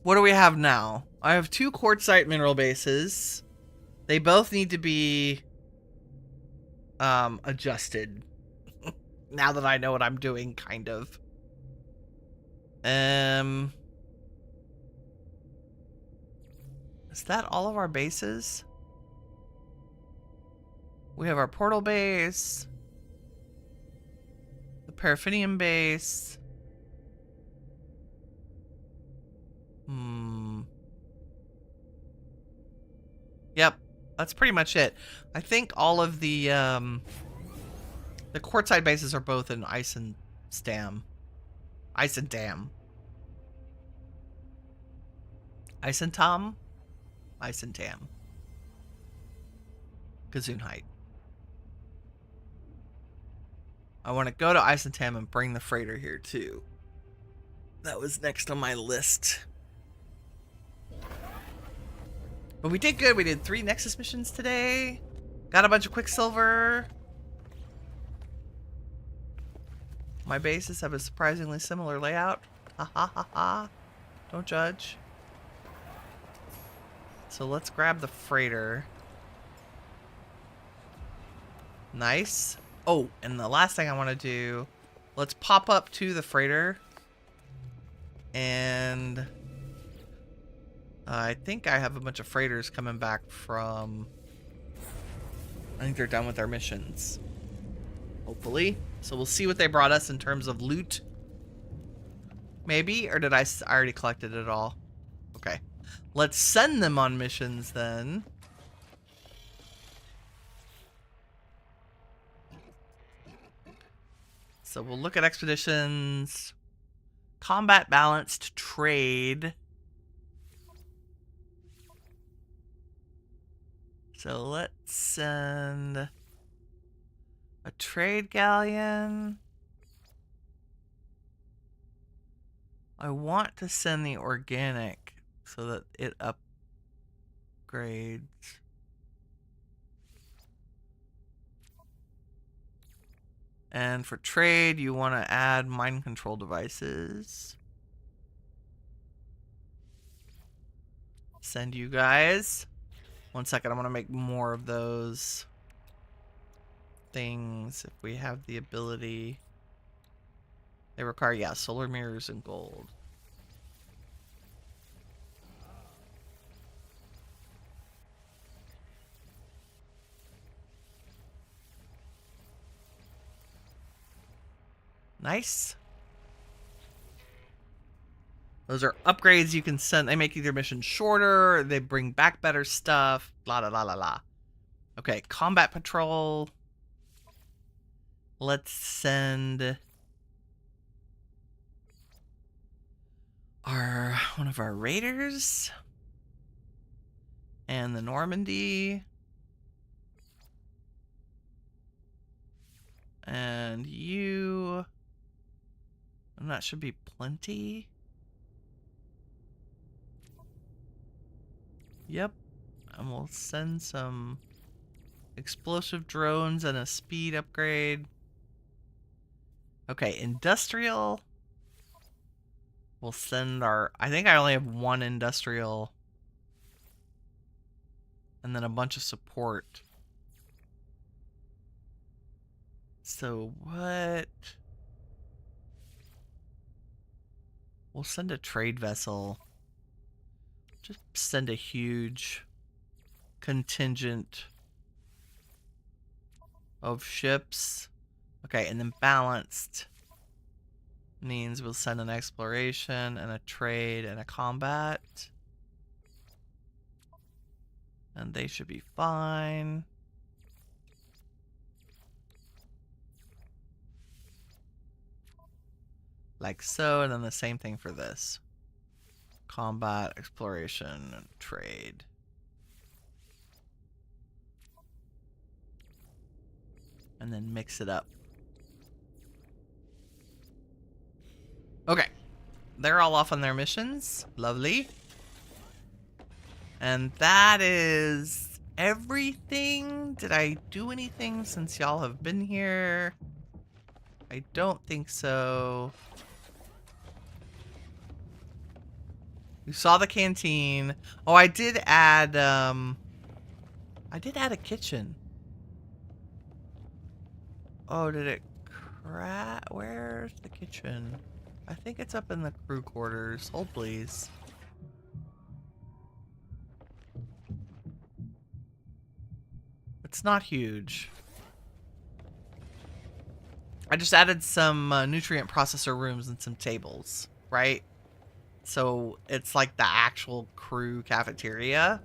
What do we have now? I have 2 quartzite mineral bases. They both need to be adjusted. Now that I know what I'm doing, kind of. Is that all of our bases? We have our portal base, the paraffinium base. Yep, that's pretty much it. I think all of the quartzite bases are both in ice and dam. Ice and dam. Ice and Tom? Ice and Tam. Gesundheit. I want to go to Ice and Tam and bring the freighter here too. That was next on my list. But we did good. We did 3 Nexus missions today. Got a bunch of quicksilver. My bases have a surprisingly similar layout. Ha ha ha ha. Don't judge. So let's grab the freighter. Nice. Oh, and the last thing I want to do, let's pop up to the freighter. And I think I have a bunch of freighters coming back from... I think they're done with their missions. Hopefully. So we'll see what they brought us in terms of loot. Maybe? Or did I already collected it all? Okay. Let's send them on missions then. So we'll look at expeditions. Combat balanced trade. So let's send a trade galleon. I want to send the organic so that it upgrades. And for trade, you want to add mind control devices. Send you guys. 1 second, I want to make more of those things if we have the ability. They require, yeah, solar mirrors and gold. Nice. Those are upgrades you can send. They make either mission shorter, they bring back better stuff, blah, blah, blah, blah, blah. Okay, combat patrol. Let's send one of our raiders and the Normandy. And you... And that should be plenty. Yep. And we'll send some explosive drones and a speed upgrade. Okay, industrial. We'll send our... I think I only have 1 industrial. And then a bunch of support. So what... We'll send a trade vessel. Just send a huge contingent of ships. Okay, and then balanced means we'll send an exploration and a trade and a combat. And they should be fine. Like so, and then the same thing for this. Combat, exploration, and trade. And then mix it up. Okay. They're all off on their missions. Lovely. And that is everything. Did I do anything since y'all have been here? I don't think so. You saw the canteen. Oh, I did add a kitchen. Oh, did it crash? Where's the kitchen? I think it's up in the crew quarters. Hold please. It's not huge. I just added some nutrient processor rooms and some tables, right? So it's like the actual crew cafeteria.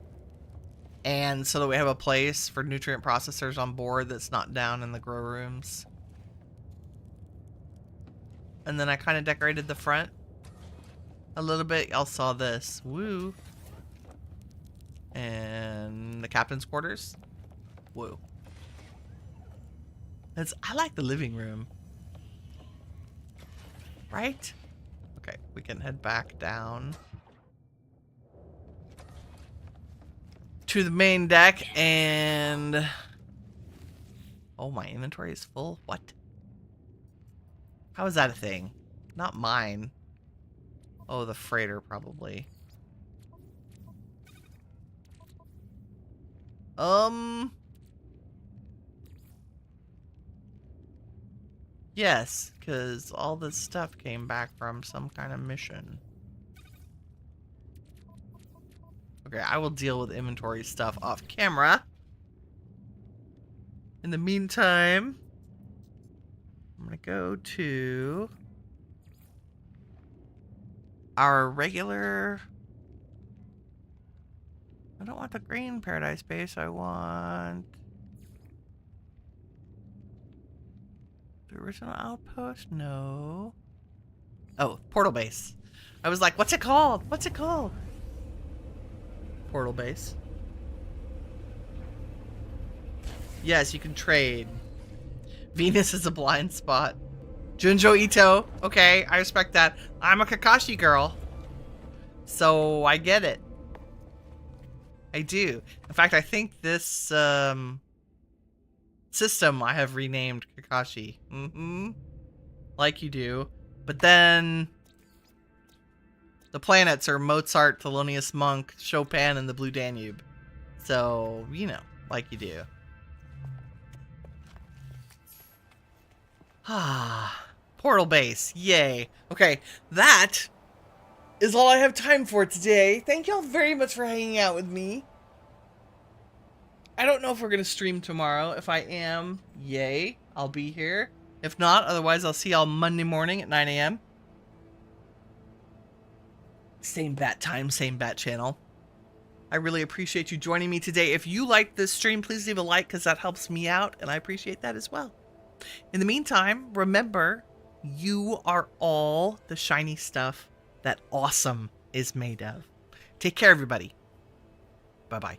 And so that we have a place for nutrient processors on board that's not down in the grow rooms. And then I kind of decorated the front a little bit. Y'all saw this. Woo. And the captain's quarters. Woo. I like the living room. Right? Okay, we can head back down. to the main deck and... Oh, my inventory is full? What? How is that a thing? Not mine. Oh, the freighter, probably. Yes, because all this stuff came back from some kind of mission. Okay, I will deal with inventory stuff off camera. In the meantime, I'm going to go to our regular... I don't want the green paradise base. I want the original outpost. No. Oh, portal base. I was like, what's it called? What's it called? Portal base. Yes, you can trade. Venus is a blind spot. Junjo Ito. Okay, I respect that. I'm a Kakashi girl, so I get it. I do. In fact, I think this system I have renamed Kakashi. Like you do. But then the planets are Mozart, Thelonious Monk, Chopin, and the Blue Danube. So, you know, like you do. Ah, portal base. Yay. Okay, that is all I have time for today. Thank y'all very much for hanging out with me. I don't know if we're going to stream tomorrow. If I am, yay, I'll be here. If not, otherwise I'll see y'all Monday morning at 9 a.m. Same bat time, same bat channel. I really appreciate you joining me today. If you liked this stream, please leave a like because that helps me out, and I appreciate that as well. In the meantime, remember, you are all the shiny stuff that awesome is made of. Take care, everybody. Bye-bye.